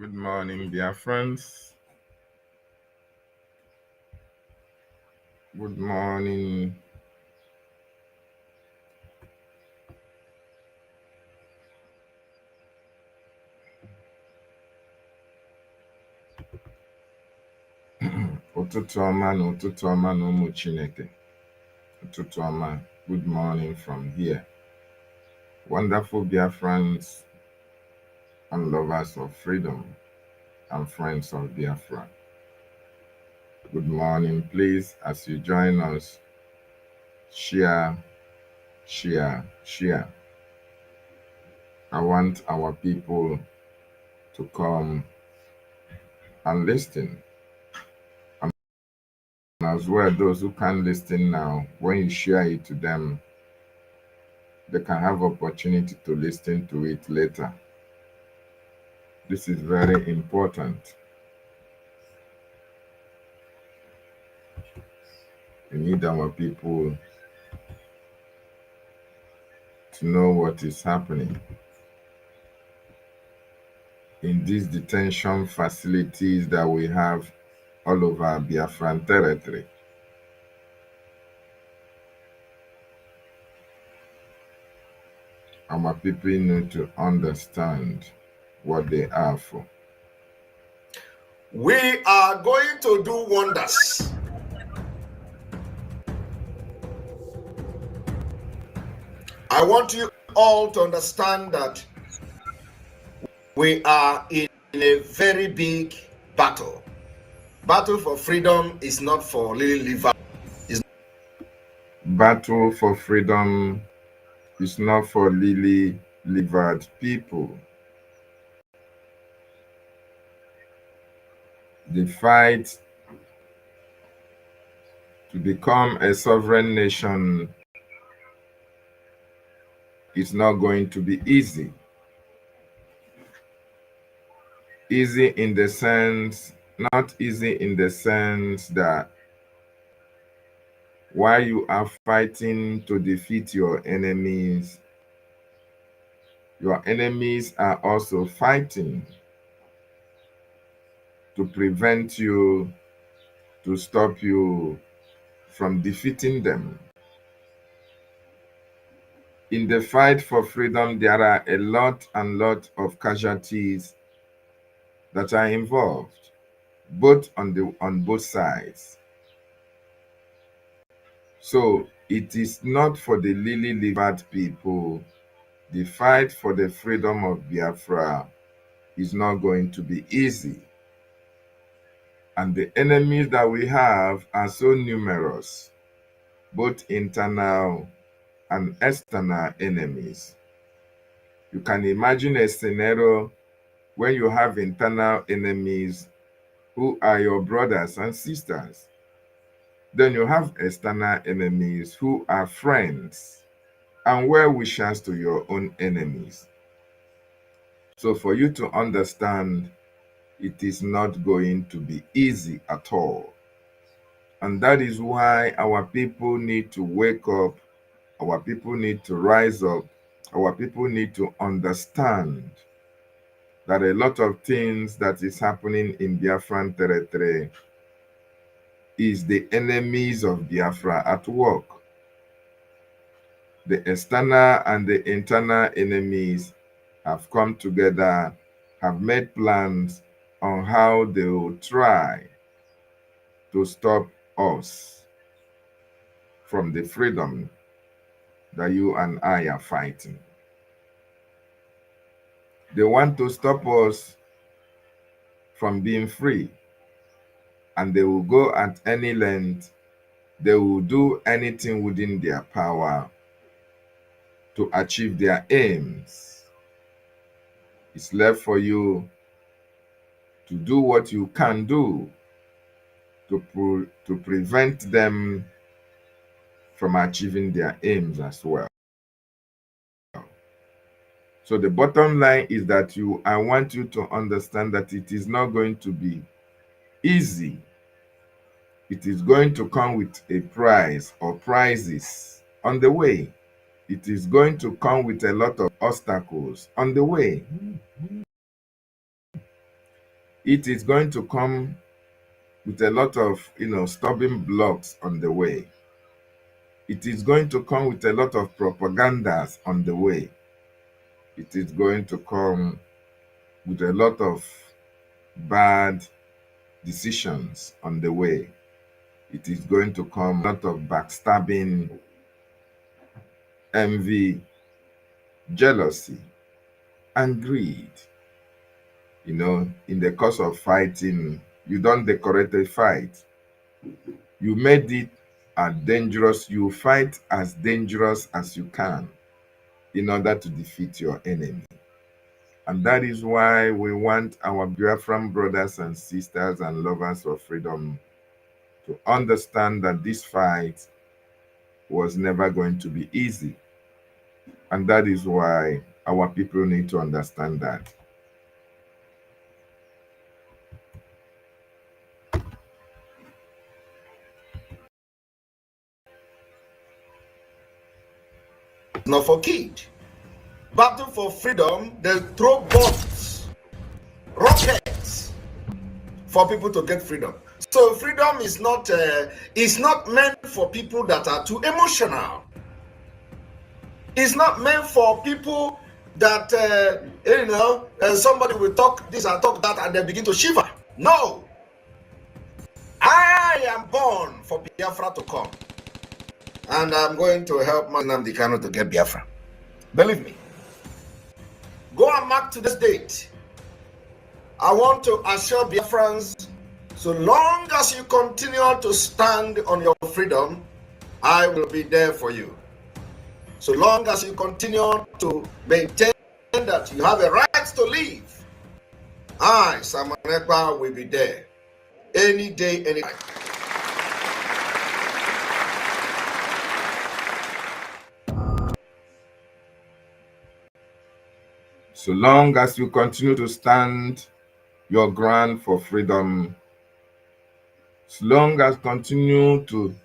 Good morning, dear friends. Good morning. Ụtụtụ ọma na ụtụtụ ọma na ụmụ Chineke. Ụtụtụ ọma. Good morning from here. Wonderful dear friends and lovers of freedom and friends of Biafra. Good morning. Please, as you join us, share, share, share. I want our people to come and listen. As well, those who can't listen now, when you share it to them, they can have opportunity to listen to it later. This is very important. We need our people to know what is happening in these detention facilities that we have all over Biafran territory. Our people need to understand what they are for. We are going to do wonders. I want you all to understand that we are in a very big battle. Battle for freedom is not for lily liver. Battle for freedom is not for lily-livered people. The fight to become a sovereign nation is not going to be easy. Easy in the sense, not easy in the sense that while you are fighting to defeat your enemies are also fighting to prevent you, to stop you from defeating them. In the fight for freedom, there are a lot of casualties that are involved, both on both sides. So it is not for the lily-livered people. The fight for the freedom of Biafra is not going to be easy. And the enemies that we have are so numerous, both internal and external enemies. You can imagine a scenario when you have internal enemies who are your brothers and sisters. Then you have external enemies who are friends and well-wishers to your own enemies. So for you to understand, it is not going to be easy at all. And that is why our people need to wake up, our people need to rise up, our people need to understand that a lot of things that is happening in Biafran territory is the enemies of Biafra at work. The external and the internal enemies have come together, have made plans on how they will try to stop us from the freedom that you and I are fighting. They want to stop us from being free, and they will go at any length, they will do anything within their power to achieve their aims. It's left for you to do what you can do to prevent them from achieving their aims as well. So the bottom line is that I want you to understand that it is not going to be easy. It is going to come with a price or prizes on the way. It is going to come with a lot of obstacles on the way. It is going to come with a lot of, stubborn blocks on the way. It is going to come with a lot of propagandas on the way. It is going to come with a lot of bad decisions on the way. It is going to come a lot of backstabbing, envy, jealousy, and greed. In the course of fighting, you don't decorate a fight. You made it as dangerous. You fight as dangerous as you can in order to defeat your enemy. And that is why we want our Biafran brothers and sisters and lovers of freedom to understand that this fight was never going to be easy. And that is why our people need to understand that. Not for kids. Battle for freedom, they throw bombs, rockets for people to get freedom. So freedom is not meant for people that are too emotional. It's not meant for people that somebody will talk this and talk that and they begin to shiver. No. I am born for Biafra to come. And I'm going to help Nnamdi Kanu to get Biafra. Believe me. Go and mark to this date. I want to assure Biafrans, so long as you continue to stand on your freedom, I will be there for you. So long as you continue to maintain that you have a right to live, I, Simon Ekpa, will be there. Any day, any time. So long as you continue to stand your ground for freedom, so long as continue to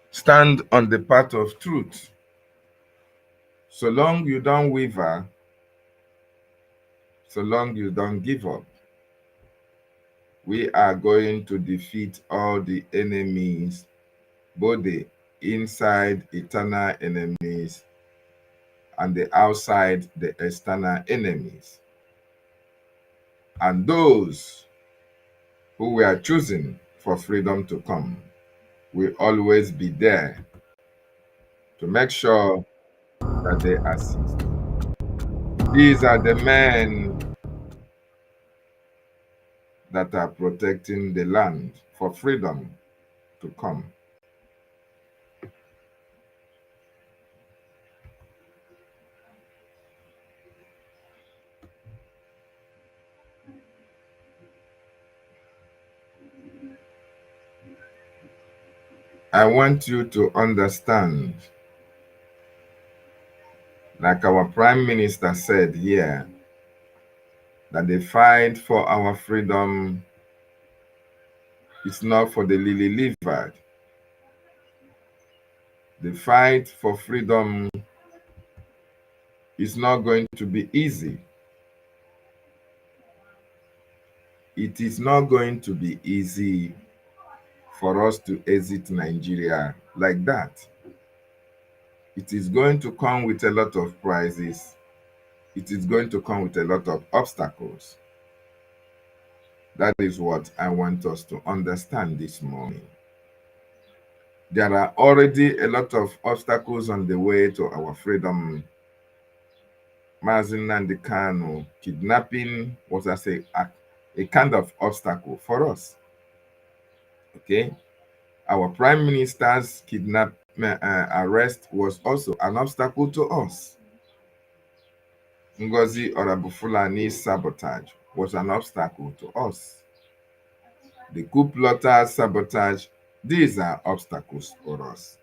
stand on the path of truth, so long you don't waver, so long you don't give up, we are going to defeat all the enemies, both the inside eternal enemies and the outside the external enemies. And those who were chosen for freedom to come will always be there to make sure that they assist. These are the men that are protecting the land for freedom to come. I want you to understand, like our Prime Minister said here, that the fight for our freedom is not for the lily-livered. The fight for freedom is not going to be easy. It is not going to be easy for us to exit Nigeria like that. It is going to come with a lot of prizes. It is going to come with a lot of obstacles. That is what I want us to understand this morning. There are already a lot of obstacles on the way to our freedom. Nnamdi Kanu kidnapping was as a kind of obstacle for us. Okay? Our Prime Minister's arrest was also an obstacle to us. Ngozi Orabufulani's sabotage was an obstacle to us. The coup plotters' sabotage, these are obstacles for us.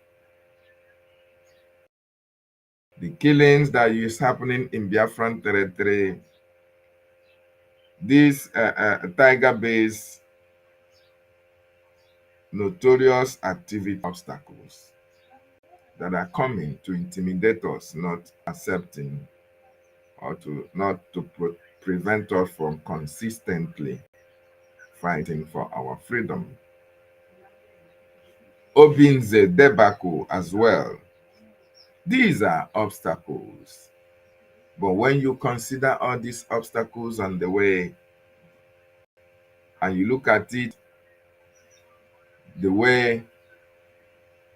The killings that is happening in Biafran territory, these tiger-based notorious activity obstacles that are coming to intimidate us, not accepting or prevent us from consistently fighting for our freedom. Obinze debacle as well. These are obstacles. But when you consider all these obstacles on the way and you look at it the way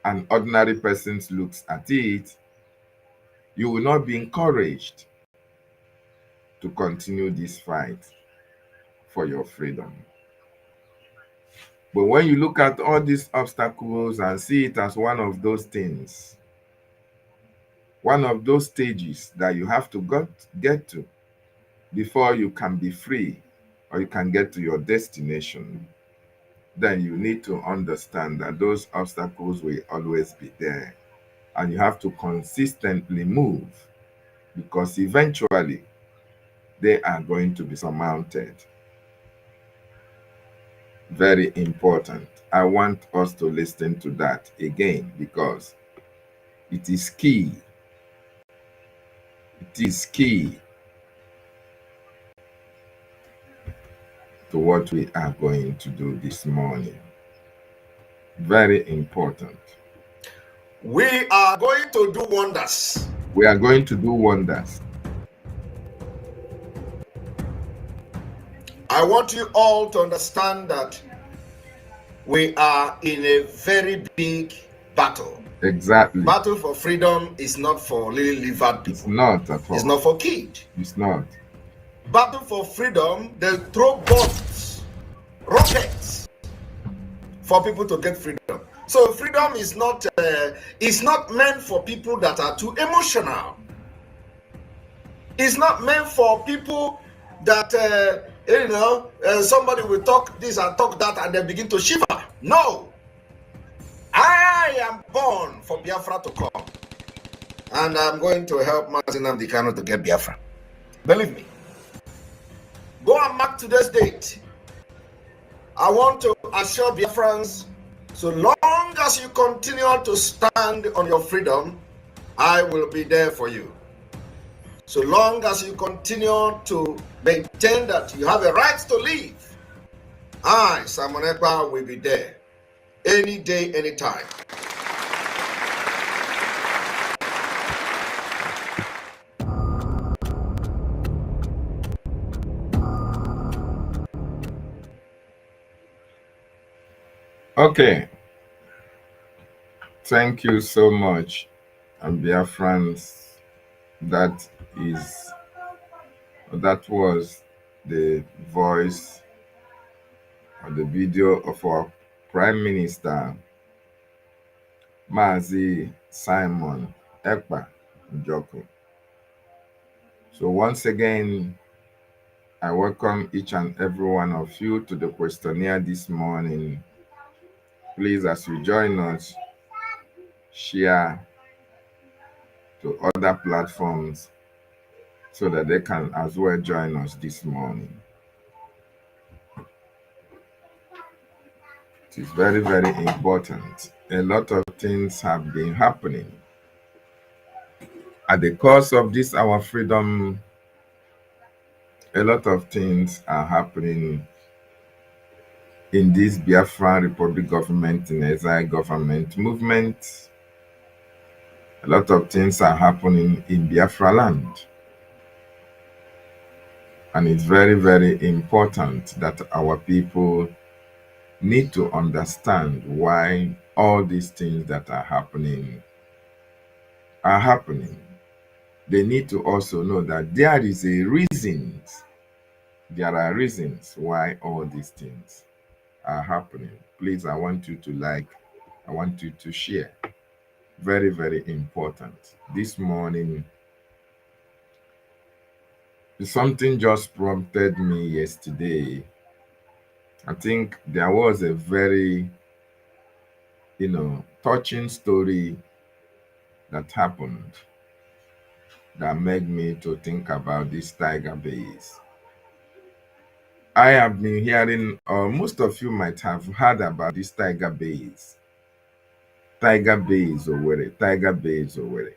an ordinary person looks at it, you will not be encouraged to continue this fight for your freedom. But when you look at all these obstacles and see it as one of those things, one of those stages that you have to get to before you can be free or you can get to your destination, then you need to understand that those obstacles will always be there. And you have to consistently move because eventually they are going to be surmounted. Very important. I want us to listen to that again because it is key. It is key to what we are going to do this morning. Very important. We are going to do wonders. We are going to do wonders. I want you all to understand that we are in a very big battle. Exactly. Battle for freedom is not for lily-livered people. It's not at all. It's not for kids. It's not. Battle for freedom, they throw bombs, rockets for people to get freedom. So freedom is not meant for people that are too emotional. It's not meant for people that somebody will talk this and talk that and they begin to shiver. No. I am born for Biafra to come. And I'm going to help Mazin Nnamdi Kanu to get Biafra. Believe me. Go and mark today's date. I want to assure Biafrans, so long as you continue to stand on your freedom, I will be there for you. So long as you continue to maintain that you have a right to live, I, Simon Ekpa, will be there. Any day, anytime. Okay. Thank you so much. And Biafrans, that was the voice or the video of our Prime Minister, Mazi Simon Ekpa Njoku. So once again, I welcome each and every one of you to the questionnaire this morning. Please, as you join us, share to other platforms so that they can as well join us this morning. It is very, very important. A lot of things have been happening. At the course of this, our freedom, a lot of things are happening in this Biafra Republic government, in exile government movement. A lot of things are happening in Biafra land. And it's very, very important that our people need to understand why all these things that are happening are happening. They need to also know that there is a reason. There are reasons why all these things are happening. Please, I want you to like, I want you to share. Very, very important. This morning, something just prompted me yesterday. I think there was a very, touching story that happened that made me to think about this tiger base. I have been hearing, or most of you might have heard about this tiger base. Tiger base Owerri, tiger base Owerri.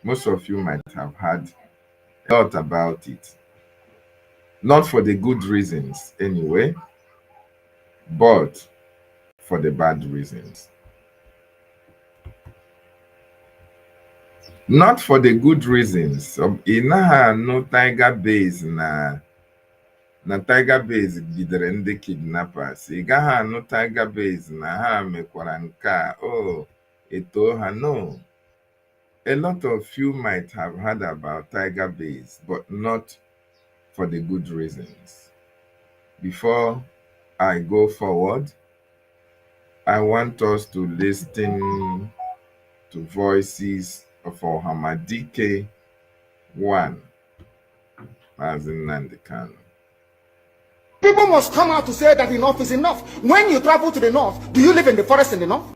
Most of you might have heard a lot about it. Not for the good reasons, anyway. but for the bad reasons. Not for the good reasons. Ị naghị anụ Tiger Base na Tiger Base gidere ndị kidnappers. Ị gaghị anụ Tiger Base na ha mekwara nke a, eto ha. No. A lot of you might have heard about Tiger Base, but not for the good reasons. Before I go forward, I want us to listen to voices of Ohamadike 1, Mazen Nandekano. People must come out to say that enough is enough. When you travel to the north, do you live in the forest in the north?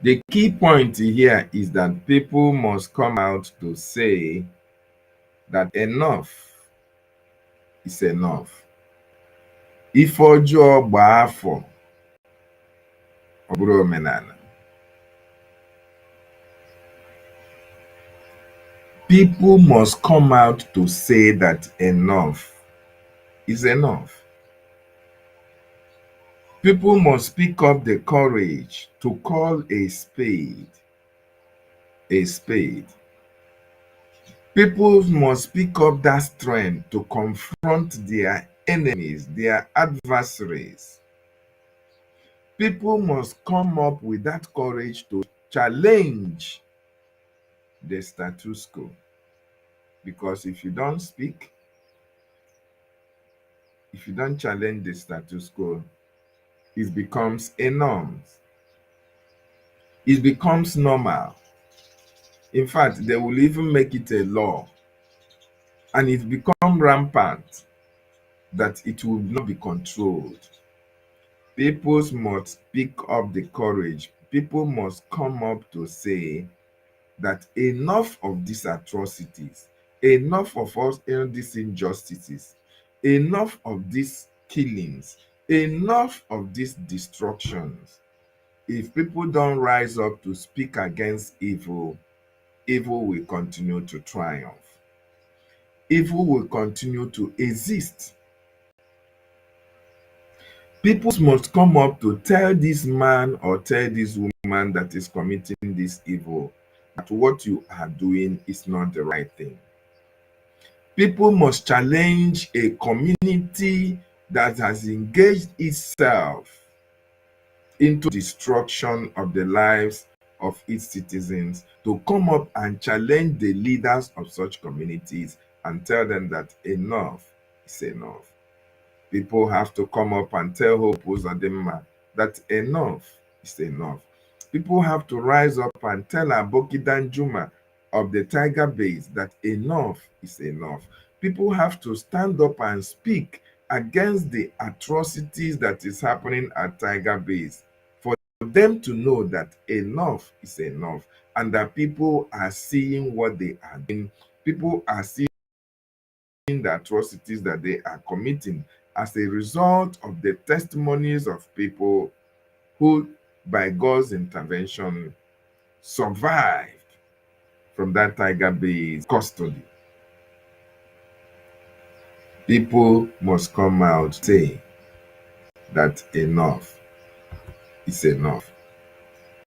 The key point here is that people must come out to say that enough is enough. Ife ọjọọ gbaa afọ, ọ bụrụ omenala. People must come out to say that enough is enough. People must pick up the courage to call a spade a spade. People must pick up that strength to confront their enemies, their adversaries. People must come up with that courage to challenge the status quo. Because if you don't speak, if you don't challenge the status quo, it becomes a norm. It becomes normal. In fact, they will even make it a law. And it becomes rampant that it will not be controlled. People must pick up the courage. People must come up to say that enough of these atrocities, enough of all these injustices, enough of these killings, enough of these destructions. If people don't rise up to speak against evil, evil will continue to triumph. Evil will continue to exist. People must come up to tell this man or tell this woman that is committing this evil that what you are doing is not the right thing. People must challenge a community that has engaged itself into destruction of the lives of its citizens to come up and challenge the leaders of such communities and tell them that enough is enough. People have to come up and tell Hope Uzodimma that enough is enough. People have to rise up and tell Aboki Danjuma of the Tiger Base that enough is enough. People have to stand up and speak against the atrocities that is happening at Tiger Base for them to know that enough is enough and that people are seeing what they are doing. People are seeing the atrocities that they are committing as a result of the testimonies of people who, by God's intervention, survived from that Tiger Base custody. People must come out say that enough is enough.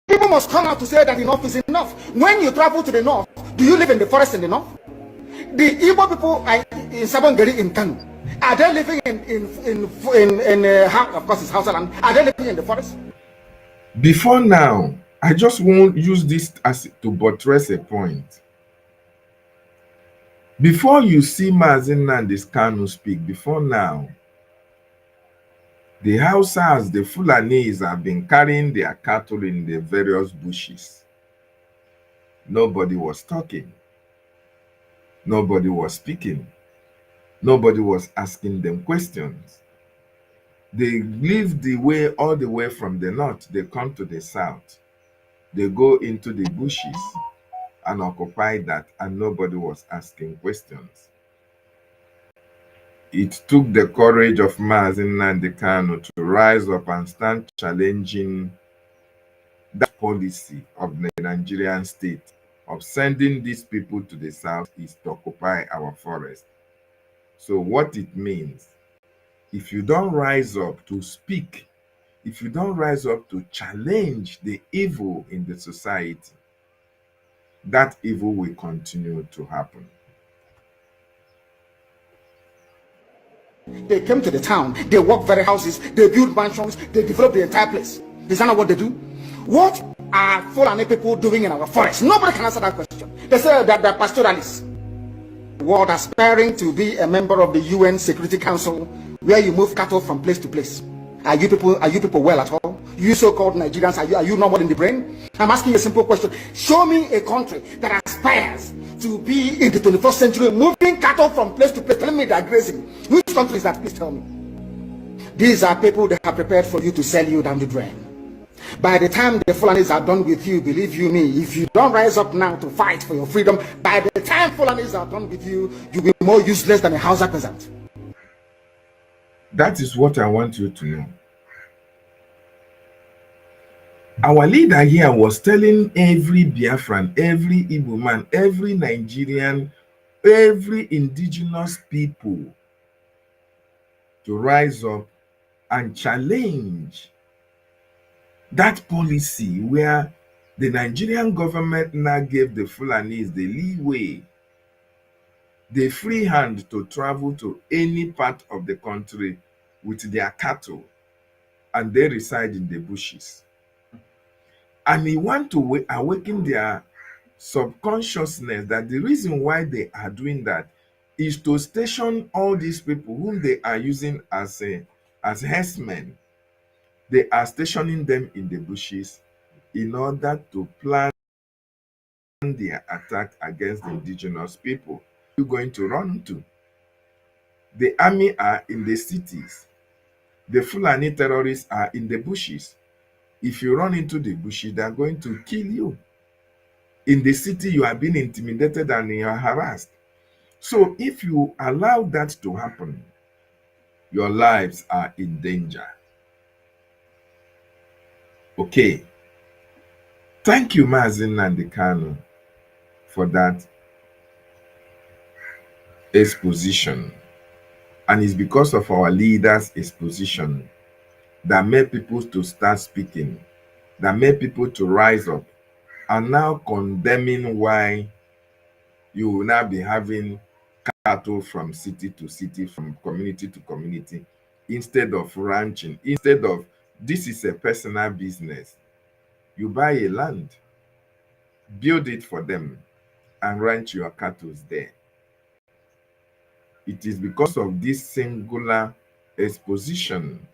People must come out to say that enough is enough. When you travel to the north, do you live in the forest in the north? The Igbo people are in Sabongeri in Kanu. Are they living of course, it's Hausa land? Are they living in the forest? Before now, I just won't use this as to buttress a point. Before you see Mazen Nandekano speak, before now, the Hausas, the Fulanis have been carrying their cattle in the various bushes. Nobody was talking. Nobody was speaking. Nobody was asking them questions. They leave the way all the way from the north. They come to the south. They go into the bushes and occupy that, and nobody was asking questions. It took the courage of Mazen Nandekano to rise up and start challenging that policy of the Nigerian state of sending these people to the southeast to occupy our forest. So what it means If you don't rise up to speak, if you don't rise up to challenge the evil in the society, that evil will continue to happen. They came to the town, they work very houses, they build mansions, they develop the entire place. Is that not what they do? What are Fulani people doing in our forest? Nobody can answer that question. They say that they're pastoralists. World aspiring to be a member of the UN Security Council, where you move cattle from place to place. Are you people well at all? You so-called Nigerians, are you normal in the brain? I'm asking you a simple question. Show me a country that aspires to be in the 21st century, moving cattle from place to place, telling me they're grazing. Which country is that? Please tell me. These are people that are prepared for you to sell you down the drain. By the time the Fulanis are done with you, believe you me, if you don't rise up now to fight for your freedom, by the time Fulanis are done with you, you'll be more useless than a Hausa peasant. That is what I want you to know. Our leader here was telling every Biafran, every Igbo man, every Nigerian, every indigenous people to rise up and challenge that policy where the Nigerian government now gave the Fulanis the leeway, the free hand to travel to any part of the country with their cattle, and they reside in the bushes. And he want to awaken their subconsciousness that the reason why they are doing that is to station all these people whom they are using as herdsmen. They are stationing them in the bushes in order to plan their attack against the indigenous people. You're going to run to. The army are in the cities. The Fulani terrorists are in the bushes. If you run into the bushes, they are going to kill you. In the city, you are being intimidated and you are harassed. So if you allow that to happen, your lives are in danger. Okay. Thank you, Mazin Nandekano, for that exposition. And it's because of our leaders' exposition that made people to start speaking, that made people to rise up, and now condemning why you will now be having cattle from city to city, from community to community, instead of ranching, instead of this is a personal business. You buy a land, build it for them, and ranch your cattle there. It is because of this singular exposition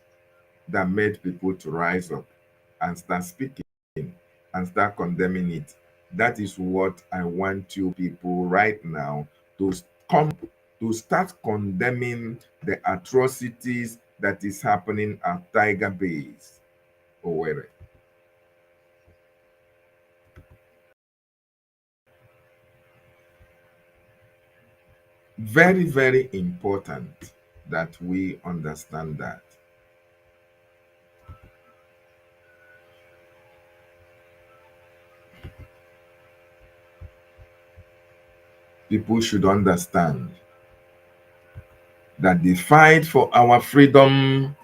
that made people to rise up and start speaking and start condemning it. That is what I want you people right now to come to start condemning the atrocities that is happening at Tiger Base, Owerri. Very, very important that we understand that. People should understand that the fight for our freedom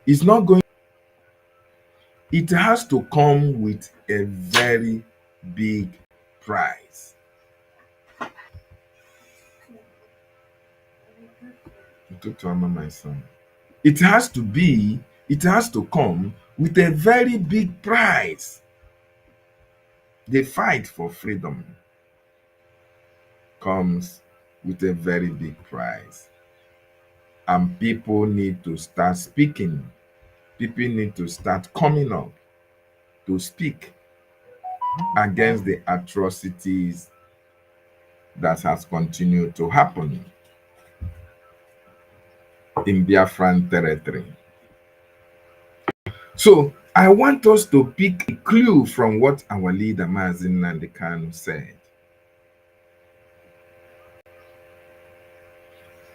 is not going, it has to come with a very big price. My son. It has to come with a very big price. The fight for freedom comes with a very big price. And people need to start speaking. People need to start coming up to speak against the atrocities that has continued to happen in Biafran territory. So I want us to pick a clue from what our leader Mazin Nandekano said.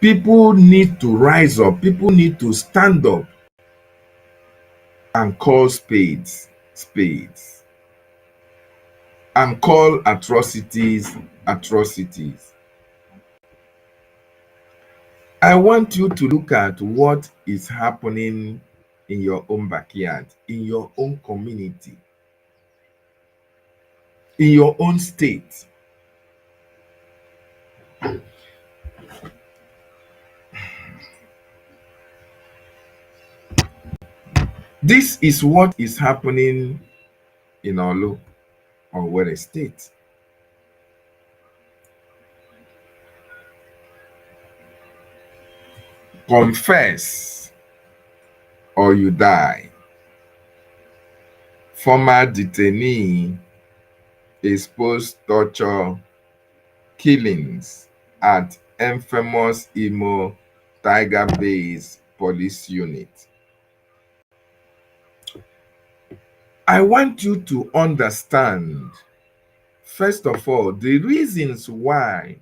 People need to rise up. People need to stand up and call spades spades, and call atrocities atrocities. I want you to look at what is happening in your own backyard, in your own community, in your own state. This is what is happening in Olu or Owerri State. Confess or you die. Former detainee exposed torture killings at infamous Imo Tiger Base police unit. I want you to understand, first of all, the reasons why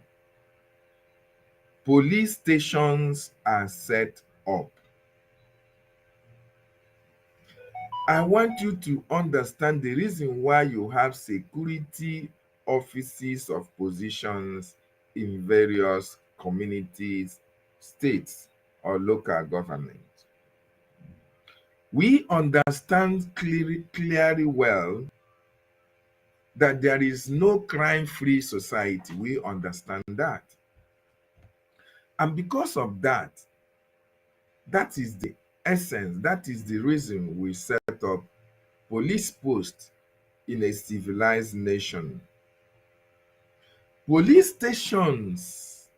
police stations are set up. I want you to understand the reason why you have security offices of positions in various communities, states, or local government. We understand clearly well that there is no crime-free society. We understand that. And because of that, that is the essence, that is the reason we set up police posts in a civilized nation. Police stations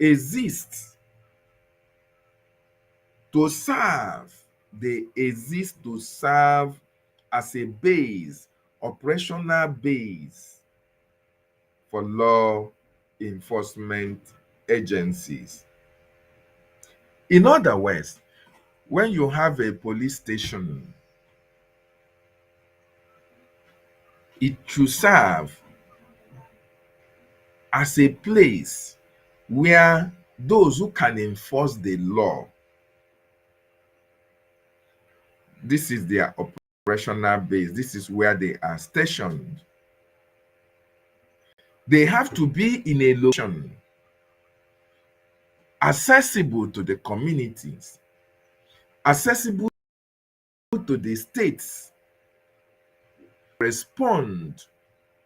exist to serve, they exist to serve as a base, operational base for law enforcement agencies. In other words, when you have a police station, it should serve as a place where those who can enforce the law, this is their operational base, this is where they are stationed. They have to be in a location accessible to the communities, accessible to the states, respond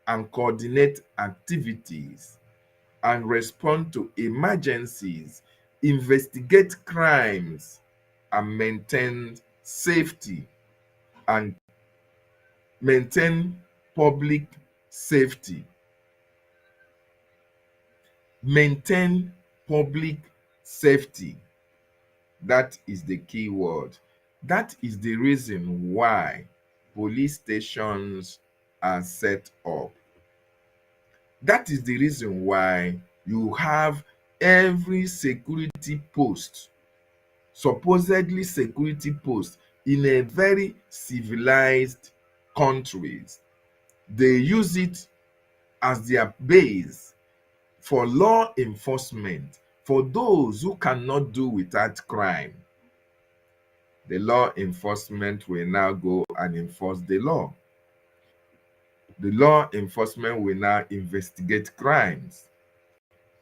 and coordinate activities and respond to emergencies, investigate crimes, and maintain safety and maintain public safety. Maintain public safety. That is the key word. That is the reason why police stations are set up. That is the reason why you have every security post, supposedly security post, in a very civilized countries. They use it as their base for law enforcement, for those who cannot do without crime. The law enforcement will now go and enforce the law. The law enforcement will now investigate crimes.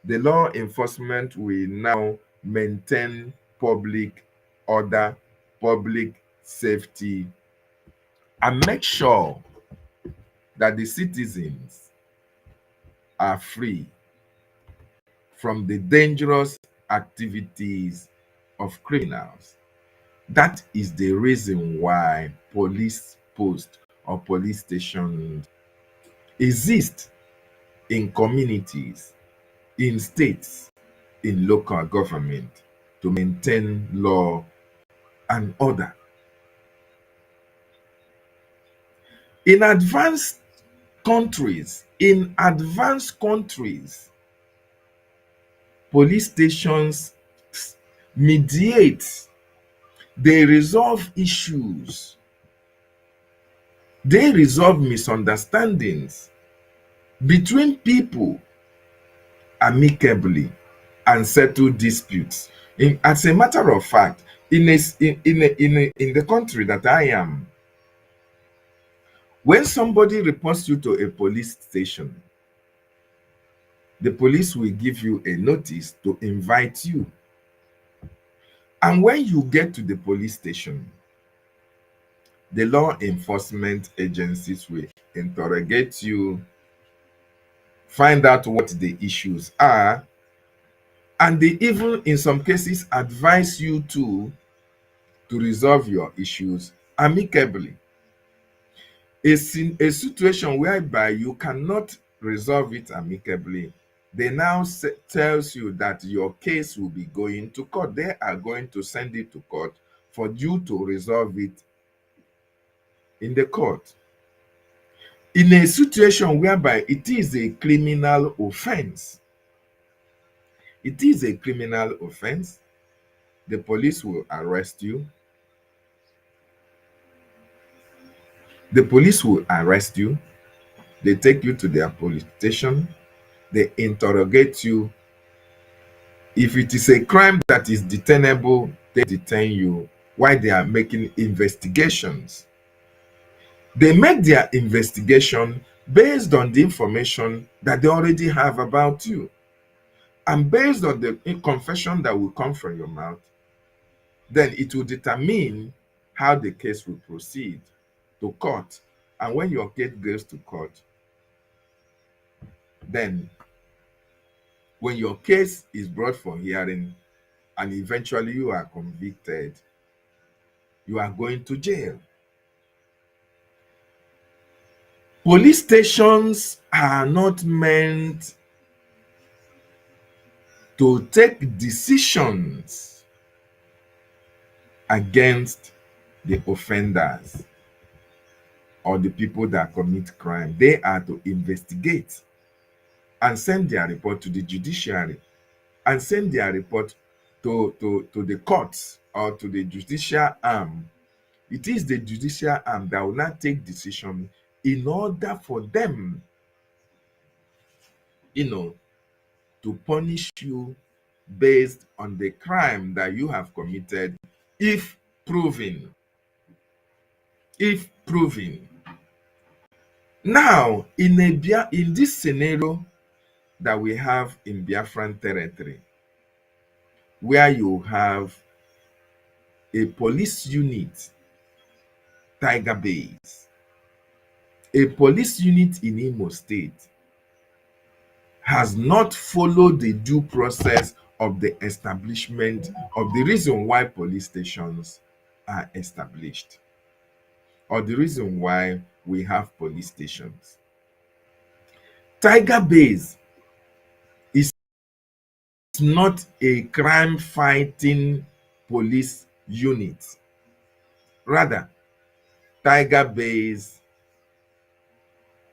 The law enforcement will now maintain public order, public safety, and make sure that the citizens are free from the dangerous activities of criminals. That is the reason why police posts or police stations exist in communities, in states, in local government to maintain law and order. In advanced countries, police stations mediate, they resolve issues, they resolve misunderstandings between people amicably and settle disputes. As a matter of fact, in the country that I am, when somebody reports you to a police station, the police will give you a notice to invite you. And when you get to the police station, the law enforcement agencies will interrogate you, find out what the issues are, and they even in some cases advise you to resolve your issues amicably. A situation whereby you cannot resolve it amicably, they now tells you that your case will be going to court. They are going to send it to court for you to resolve it in the court. In a situation whereby it is a criminal offense, it is a criminal offense, the police will arrest you. The police will arrest you. They take you to their police station. They interrogate you. If it is a crime that is detainable, they detain you while they are making investigations. They make their investigation based on the information that they already have about you. And based on the confession that will come from your mouth, then it will determine how the case will proceed to court. And when your case goes to court, then when your case is brought for hearing and eventually you are convicted, you are going to jail. Police stations are not meant to take decisions against the offenders or the people that commit crime. They are to investigate and send their report to the judiciary and send their report to the courts or to the judicial arm. It is the judicial arm that will not take decision in order for them, to punish you based on the crime that you have committed, if proven. If proven. Now, in this scenario that we have in Biafran territory, where you have a police unit, Tiger Base, a police unit in Imo State has not followed the due process of the establishment of the reason why police stations are established, or the reason why we have police stations. Tiger Base is not a crime fighting police unit. Rather, Tiger Base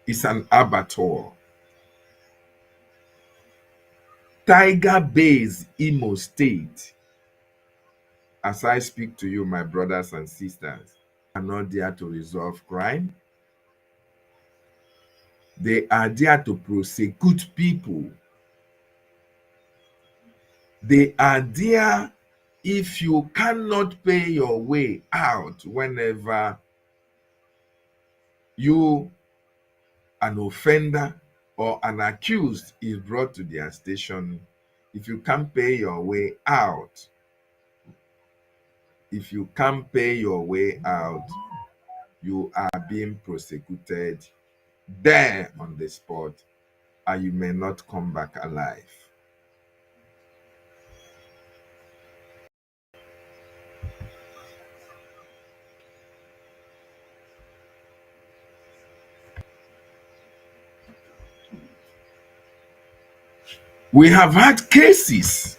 is an abattoir. Tiger Base, Imo State, as I speak to you, my brothers and sisters, are not there to resolve crime. They are there to prosecute people. They are there if you cannot pay your way out whenever you, an offender or an accused, is brought to their station. If you can't pay your way out, if you can't pay your way out, you are being prosecuted there on the spot, and you may not come back alive. We have had cases.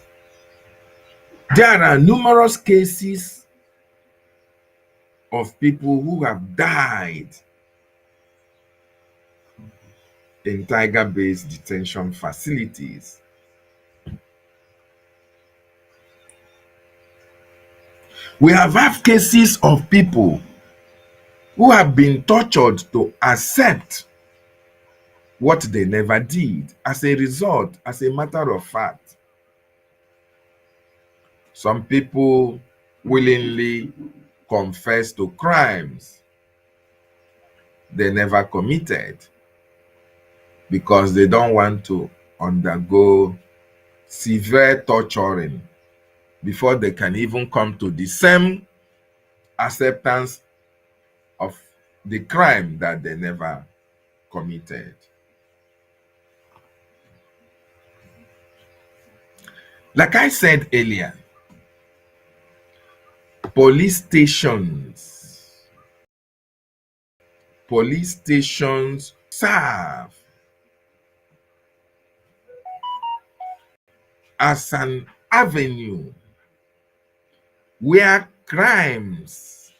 There are numerous cases of people who have died in Tiger Base detention facilities. We have had cases of people who have been tortured to accept what they never did. As a result, as a matter of fact, some people willingly confess to crimes they never committed because they don't want to undergo severe torturing before they can even come to the same acceptance of the crime that they never committed. Like I said earlier, police stations, police stations serve as an avenue where crimes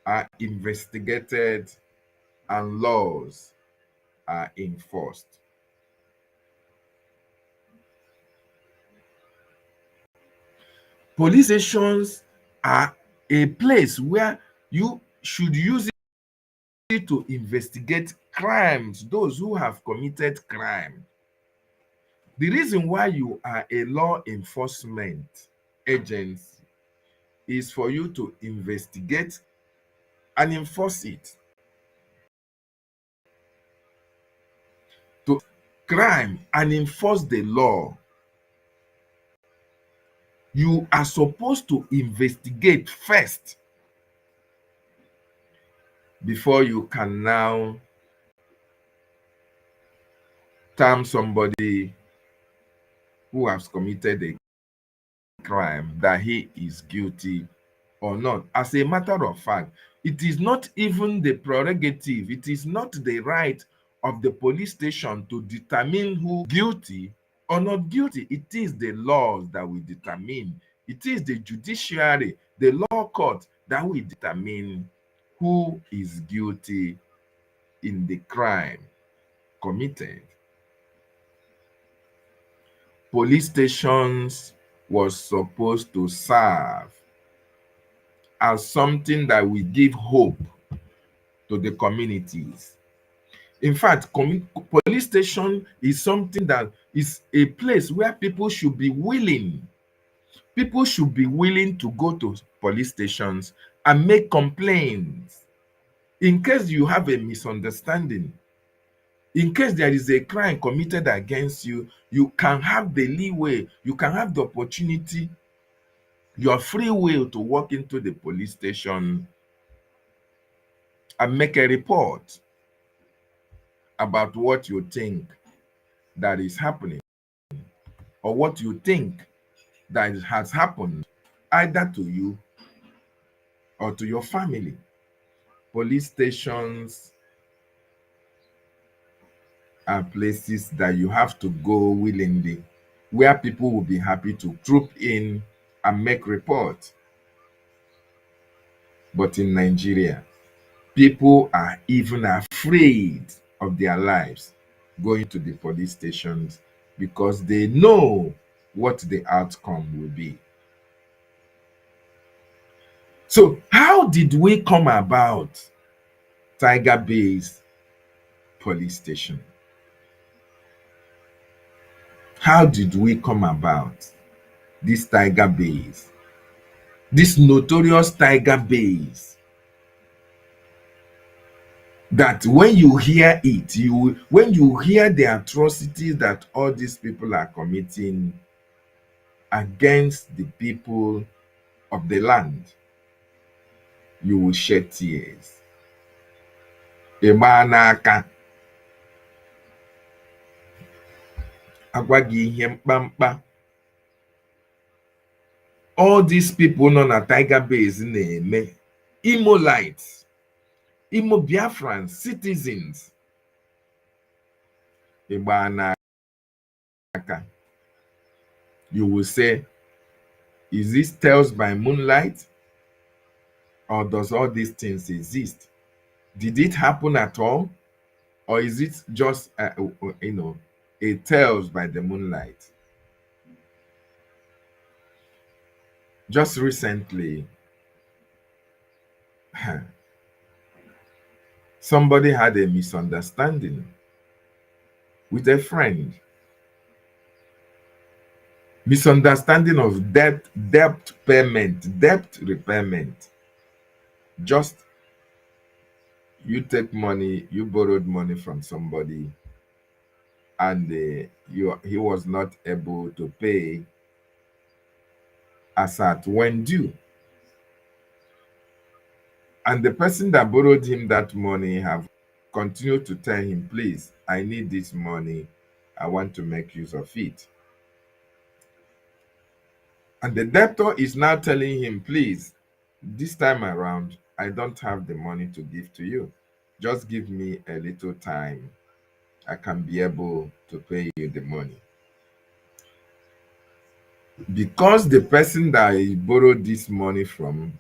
are investigated and laws are enforced. Police stations are a place where you should use it to investigate crimes, those who have committed crime. The reason why you are a law enforcement agency is for you to investigate and enforce it. To crime and enforce the law, you are supposed to investigate first before you can now term somebody who has committed a crime that he is guilty or not. As a matter of fact, it is not even the prerogative, it is not the right of the police station to determine who guilty or not guilty. It is the laws that will determine. It is the judiciary, the law court, that will determine who is guilty in the crime committed. Police stations was supposed to serve as something that will give hope to the communities. In fact, police station is something that is a place where people should be willing. People should be willing to go to police stations and make complaints. In case you have a misunderstanding, in case there is a crime committed against you, you can have the leeway, you can have the opportunity, your free will to walk into the police station and make a report about what you think that is happening or what you think that has happened either to you or to your family. Police stations are places that you have to go willingly, where people will be happy to troop in and make reports. But in Nigeria, people are even afraid of their lives going to the police stations because they know what the outcome will be. So, how did we come about Tiger Bay's police station? How did we come about this Tiger Bays, this notorious Tiger Bays? That when you hear it, when you hear the atrocities that all these people are committing against the people of the land, you will shed tears. Ịgba n'aka, agwa gị ihe mkpamkpa all these people nọ na Tiger Bays na-eme, Imolites, Imo Biafran citizens. Ịgba n'aka, you will say, is this tales by moonlight, or does all these things exist? Did it happen at all, or is it just a tales by the moonlight? Just recently, somebody had a misunderstanding with a friend. Misunderstanding of debt payment, debt repayment. Just you take money, you borrowed money from somebody, and he was not able to pay as at when due. And the person that borrowed him that money have continued to tell him, please, I need this money. I want to make use of it. And the debtor is now telling him, please, this time around, I don't have the money to give to you. Just give me a little time. I can be able to pay you the money. Because the person that he borrowed this money from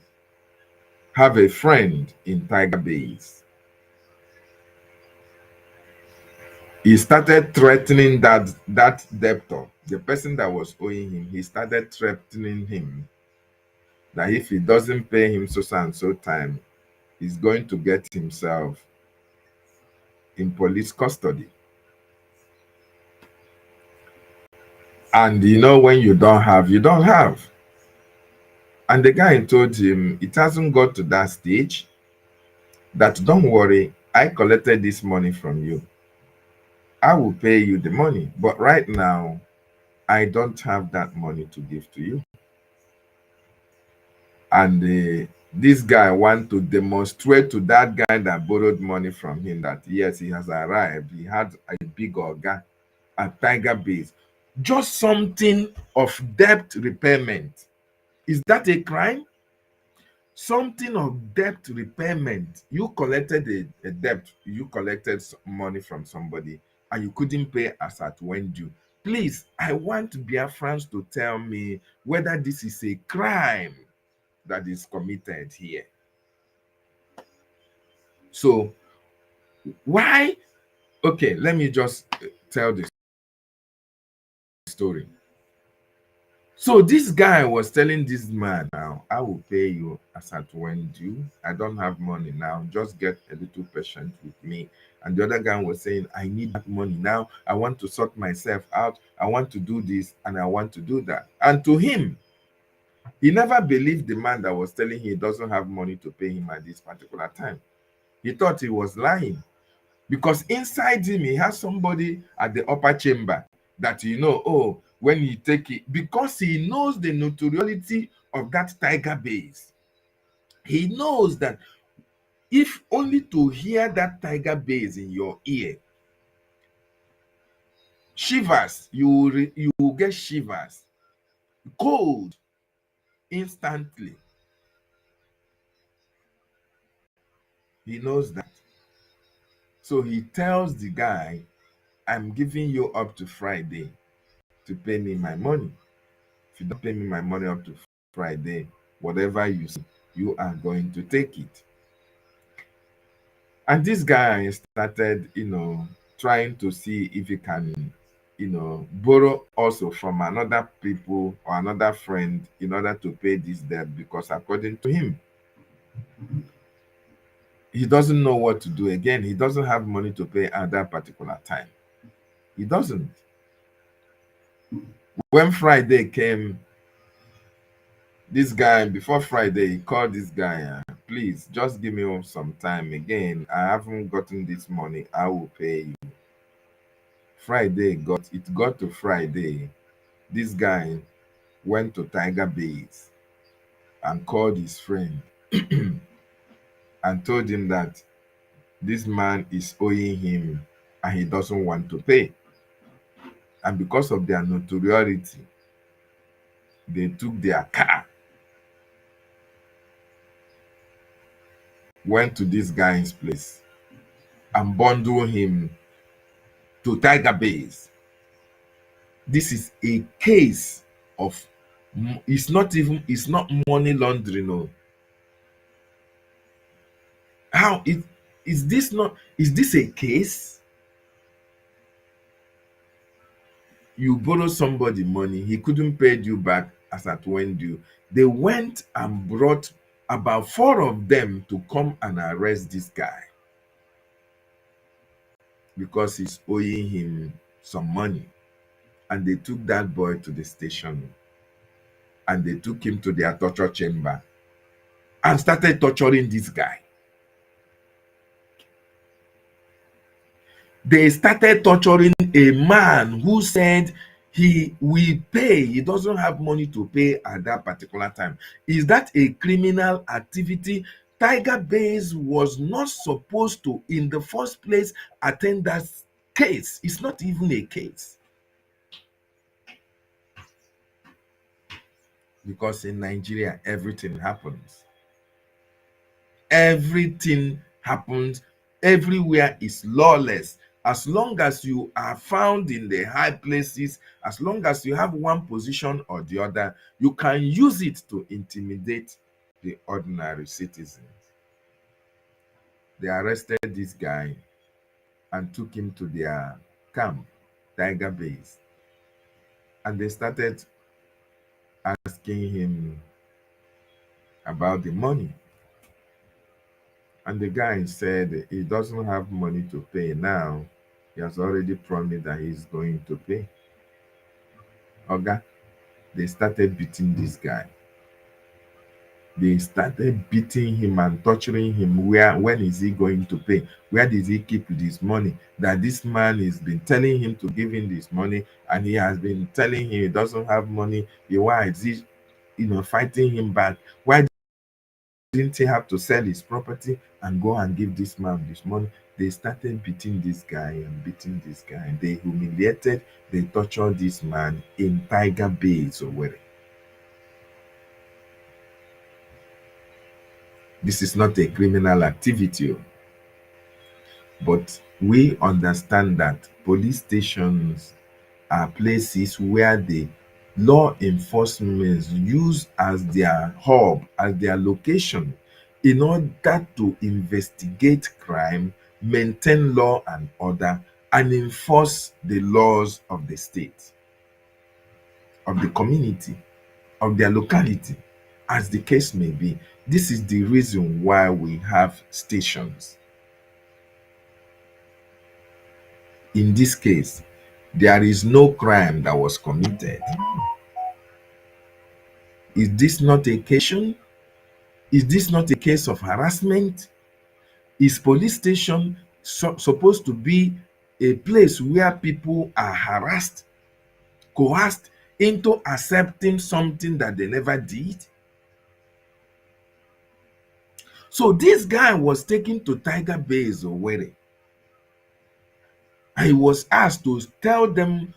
have a friend in Tiger Base, he started threatening that debtor, the person that was owing him. He started threatening him that if he doesn't pay him so and so time, he's going to get himself in police custody. And when you don't have, you don't have. And the guy told him it hasn't got to that stage, that don't worry, I collected this money from you. I will pay you the money. But right now, I don't have that money to give to you. And this guy want to demonstrate to that guy that borrowed money from him that yes, he has arrived. He had a big organ at Tiger Base. Just something of debt repayment. Is that a crime? Something of debt repayment. You collected a debt. You collected money from somebody and you couldn't pay as at when due. Please, I want Biafrans to tell me whether this is a crime that is committed here. So why? Okay, let me just tell this story. So this guy was telling this man, now I will pay you as at when due. I don't have money now. Just get a little patient with me. And the other guy was saying, I need that money now. I want to sort myself out. I want to do this and I want to do that. And to him, he never believed the man that was telling him he doesn't have money to pay him at this particular time. He thought he was lying because inside him, he has somebody at the upper chamber that oh, when you take it, because he knows the notoriety of that Tiger Base. He knows that if only to hear that Tiger Base in your ear, shivers, you will get shivers, cold instantly. He knows that. So he tells the guy, I'm giving you up to Friday to pay me my money. If you don't pay me my money up to Friday, whatever you see, you are going to take it. And this guy started, trying to see if he can, borrow also from another people or another friend in order to pay this debt, because according to him, he doesn't know what to do again. He doesn't have money to pay at that particular time. He doesn't. When Friday came, this guy, before Friday, he called this guy, please just give me some time again. I haven't gotten this money. I will pay you. Friday got to Friday. This guy went to Tiger Base and called his friend and told him that this man is owing him and he doesn't want to pay. And because of their notoriety, they took their car, went to this guy's place and bundled him to Tiger Base. This is a case of, it's not money laundering. No. How is this a case? You borrow somebody money, he couldn't pay you back as at when due. They went and brought about 4 of them to come and arrest this guy because he's owing him some money. And they took that boy to the station and they took him to their torture chamber and started torturing this guy. They started torturing a man who said he will pay. He doesn't have money to pay at that particular time. Is that a criminal activity? Tiger Base was not supposed to, in the first place, attend that case. It's not even a case. Because in Nigeria, everything happens. Everything happens. Everywhere is lawless. As long as you are found in the high places, as long as you have one position or the other, you can use it to intimidate the ordinary citizens. They arrested this guy and took him to their camp, Tiger Base, and they started asking him about the money. And the guy said he doesn't have money to pay now. He has already promised that he's going to pay. Oga, they started beating this guy. They started beating him and torturing him. When is he going to pay? Where does he keep this money? That this man has been telling him to give him this money, and he has been telling him he doesn't have money. Why is he, fighting him back? Why didn't he have to sell his property and go and give this man this money? They started beating this guy and beating this guy. They humiliated, they tortured this man in Tiger Base, Owerri. This is not a criminal activity, but we understand that police stations are places where the law enforcement use as their hub, as their location, in order to investigate crime, maintain law and order, and enforce the laws of the state, of the community, of their locality, as the case may be. This is the reason why we have stations. In this case, there is no crime that was committed. Is this not a case? Is this not a case of harassment? Is police station supposed to be a place where people are harassed, coerced into accepting something that they never did? So this guy was taken to Tiger Base, Owerri. I was asked to tell them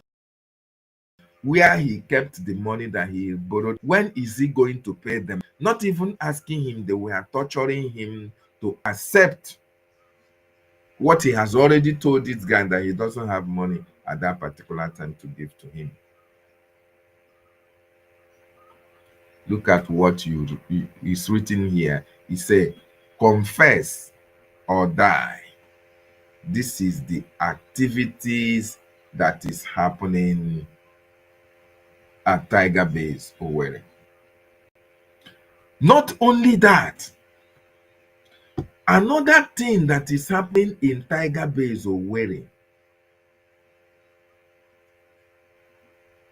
where he kept the money that he borrowed. When is he going to pay them? Not even asking him, they were torturing him to accept what he has already told this guy, that he doesn't have money at that particular time to give to him. Look at what is written here. He said, confess or die. This is the activities that is happening at Tiger Base, Owerri. Not only that, another thing that is happening in Tiger Base, Owerri,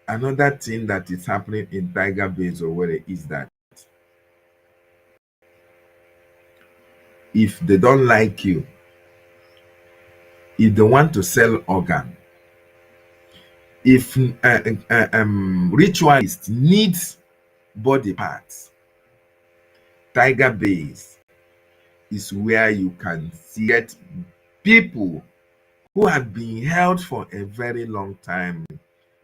another thing that is happening in Tiger Base, Owerri is that if they don't like you, if they want to sell organ, if ritualist needs body parts, Tiger Base is where you can get people who have been held for a very long time,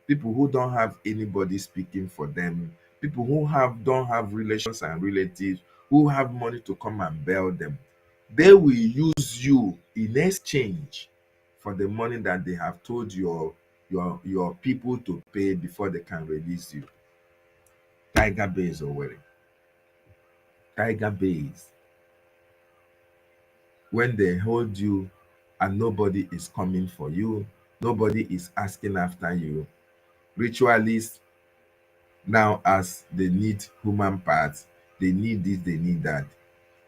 people who don't have anybody speaking for them, people who don't have relations and relatives, who have money to come and bail them. They will use you in exchange for the money that they have told your people to pay before they can release you. Tiger Base, Owerri. Tiger Base. When they hold you and nobody is coming for you, nobody is asking after you, ritualists, now as they need human parts, they need this, they need that,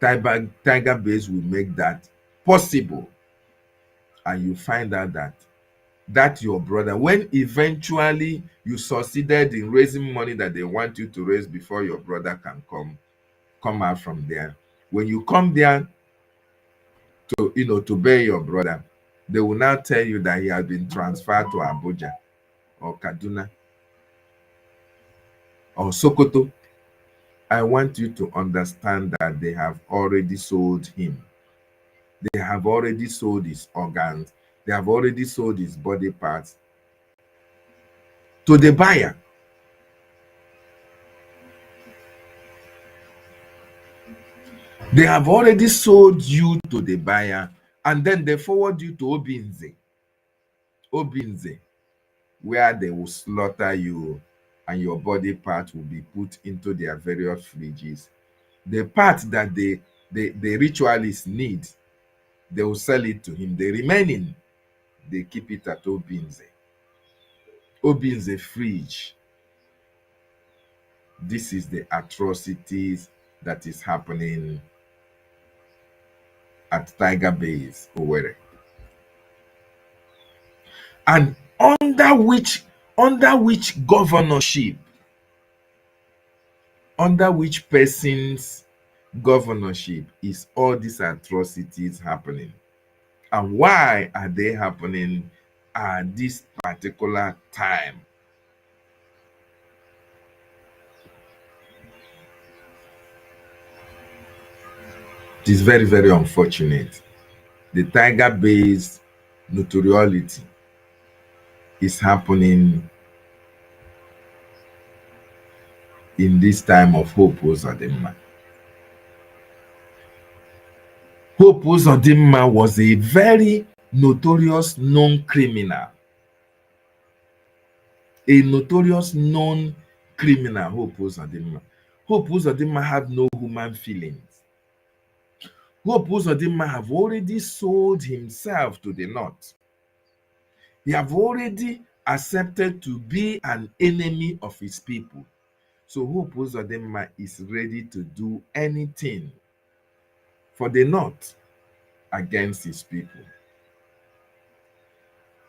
Tiger Base will make that possible. And you find out that your brother, when eventually you succeeded in raising money that they want you to raise before your brother can come out from there, when you come there to to bail your brother, They will now tell you that he has been transferred to Abuja or Kaduna or Sokoto. I want you to understand that they have already sold him. They have already sold his organs. They have already sold his body parts to the buyer. They have already sold you to the buyer, and then they forward you to Obinze. Obinze, where they will slaughter you and your body part will be put into their various fridges. The part that the ritualists need, they will sell it to him. The remaining, they keep it at Obinze. Obinze fridge. This is the atrocities that is happening at Tiger Base, Owerri. And under which governorship, under which person's governorship is all these atrocities happening? And why are they happening at this particular time? It is very, very unfortunate. The Tiger Base notoriety is happening in this time of Hope Uzodinma. Hope Uzodinma was a very notorious known criminal. A notorious known criminal, Hope Uzodinma. Hope Uzodinma had no human feelings. Hope Uzodinma have already sold himself to the North. He have already accepted to be an enemy of his people. So Hope Uzodinma is ready to do anything for the North against his people.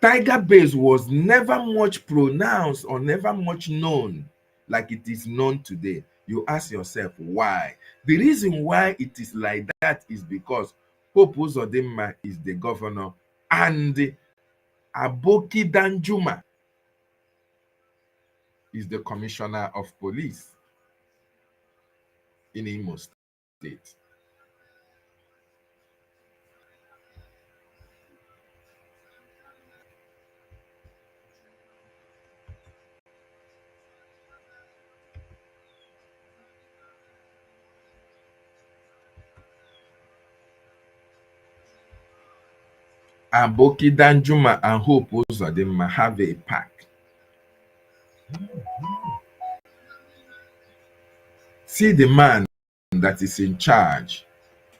Tiger Base was never much pronounced or never much known like it is known today. You ask yourself why. The reason why it is like that is because Hope Uzodinma is the governor and Aboki Danjuma is the commissioner of police in Imo State. Aboki Danjuma and Hope Uzodinma have a pact. See the man that is in charge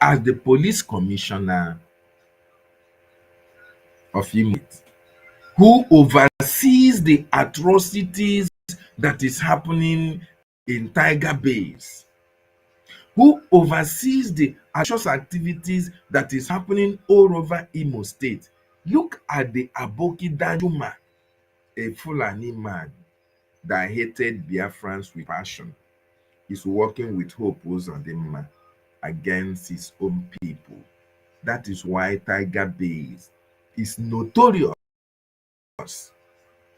as the police commissioner of Imo State, who oversees the atrocities that is happening in Tiger Base, who oversees the atrocious activities that is happening all over Imo State. Look at the Aboki Danjuma, a Fulani man that hated Biafrans with passion. He's working with Hope Uzodinma against his own people. That is why Tiger Base is notorious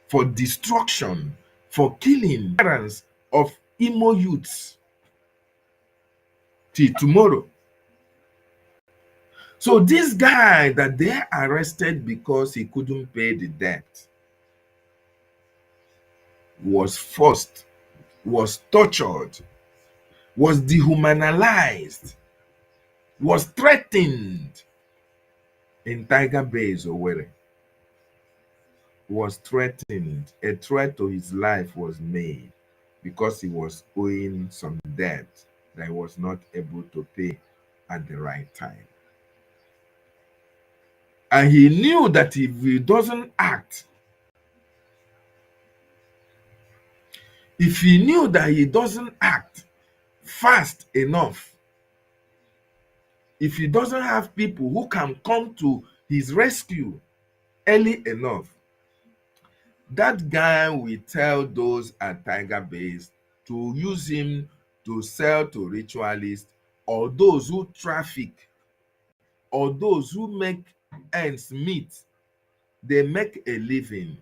for destruction, for killing parents of Imo youths till tomorrow. So this guy that they arrested because he couldn't pay the debt was forced, was tortured, was dehumanized, was threatened in Tiger Base, Owerri. Was threatened. A threat to his life was made because he was owing some debt that he was not able to pay at the right time. And he knew that if he doesn't act, if he knew that he doesn't act fast enough, if he doesn't have people who can come to his rescue early enough, that guy will tell those at Tiger Base to use him to sell to ritualists or those who traffic or those who make ends meet They make a living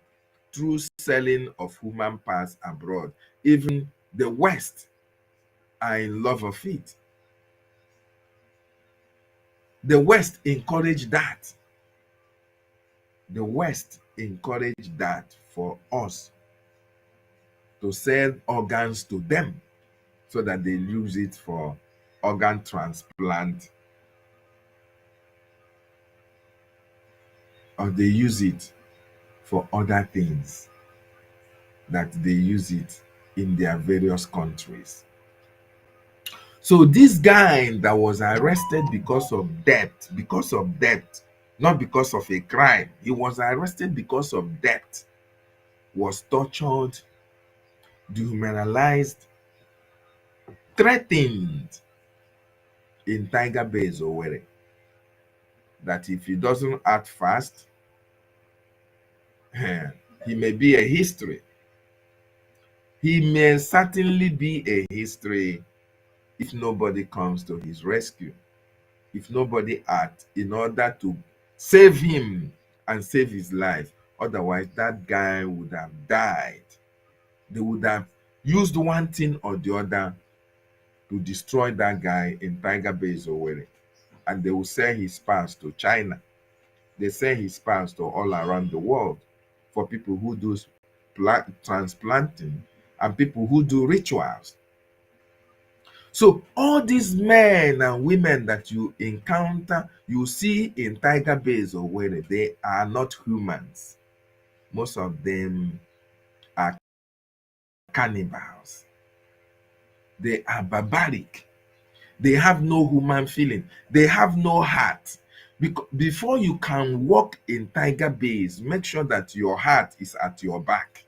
through selling of human parts abroad. Even the West are in love of it. The West encourage that. The West encourage that for us to sell organs to them so that they use it for organ transplant, or they use it for other things that they use it in their various countries. So this guy that was arrested because of debt, not because of a crime, he was arrested because of debt, was tortured, dehumanized, threatened in Tiger Base, Owerri, that if he doesn't act fast, he may be a history. He may certainly be a history if nobody comes to his rescue, if nobody acts in order to save him and save his life. Otherwise, that guy would have died. They would have used one thing or the other to destroy that guy in Tiger Base, Owerri, and they will sell his parts to China. They sell his parts to all around the world for people who do transplanting and people who do rituals. So all these men and women that you encounter, you see in Tiger Base or where they are not humans. Most of them are cannibals. They are barbaric. They have no human feeling. They have no heart. Before you can walk in Tiger Base, make sure that your heart is at your back.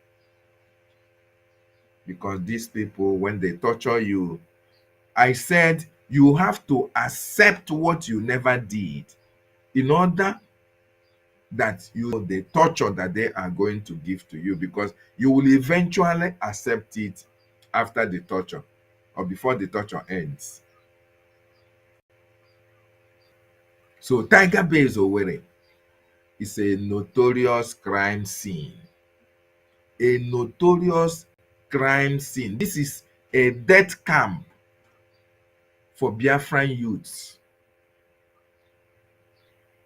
Because these people, when they torture you, I said you have to accept what you never did in order that you know the torture that they are going to give to you, because you will eventually accept it after the torture or before the torture ends. So Tiger Base Owerri is a notorious crime scene. A notorious crime scene. This is a death camp for Biafran youths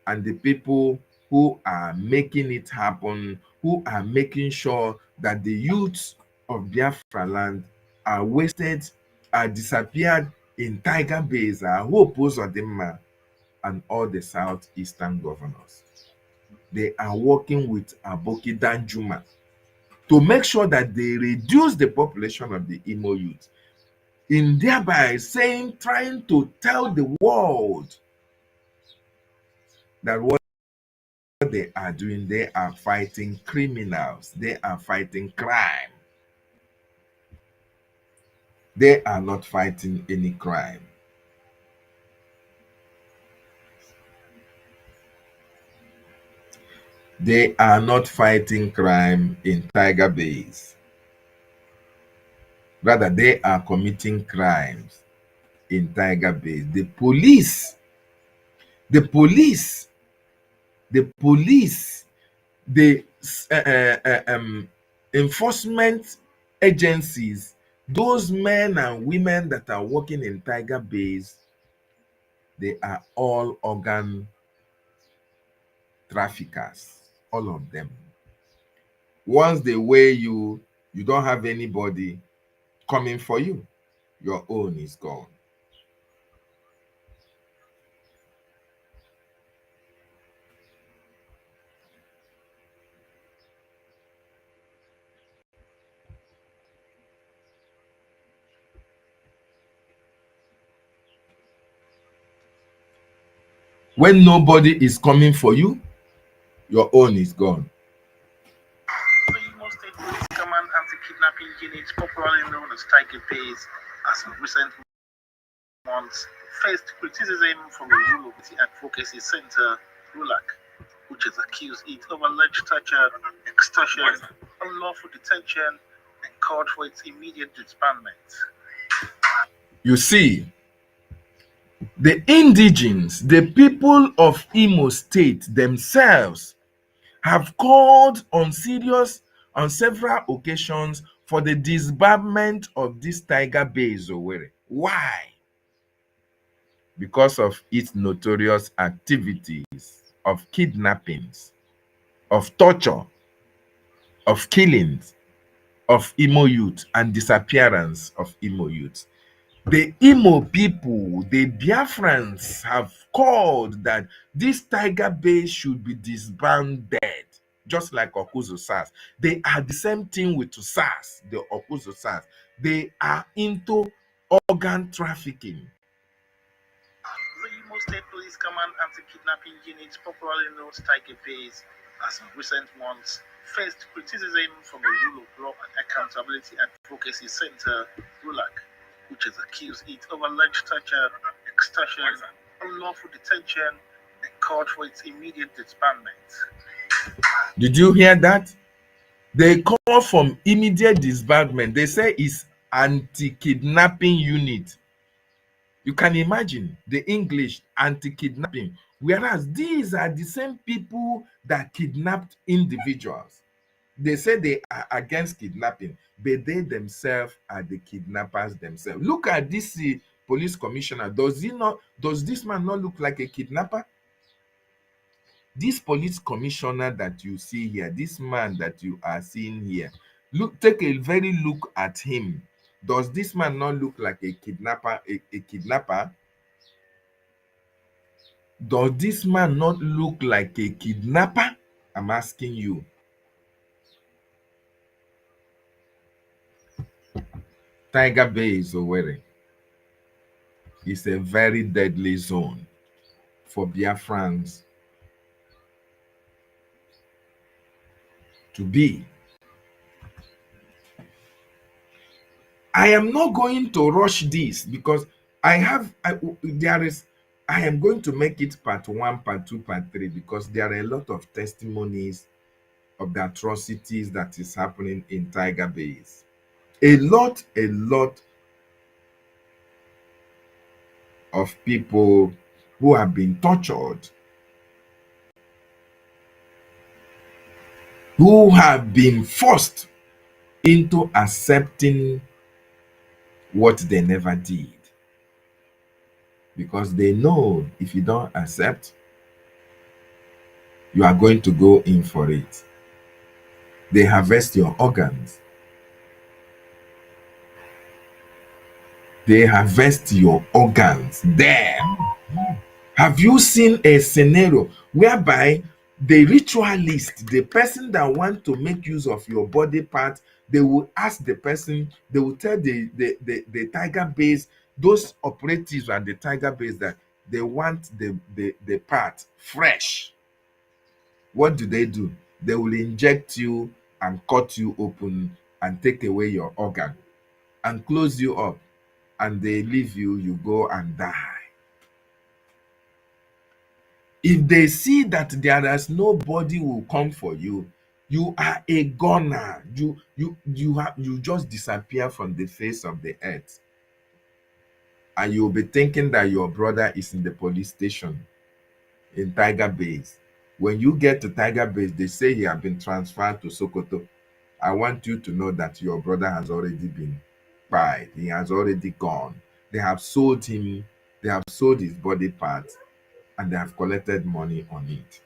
and the people who are making it happen, who are making sure that the youths of Biafra land are wasted, are disappeared in Tiger Base, Hope Uzodinma, and all the southeastern governors. They are working with Aboki Danjuma to make sure that they reduce the population of the Imo youth, in thereby saying, trying to tell the world that what they are doing, they are fighting criminals, they are fighting crime. They are not fighting any crime. They are not fighting crime in Tiger Base. Rather, they are committing crimes in Tiger Base. The police, the police, the enforcement agencies, those men and women that are working in Tiger Base, they are all organ traffickers, all of them. Once they weigh you, you don't have anybody coming for you. Your own is gone. When nobody is coming for you, your own is gone. The Imo State Police Command Anti-Kidnapping Unit, popularly known as Tiger Base, as in recent months faced criticism from the Rule of the Advocacy Center, RULAC, which has accused it of alleged torture, extortion, unlawful detention, and called for its immediate disbandment. You see, the indigenes, the people of Imo State themselves, have called on several occasions for the disbandment of this tiger base Owerri. Why? Because of its notorious activities of kidnappings, of torture, of killings of Imo youth and disappearance of Imo youth. The Imo people, the Biafrans, have called that this tiger base should be disbanded, just like Okuzu SARS. They are the same thing with SARS, the Okuzu SARS. They are into organ trafficking. The Imo State Police Command Anti-Kidnapping Unit, popularly known as Tiger Base, has in recent months faced criticism from the Rule of Law and Accountability Advocacy Center, RULAC, which has accused it of alleged torture, extortion, unlawful detention, and called for its immediate disbandment. Did you hear that? They call for immediate disbandment. They say it's anti-kidnapping unit. You can imagine the English anti-kidnapping, whereas these are the same people that kidnapped individuals. They say they are against kidnapping, but they themselves are the kidnappers themselves. Look at this police commissioner. Does this man not look like a kidnapper? This police commissioner that you see here, this man that you are seeing here, take a very look at him. Does this man not look like a kidnapper? A kidnapper? Does this man not look like a kidnapper? I'm asking you. Tiger Base Owerri is a very deadly zone for Biafrans to be. I am not going to rush this because I am going to make it part 1, part 2, part 3 because there are a lot of testimonies of the atrocities that is happening in Tiger Base. A lot of people who have been tortured, who have been forced into accepting what they never did, because they know if you don't accept, you are going to go in for it. They harvest your organs. They harvest your organs there. Have you seen a scenario whereby the ritualist, the person that want to make use of your body part, they will ask the person, they will tell the tiger base, those operatives and the tiger base, that they want the part fresh. What do? They will inject you and cut you open and take away your organ and close you up, and they leave you, you go and die. If they see that there is nobody will come for you, you are a goner. You just disappear from the face of the earth, and you'll be thinking that your brother is in the police station in Tiger Base. When you get to Tiger Base, they say he has been transferred to Sokoto. I want you to know that your brother has already been buried. He has already gone. They have sold him. They have sold his body parts, and they have collected money on it.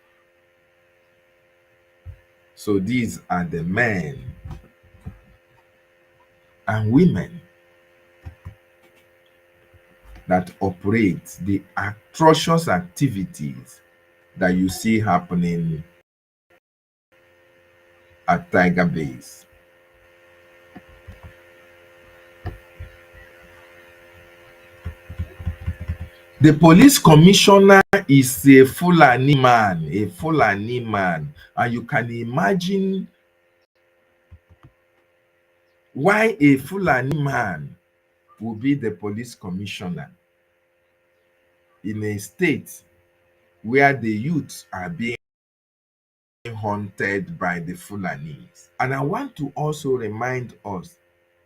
So these are the men and women that operate the atrocious activities that you see happening at Tiger Base. The police commissioner is a Fulani man, and you can imagine why a Fulani man will be the police commissioner in a state where the youths are being hunted by the Fulanis. And I want to also remind us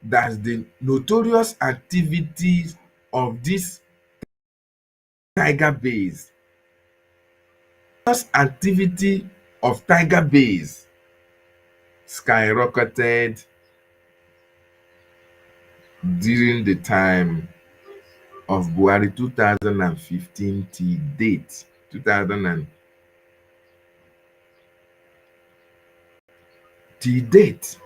that the notorious activities of this Tiger Base, activity of Tiger Base skyrocketed during the time of Buhari 2015 till date. 2000 till date,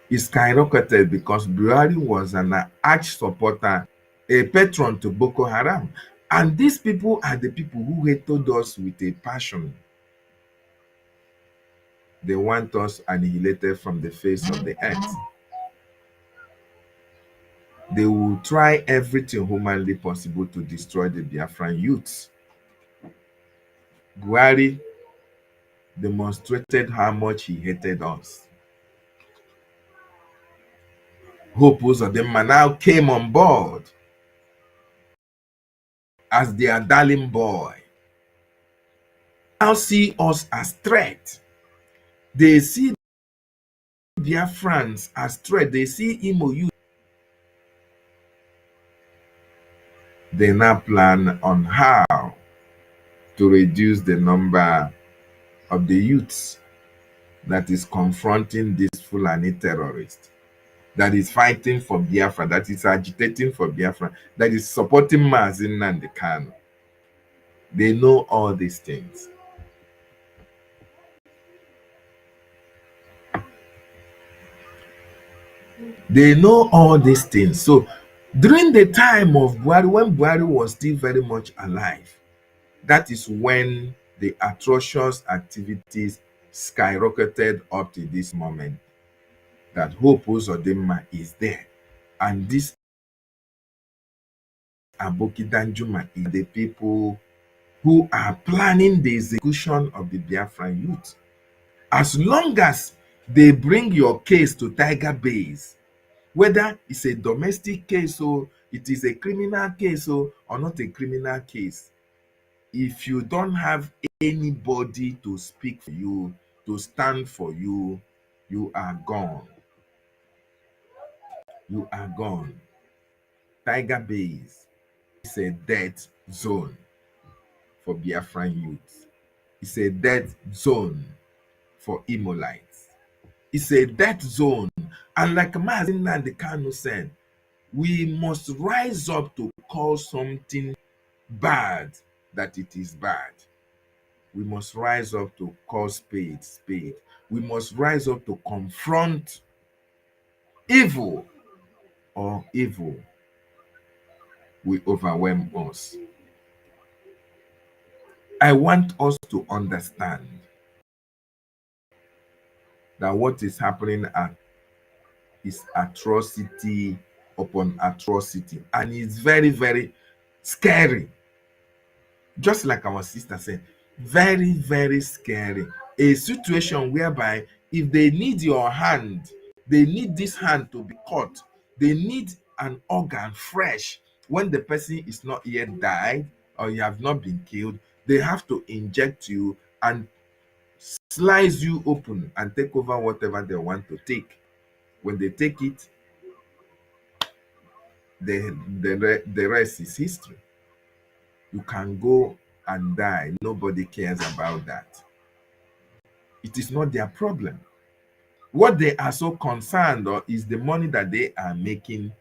it skyrocketed because Buhari was an arch supporter, a patron to Boko Haram. And these people are the people who hated us with a passion. They want us annihilated from the face of the earth. They will try everything humanly possible to destroy the Biafran youths. Buhari demonstrated how much he hated us. Hope Uzodinma now came on board as their darling boy. Now see us as threat. They see Biafrans as threat. They see Imo youth. They now plan on how to reduce the number of the youths that is confronting this Fulani terrorist, that is fighting for Biafra, that is agitating for Biafra, that is supporting Mazin Nnamdi Kanu. They know all these things. They know all these things. So during the time of Buhari, when Buhari was still very much alive, that is when the atrocious activities skyrocketed up to this moment, that Hope Uzodinma is there. And this Aboki Danjuma is the people who are planning the execution of the Biafran youth. As long as they bring your case to Tiger Base, whether it's a domestic case or it is a criminal case or not a criminal case, if you don't have anybody to speak for you, to stand for you, you are gone. You are gone. Tiger Base is a death zone for Biafran youth. It's a death zone for Imolites. It's a death zone. And like Mazin Nnamdi Kanu said, we must rise up to call something bad that it is bad. We must rise up to call spade spade. We must rise up to confront evil, or evil will overwhelm us. I want us to understand that what is happening is atrocity upon atrocity, and it's very, very scary. Just like our sister said, very, very scary. A situation whereby if they need your hand, they need this hand to be cut, they need an organ fresh when the person is not yet died or you have not been killed. They have to inject you and slice you open and take over whatever they want to take. When they take it, the rest is history. You can go and die. Nobody cares about that. It is not their problem. What they are so concerned or is the money that they are making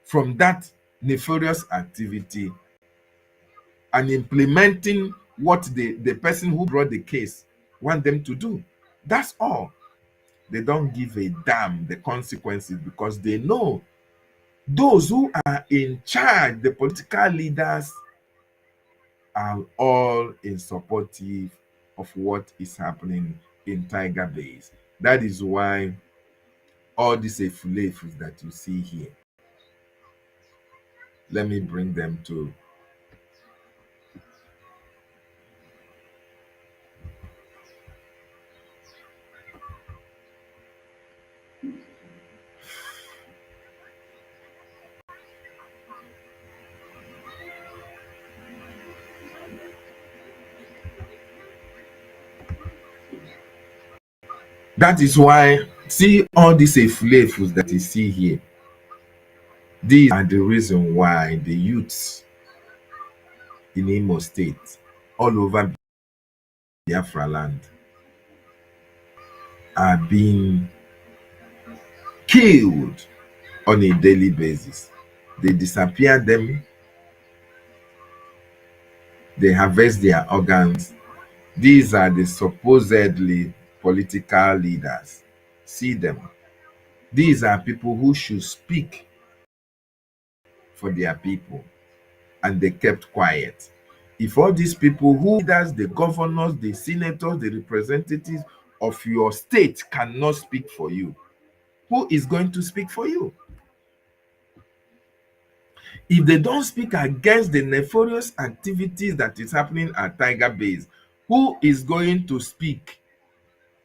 from that nefarious activity and implementing what the person who brought the case want them to do. That's all. They don't give a damn the consequences, because they know those who are in charge, the political leaders, are all in supportive of what is happening in Tiger Base. That is why all these efulefus that you see here, let me bring them to that is why, see all these efulefus that you see here, these are the reason why the youths in Imo State, all over Biafra land are being killed on a daily basis. They disappear them, they harvest their organs. These are the supposedly political leaders. See them. These are people who should speak for their people, and they kept quiet. If all these people who leaders, the governors, the senators, the representatives of your state cannot speak for you, who is going to speak for you? If they don't speak against the nefarious activities that is happening at Tiger Base, who is going to speak?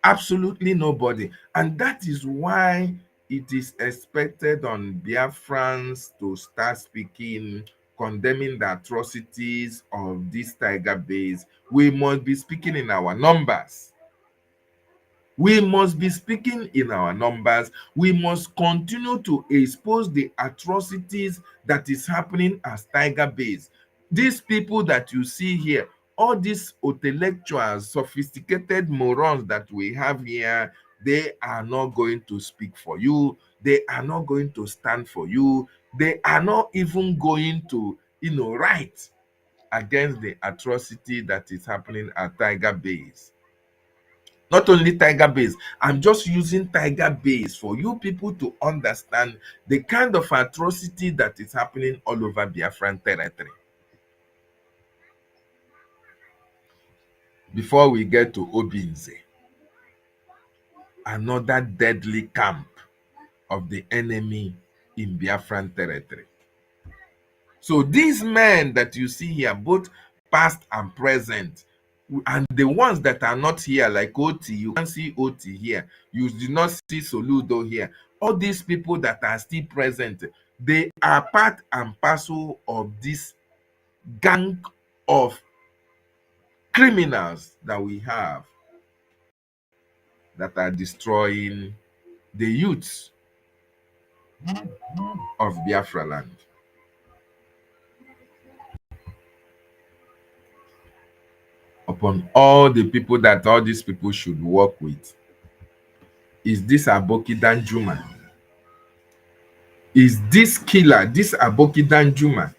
Absolutely nobody. And that is why it is expected on Biafrans to start speaking, condemning the atrocities of this Tiger Base. We must be speaking in our numbers. We must be speaking in our numbers. We must continue to expose the atrocities that is happening as Tiger Base. These people that you see here, all these intellectuals, sophisticated morons that we have here, they are not going to speak for you. They are not going to stand for you. They are not even going to, write against the atrocity that is happening at Tiger Base. Not only Tiger Base, I'm just using Tiger Base for you people to understand the kind of atrocity that is happening all over Biafran territory. Before we get to Obinze, another deadly camp of the enemy in Biafran territory. So these men that you see here, both past and present, and the ones that are not here, like Oti, you can see Oti here, you do not see Soludo here. All these people that are still present, they are part and parcel of this gang of criminals that we have that are destroying the youths of Biafra land. Upon all the people that all these people should work with, is this Aboki Danjuma? Is this killer, this Aboki Danjuma,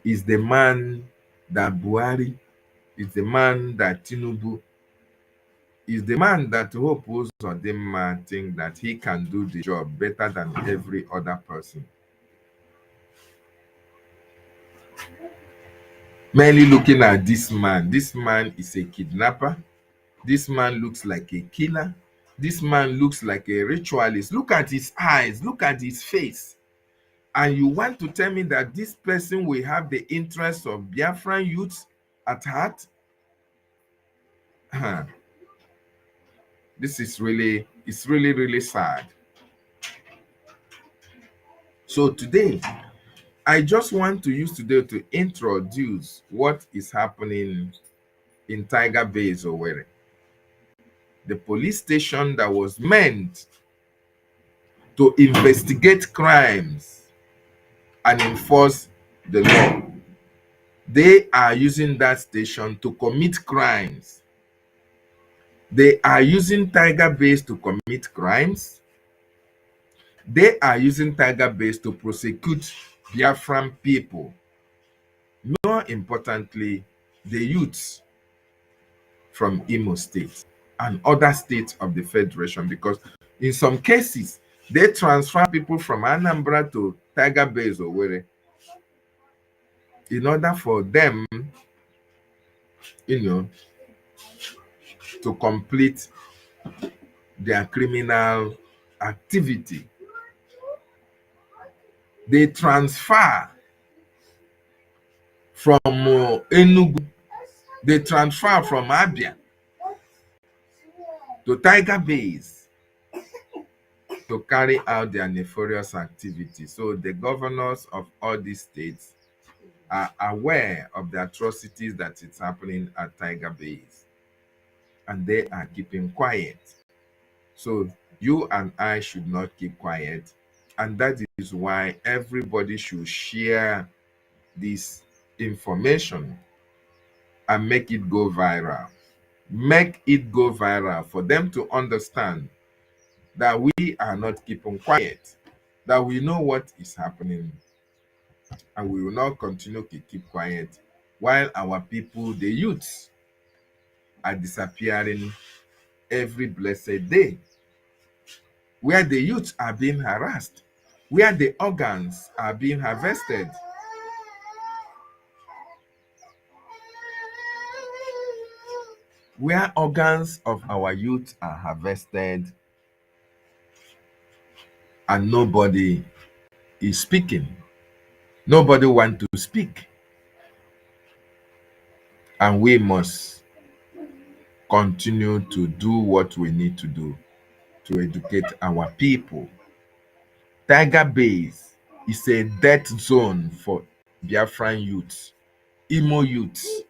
is the man that Buhari, is the man that Tinubu, is the man that Hope Uzodinma think that he can do the job better than every other person? Merely looking at this man is a kidnapper. This man looks like a killer. This man looks like a ritualist. Look at his eyes, look at his face. And you want to tell me that this person will have the interests of Biafran youths at heart? This is really, it's really, really sad. So today, I just want to use today to introduce what is happening in Tiger Base, Owerri. The police station that was meant to investigate crimes and enforce the law. They are using that station to commit crimes. They are using Tiger Base to commit crimes. They are using Tiger Base to prosecute Biafran people. More importantly, the youths from Imo State and other states of the Federation, because in some cases, they transfer people from Anambra to Tiger Base Owerri in order for them, to complete their criminal activity. They transfer from Enugu, they transfer from Abia to Tiger Base to carry out their nefarious activity. So the governors of all these states are aware of the atrocities that is happening at Tiger Base, and they are keeping quiet. So you and I should not keep quiet, and that is why everybody should share this information and make it go viral. Make it go viral for them to understand that we are not keeping quiet, that we know what is happening, and we will not continue to keep quiet while our people, the youths, are disappearing every blessed day, where the youths are being harassed, where the organs are being harvested. Where organs of our youth are harvested and nobody is speaking. Nobody wants to speak. And we must continue to do what we need to do to educate our people. Tiger Base is a death zone for Biafran youths, Imo youths.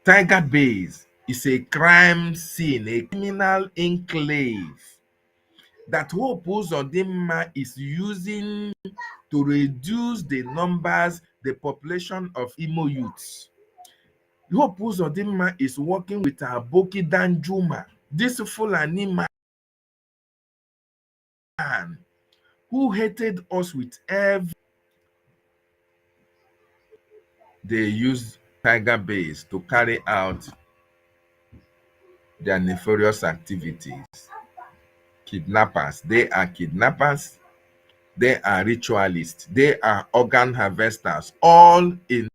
Tiger Base is a crime scene, a criminal enclave that Hope Uzodinma is using to reduce the numbers, the population of Imo youths. Hope Uzodinma is working with Aboki Danjuma, this Fulani man who hated us with every. They used Tiger Base to carry out their nefarious activities. Kidnappers. They are kidnappers. They are ritualists. They are organ harvesters, all in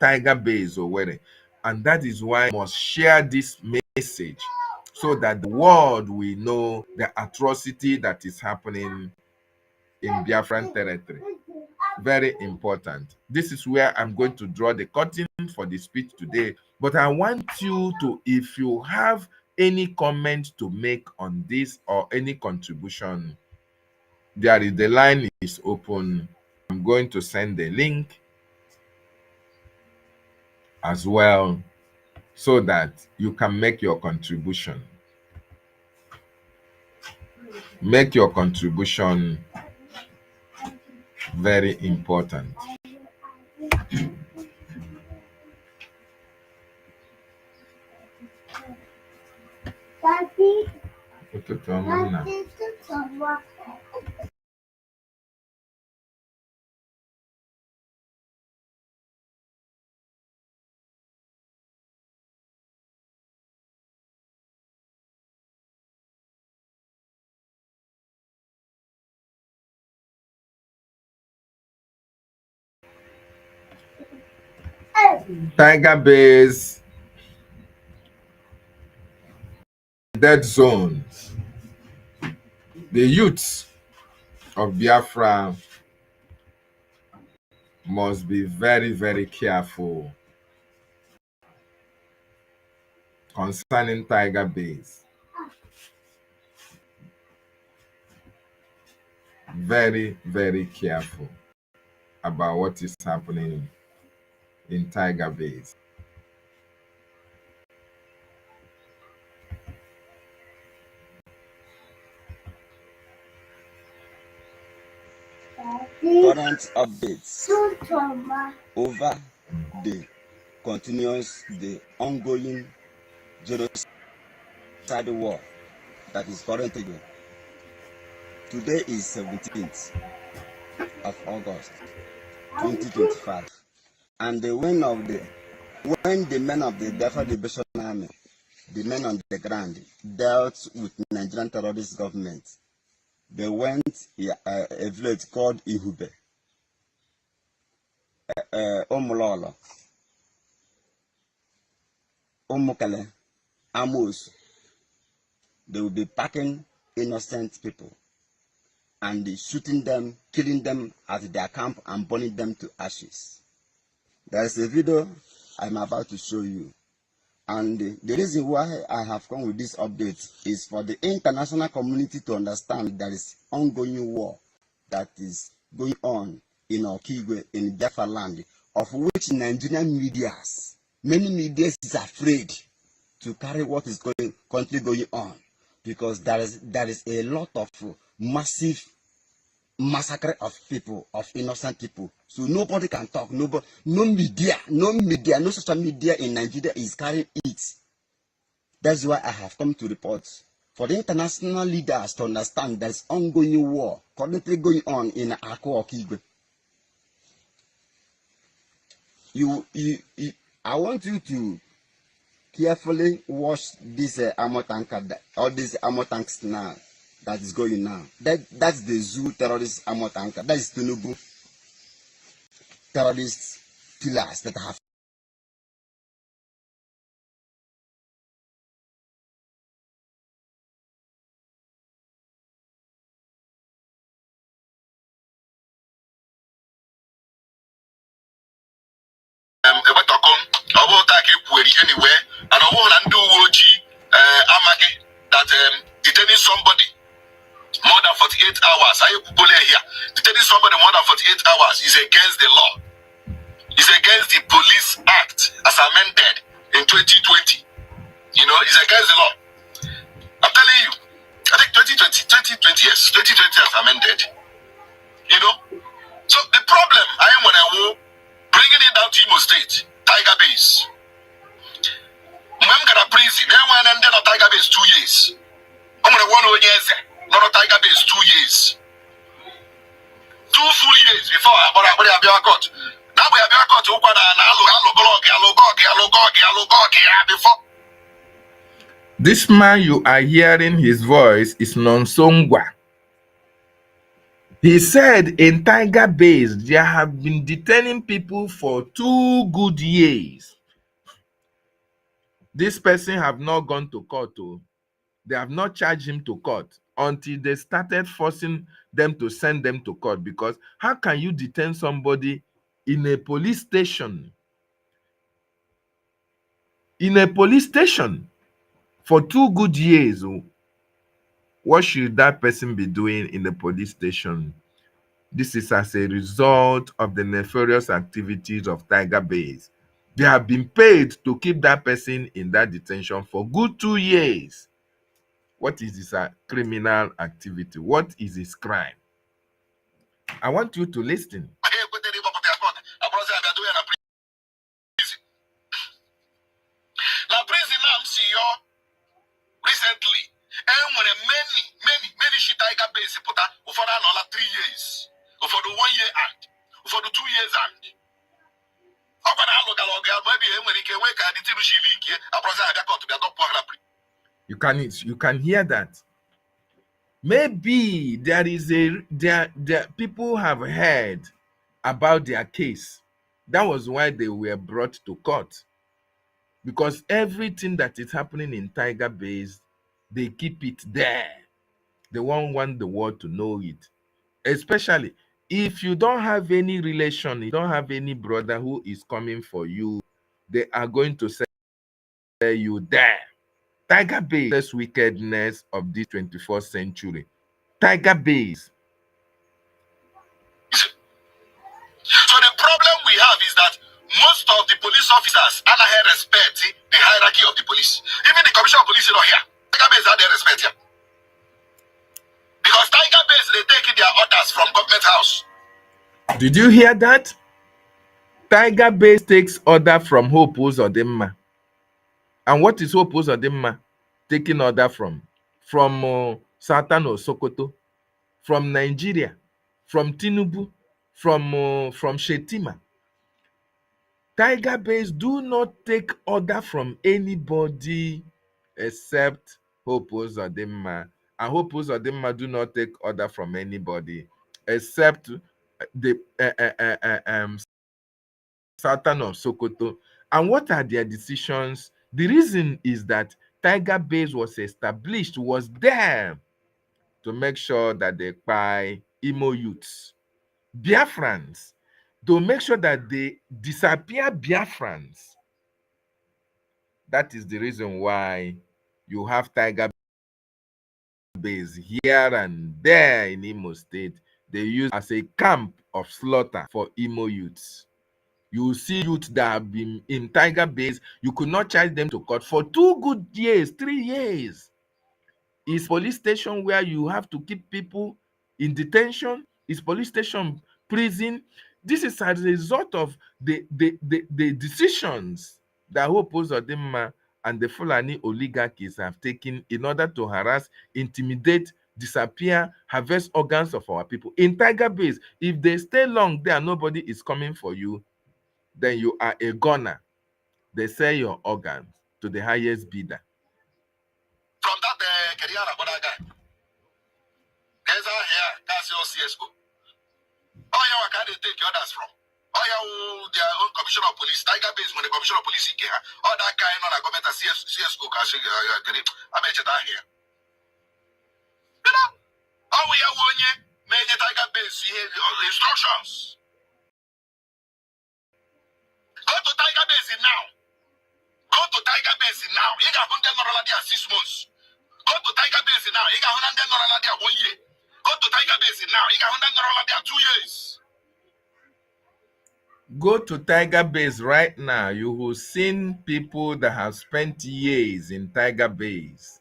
Tiger Base Owerri. And that is why we must share this message so that the world will know the atrocity that is happening in Biafran territory. Very important. This is where I'm going to draw the curtain for the speech today. But I want you to, if you have any comment to make on this or any contribution, the line is open. I'm going to send the link as well so that you can make your contribution. Make your contribution very important. Tiger Base, dead zone. The youths of Biafra must be very, very careful concerning Tiger Base. Very, very careful about what is happening in Tiger Base. Current updates over the ongoing genocide war that is currently going. Today is 17th of August 2025, and when the men of the Biafra Liberation Army, the men on the ground, dealt with Nigerian terrorist government, they went a village called Ihube, Omulolo, Omukale, Amos. They will be packing innocent people and shooting them, killing them at their camp and burning them to ashes. There is a video I'm about to show you. And the reason why I have come with this update is for the international community to understand there is ongoing war that is going on in Okigwe, in Biafra land, of which Nigerian medias, many medias is afraid to carry what is currently going on, because there is a lot of massive massacre of people, of innocent people. So nobody can talk. Nobody, no social media in Nigeria is carrying it. That's why I have come to report for the international leaders to understand there's ongoing war currently going on in Akwa Okigwe. I want you to carefully watch this armor tanker, all these armor tanks now that is going now. That's the zoo terrorist armor tanker. That is Tinubu terrorist pillars that have. Anywhere, and I want to do Amagi that detaining somebody more than 48 hours. I here. Detaining somebody more than 48 hours is against the law. It's against the Police Act as amended in 2020. You know, it's against the law. I'm telling you. I think 2020, yes, 2020 as amended. You know? So the problem, I am when I will bringing it down to Imo State, Tiger Base. I'm gonna prison. Then when I ended up Tiger Base 2 years. I'm gonna 1 years. Not a Tiger Base 2 years. 2 full years before I got caught. Now we have got to before. This man you are hearing his voice is Nonsongwa. He said in Tiger Base, they have been detaining people for 2 good years. This person have not gone to court. They have not charged him to court until they started forcing them to send them to court. Because how can you detain somebody in a police station? In a police station for 2 good years? What should that person be doing in the police station? This is as a result of the nefarious activities of Tiger Base. They have been paid to keep that person in that detention for good 2 years. What is this criminal activity? What is his crime? I want you to listen. Recently, and when many shit Tiger Base put out for another 3 years, for the 1 year and for the 2 years and. You can hear that. Maybe there is there people have heard about their case. That was why they were brought to court. Because everything that is happening in Tiger Base, they keep it there. They won't want the world to know it. Especially if you don't have any relation, you don't have any brother who is coming for you, they are going to say you there. Tiger Base is the wickedness of this 21st century. Tiger Base. So the problem we have is that most of the police officers are not respect the hierarchy of the police. Even the commissioner of police is not here. Tiger Base are they respect here. Because Tiger Base, they take their orders from government house. Did you hear that? Tiger Base takes order from Hope Uzodimma. And what is Hope Uzodimma taking order from? From Satan or Sokoto, from Nigeria, from Tinubu, from Shetima. Tiger Base do not take order from anybody except Hope Uzodimma. And Hope Uzodimma do not take order from anybody except the Sultan of Sokoto. And what are their decisions? The reason is that Tiger Base was established, was there to make sure that they buy Imo youths, Biafrans, to make sure that they disappear Biafrans. That is the reason why you have Tiger Base here and there in Imo State. They use as a camp of slaughter for Imo youths. You see youth that have been in Tiger Base, you could not charge them to court for 2 good years, 3 years. It's police station where you have to keep people in detention. Is police station, prison. This is as a result of the decisions that Hope Uzodinma and the Fulani oligarchies have taken in order to harass, intimidate, disappear, harvest organs of our people. In Tiger Base, if they stay long there, nobody is coming for you, then you are a gunner. They sell your organs to the highest bidder. From that career, what I got. There's a here, that's your CSO. Oh, yeah, where can they take others from? Oh, yeah, their own commissioner of police, Tiger Base, when the commissioner of police here, all that kind of government CSO, I mentioned that here. You know, oh, we are one year, major Tiger Base here, instructions. Go to Tiger Base now. Go to Tiger Base now. You got $100 there 6 months. Go to Tiger Base now. You got $100 there 1 year. Go to Tiger Base now. You got $100 there 2 years. Go to Tiger Base right now. You will see people that have spent years in Tiger Base.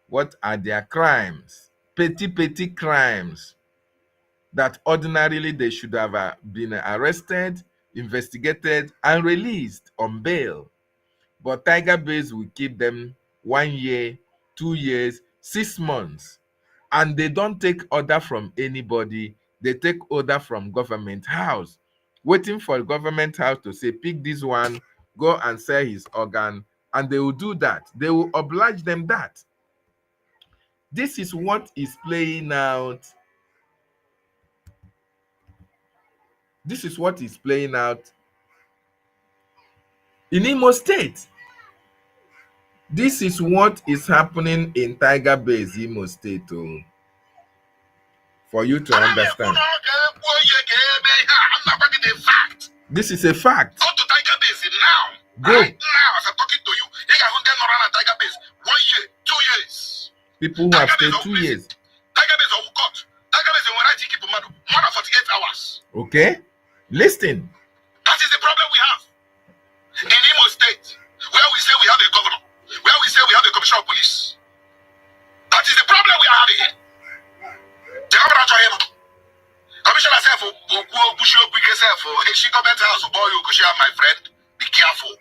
What are their crimes? Petty crimes that ordinarily they should have been arrested, investigated, and released on bail. But Tiger Base will keep them 1 year, 2 years, 6 months. And they don't take order from anybody. They take order from government house, waiting for government house to say, pick this one, go and sell his organ. And they will do that. They will oblige them that. This is what is playing out. This is what is playing out in Imo State. This is what is happening in Tiger Base, Imo State. Oh, for you to understand. This is a fact. Go to Tiger Base now. Go. Right now, as I'm talking to you, you got $100 Tiger Base 1 year, 2 years. People who have stayed 2 years. Tiger Base of court. Tiger Base when I keep more than 48 hours. Okay? Listen. That is the problem we have in Imo State, where we say we have a governor, where we say we have a commissioner of police. That is the problem we are having here. The governor to him. Commissioner said for she government house, boy, you could share my friend. Be careful.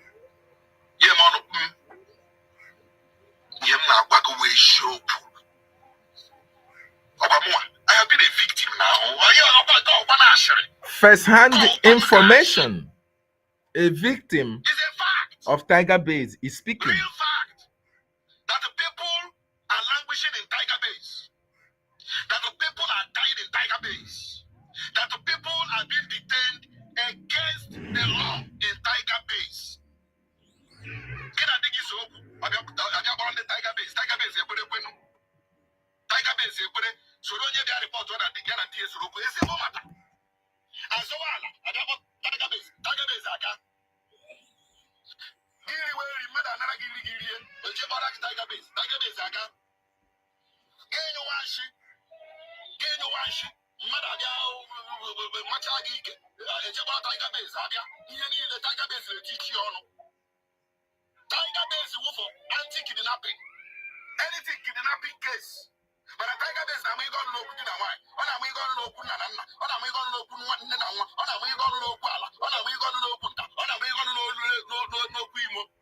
Yeah, man. I have been a victim now. First-hand information. A victim of Tiger Base is speaking. Real fact that the people are languishing in Tiger Base. That the people are dying in Tiger Base. That the people are being detained against the law in Tiger Base. Tiger Base, Tiger Base, Tiger Base, so don't you get report on the Ghana TS Roku? Is it no matter? And so on, Tiger Base, Aga. Giri, where you met another Giri, but you bought Tiger Base, Aga. Gain your wash, Madaga, Machagi, it's about Tiger Base, Aga. You need the Tiger Base to teach you on. Tiger Base for anti-kidnapping. Anything kidnapping case. But a Tiger Base, I'm going to look in a while. What am I going to look at? What am I going to look at? What am I going to look at? What am I going to look at? What am I going to look at?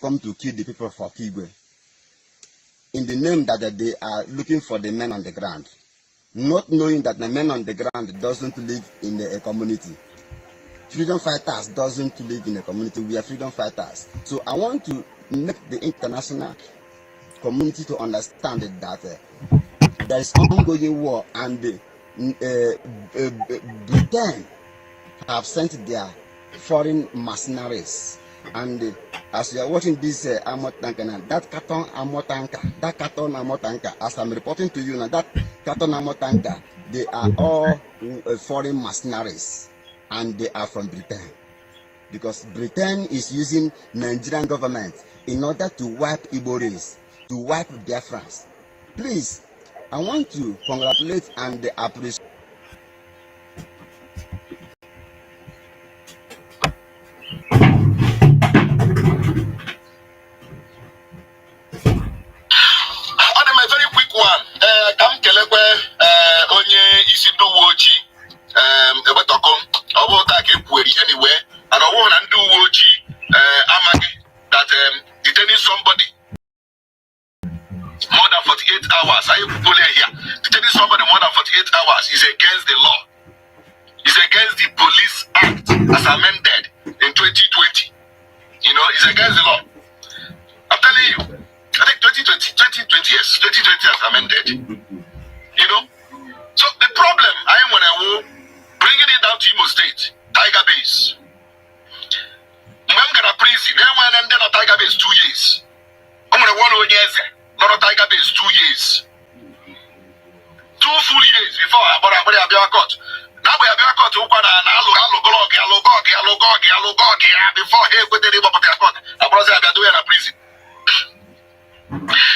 come to kill the people for Kigwe in the name that they are looking for the men on the ground, not knowing that the men on the ground doesn't live in a community. Freedom fighters doesn't live in a community. We are freedom fighters. So I want to make the international community to understand that there is ongoing war, and Britain have sent their foreign mercenaries. And as you are watching this armored tanker now, that carton armored tanker, as I'm reporting to you now, that carton armored tanker, they are all foreign mercenaries, and they are from Britain. Because Britain is using Nigerian government in order to wipe Igbo race, to wipe Biafrans. Please, I want to congratulate and appreciate. Kam kelekwe onye isi ndị uwe ojii Ebetoko ọ bụ taa ka ekwueri anyway, and ọ bụrụ na ndị uwe ojii amaghị that detaining somebody more than 48 hours, detaining somebody more than 48 hours is against the law. It's against the Police Act as amended in 2020. You know, it's against the law. I'm telling you, I think 2020 has amended. You know? So the problem, I am when I will bringing it down to Imo State, Tiger Base. I'm going to prison, and then a Tiger Base 2 years. I'm going to 1 year, not a Tiger Base 2 years. 2 full years before I bought a court. Now we have a court to open an alugog before he put the name of their court. I brought them doing a prison.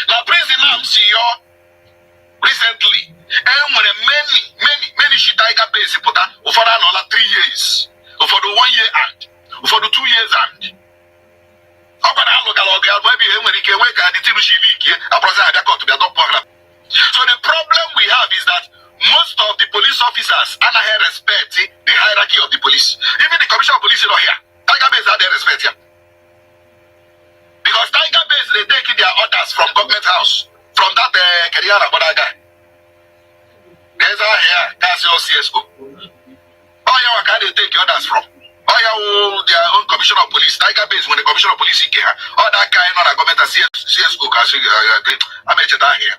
Now, prison now, see you recently, and when many shit Tiger Base put that for another 3 years, for the 1 year and for the 2 years and. So the problem we have is that most of the police officers and I respect the hierarchy of the police. Even the commissioner of police is not here. Tiger Base had their respect here. Because Tiger Base, they take their orders from government house, from that Keriana Boda guy. There's our here, that's your CSO. Oh yeah, where can they take orders from? Oh yeah, their own commissioner of police. Tiger Base, when the commissioner of police is here, oh that guy not a government CSO, I mentioned that here.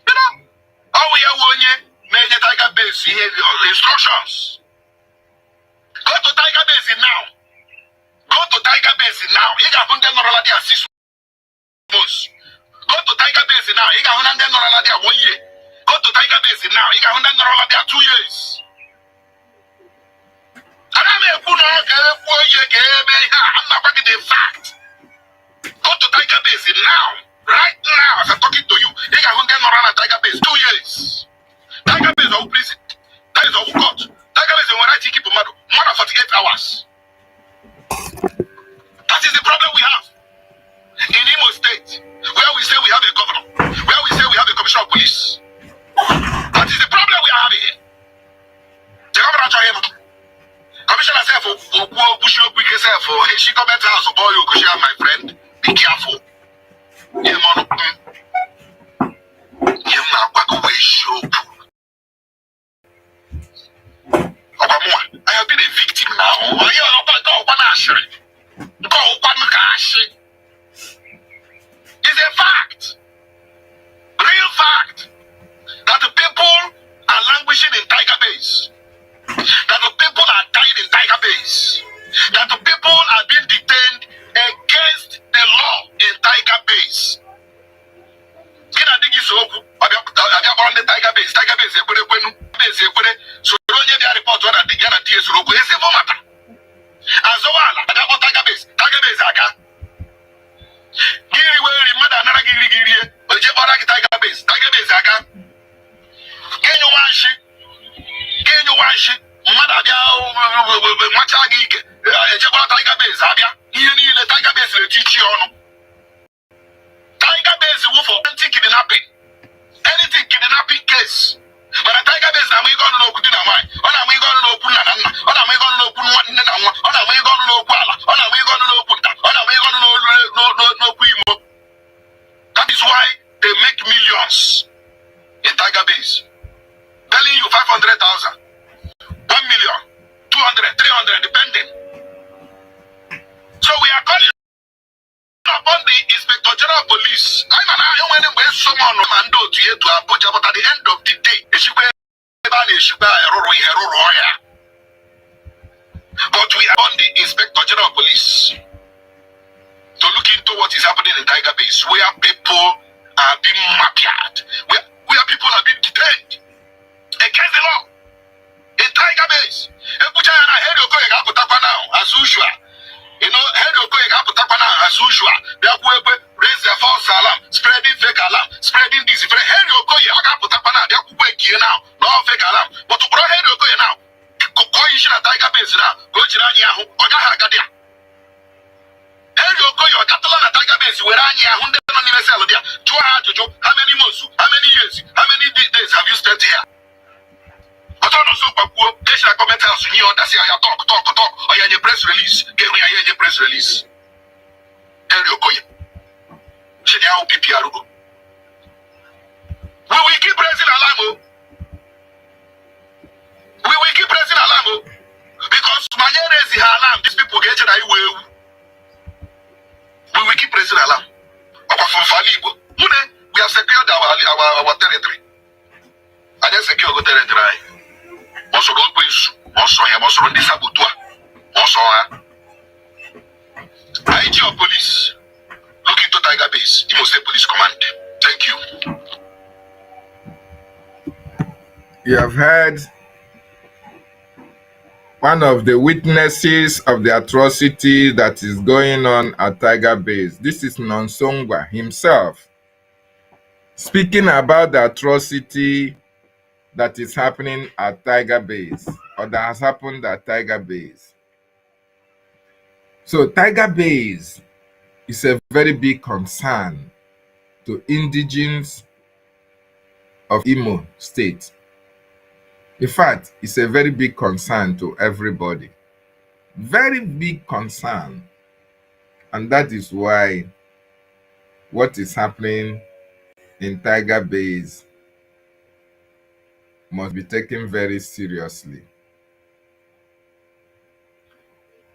You know, oh yeah, one year, major Tiger Base, here instructions. Go to Tiger Base now. Go to Tiger Base now. You got 100 there 6 months. Go to Tiger Base now. You got 100 there 1 year. Go to Tiger Base now. You got 100 there 2 years. I'm not talking the fact. Go to Tiger Base now. Right now, as I'm talking to you. You got 100 at Tiger Base 2 years. Tiger Base of prison. That is of court. Tiger Base is when I keep more than 48 hours. That is the problem we have in Imo State, where we say we have a governor, where we say we have a commissioner of police. That is the problem we are having here. The governor, commissioner said for she comment house, boy, you could share my friend. Be careful. I have been a victim now. It's a fact, real fact, that the people are languishing in Tiger Base, that the people are dying in Tiger Base, that the people are being detained against the law in Tiger Base. Get a diggy so I got on the Tiger Base, so don't get the report on the Ghana TS logo. It's a matter. As well, I got Tiger Base, I got. Giri will remember another Giri, but you are Tiger Base, I got. Can you wash it? Mother, Machagi, Tiger Base, you need a Tiger Base to teach you on. Tiger Base is for anti-kidnapping. Anything kidnapping case. But a Tiger Base, I'm going to know Kudinamai. Or am I going to know Punana? Or am I going to know Punana? Or am I going to know Kuala? Or am I going to know Punta? Or am I going to in Tiger Base, telling you 500,000, 1 million, 200, 300, depending. So we are calling upon the Inspector General of Police. I'm an iron when we summon Mando to Abuja, but at the end of the day, but we are on the Inspector General of Police to look into what is happening in Tiger Base, where people are being mapped, where people are being detained against the law in Tiger Base. As usual. You know, as usual. They raise their false alarm, spreading fake alarm, spreading this. Now, no fake alarm. But to now, Tiger Base now, go to Rania, Tiger Base, where how many months, how many years, how many days have you spent here? I don't know so Kesha comment else you that say I talk or your press release. Give me a press release. Henry Okoye. Shenya PPR. We will keep pressing alarm. We will keep pressing alarm because Manya raise the alarm. These people get it. We will keep pressing alarm. We have secured our territory. I just secure our territory. Also, don't push. Also, I am also on this abutua. Also, IG of police look into Tiger Base, Imo State Police Command. Thank you. You have heard one of the witnesses of the atrocity that is going on at Tiger Base. This is Nonsongwa himself speaking about the atrocity that is happening at Tiger Base, or that has happened at Tiger Base. So Tiger Base is a very big concern to indigenes of Imo State. In fact, it's a very big concern to everybody. Very big concern. And that is why what is happening in Tiger Base must be taken very seriously.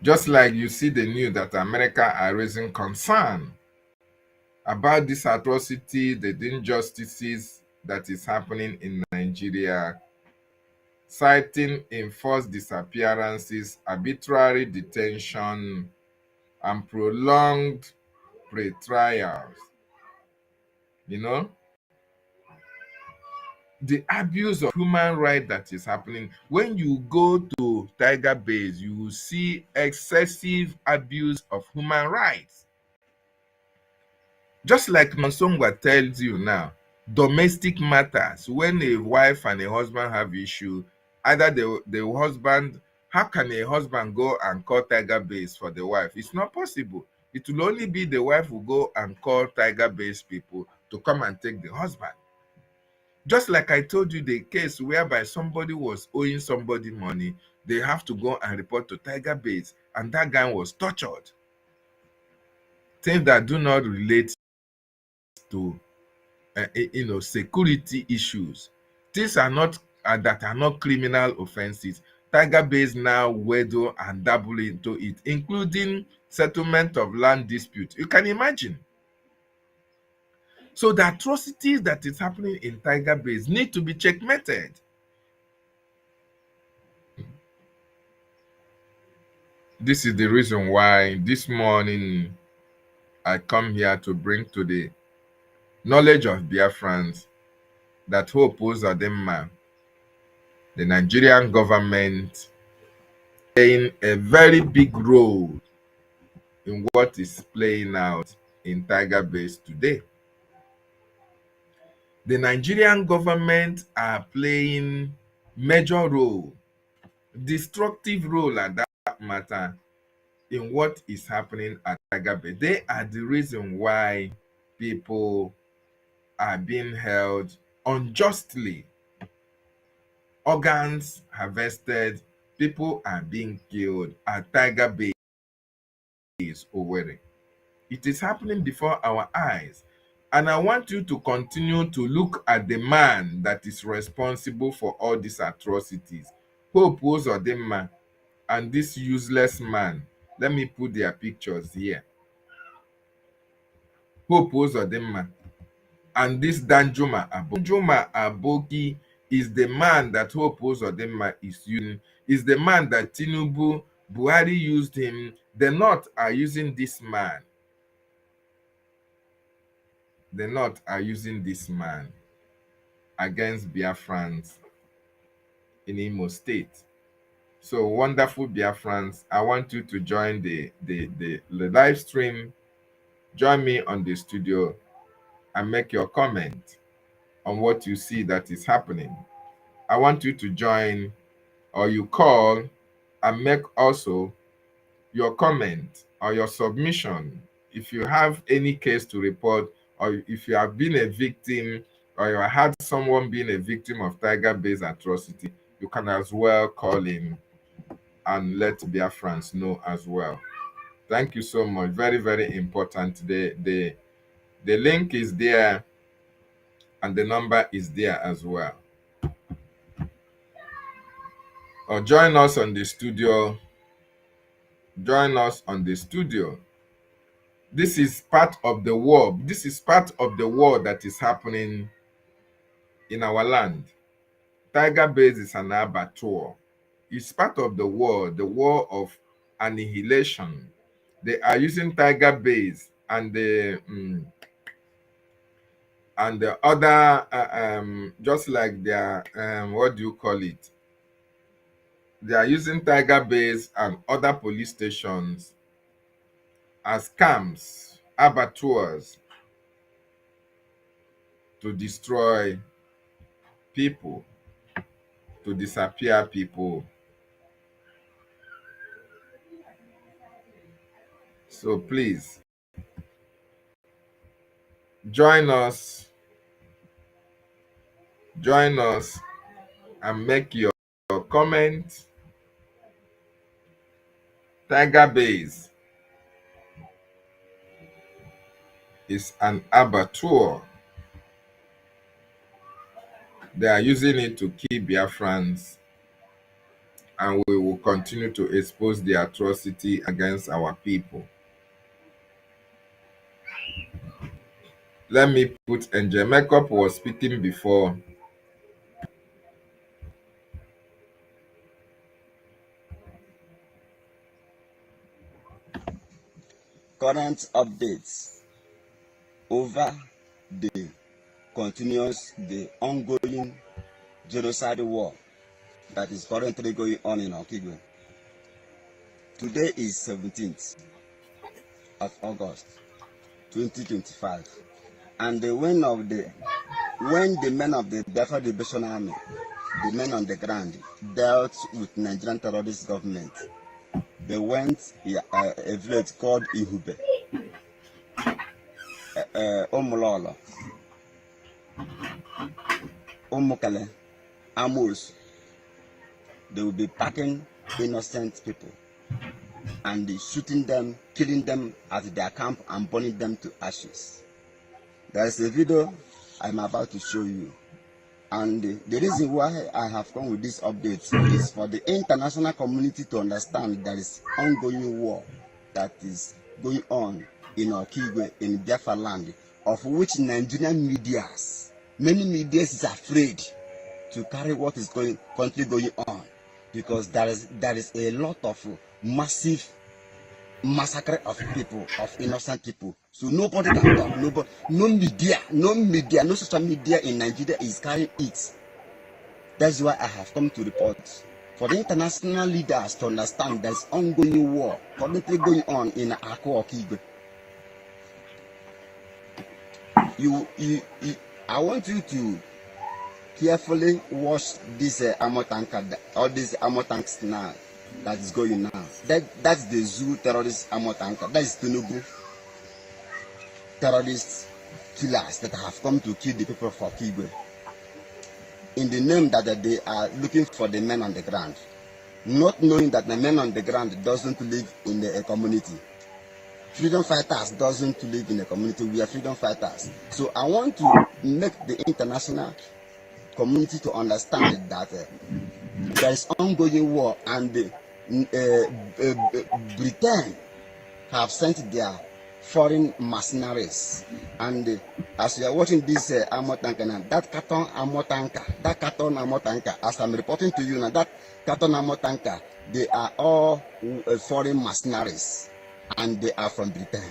Just like you see the news that America are raising concern about this atrocity, the injustices that is happening in Nigeria, citing enforced disappearances, arbitrary detention, and prolonged pre-trials. You know, the abuse of human rights that is happening. When you go to Tiger Base, you will see excessive abuse of human rights. Just like Monsongwa tells you now, domestic matters, when a wife and a husband have issue, either the husband, how can a husband go and call Tiger Base for the wife? It's not possible. It will only be the wife who go and call Tiger Base people to come and take the husband. Just like I told you the case whereby somebody was owing somebody money, they have to go and report to Tiger Base, and that guy was tortured. Things that do not relate to security issues. These are not that are not criminal offenses. Tiger Base now wiggle and dabble into it, including settlement of land dispute. You can imagine. So the atrocities that is happening in Tiger Base need to be checkmated. This is the reason why this morning I come here to bring to the knowledge of Biafrans that who oppose Ademma, the Nigerian government, playing a very big role in what is playing out in Tiger Base today. The Nigerian government are playing major role, destructive role at that matter, in what is happening at Tiger Base. They are the reason why people are being held unjustly. Organs harvested, people are being killed at Tiger Base, Owerri. It is happening before our eyes. And I want you to continue to look at the man that is responsible for all these atrocities. Hope Uzodimma and this useless man. Let me put their pictures here. Hope Uzodimma and this Danjuma Aboki. Danjuma Aboki is the man that Hope Uzodimma is using, is the man that Tinubu, Buhari used him. The North are using this man. The North are using this man against Biafrans in Imo State. So wonderful Biafrans, I want you to join the live stream. Join me on the studio and make your comment on what you see that is happening. I want you to join, or you call and make also your comment or your submission. If you have any case to report, or if you have been a victim, or you had someone being a victim of tiger-based atrocity, you can as well call in and let Biafrans know as well. Thank you so much. Very, very important. The link is there and the number is there as well. Or join us on the studio. Join us on the studio. This is part of the war. This is part of the war that is happening in our land. Tiger base is an abattoir. It's part of the war of annihilation. They are using tiger base and the other just like their what do you call it? They are using tiger base and other police stations as camps, abattoirs, to destroy people, to disappear people. So please join us and make your comment. Tiger base is an abattoir. They are using it to kill Biafrans, and we will continue to expose the atrocity against our people. Let me put NJ Makeup was speaking before. Current updates over the ongoing genocide war that is currently going on in Okigwe. Today is 17th of August 2025, and when the men of the Biafra Liberation Army, the men on the ground, dealt with Nigerian terrorist government, they went a village called Ihube, Omulolo, Omukale, Amos. They will be packing innocent people and shooting them, killing them at their camp and burning them to ashes. There is a video I'm about to show you. And the reason why I have come with this update is for the international community to understand there is ongoing war that is going on in Okigwe, in Biafra land, of which Nigerian medias, many medias is afraid to carry what is currently going on, because there is a lot of massive massacre of people, of innocent people. So nobody can talk. No media, no social media in Nigeria is carrying it. That's why I have come to report for the international leaders to understand there's ongoing war currently going on in Akwa Okigwe. I want you to carefully watch this armor tanker, all these armor tanks now that is going now. That's the zoo terrorist armor tanker. That is Tinubu terrorist killers that have come to kill the people for Okigwe, in the name that they are looking for the men on the ground, not knowing that the men on the ground doesn't live in the community. Freedom fighters doesn't live in a community. We are freedom fighters. So I want to make the international community to understand that there is ongoing war, and Britain have sent their foreign mercenaries. And as you are watching this armor tanker now, that carton armor tanker, as I'm reporting to you now, that carton armor tanker, they are all foreign mercenaries, and they are from Britain.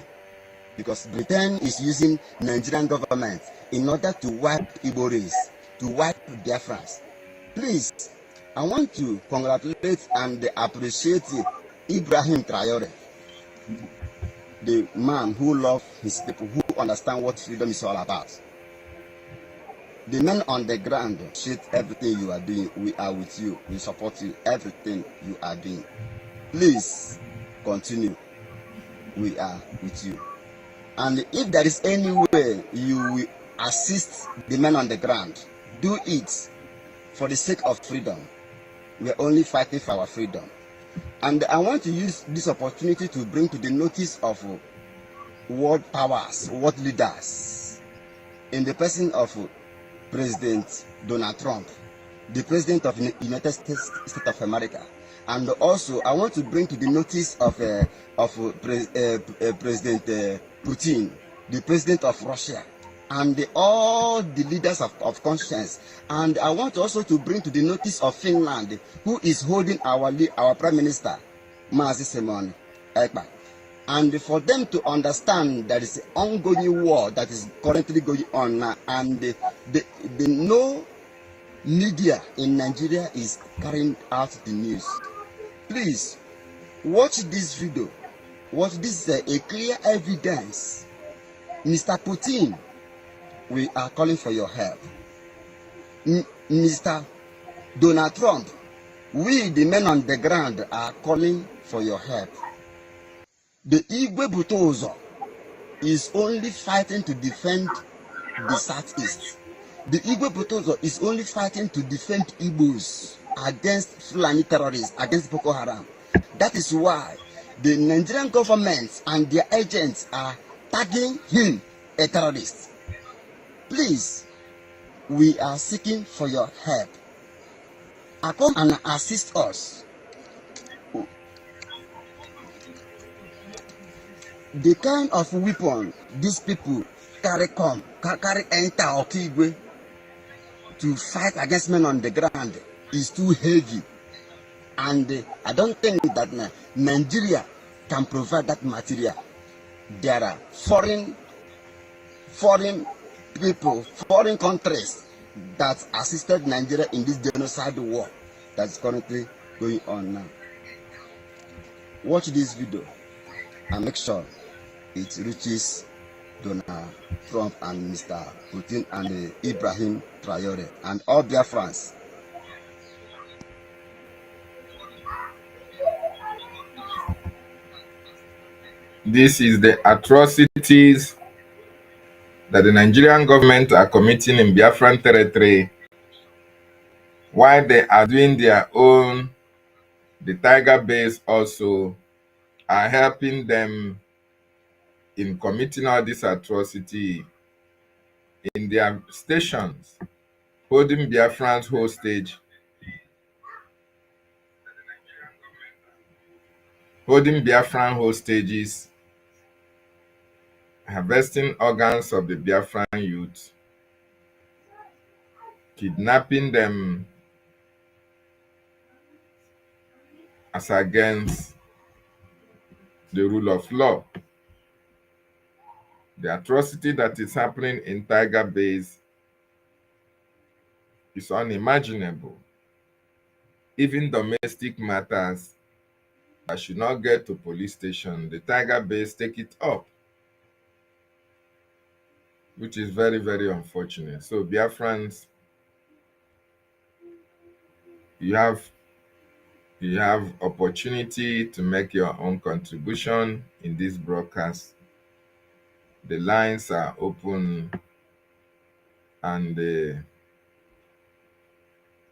Because Britain is using Nigerian government in order to wipe Igbo race, to wipe Biafrans. Please, I want to congratulate and appreciate Ibrahim Traore, the man who loves his people, who understands what freedom is all about. The men on the ground shit everything you are doing. We are with you. We support you. Everything you are doing. Please continue. We are with you. And if there is any way you will assist the men on the ground, do it for the sake of freedom. We are only fighting for our freedom. And I want to use this opportunity to bring to the notice of world powers, world leaders, in the person of President Donald Trump, the President of the United States of America. And also, I want to bring to the notice of President Putin, the President of Russia, and all the leaders of conscience. And I want also to bring to the notice of Finland, who is holding our Prime Minister, Mazi Simon Ekpa. And for them to understand that it's an ongoing war that is currently going on now, and the no media in Nigeria is carrying out the news. Please watch this video. Watch this a clear evidence. Mr. Putin, we are calling for your help. Mr. Donald Trump, we the men on the ground are calling for your help. The Igwe Butozo is only fighting to defend the Southeast. The Igwe Butozo is only fighting to defend Igbos against Fulani terrorists, against Boko Haram. That is why the Nigerian government and their agents are tagging him a terrorist. Please, we are seeking for your help. Come and assist us. The kind of weapon these people carry enter Okigwe to fight against men on the ground is too heavy. And I don't think that Nigeria can provide that material. There are foreign people, foreign countries that assisted Nigeria in this genocide war that is currently going on now. Watch this video and make sure it reaches Donald Trump and Mr. Putin and Ibrahim Traore and all their friends. This is the atrocities that the Nigerian government are committing in Biafran territory, while they are doing their own. The Tiger Base also are helping them in committing all this atrocity in their stations, holding Biafrans hostage, holding Biafran hostages, harvesting organs of the Biafran youth, kidnapping them as against the rule of law. The atrocity that is happening in Tiger Base is unimaginable. Even domestic matters that should not get to police station, the Tiger Base take it up, which is very, very unfortunate. So Biafrans, you have opportunity to make your own contribution in this broadcast. The lines are open, and the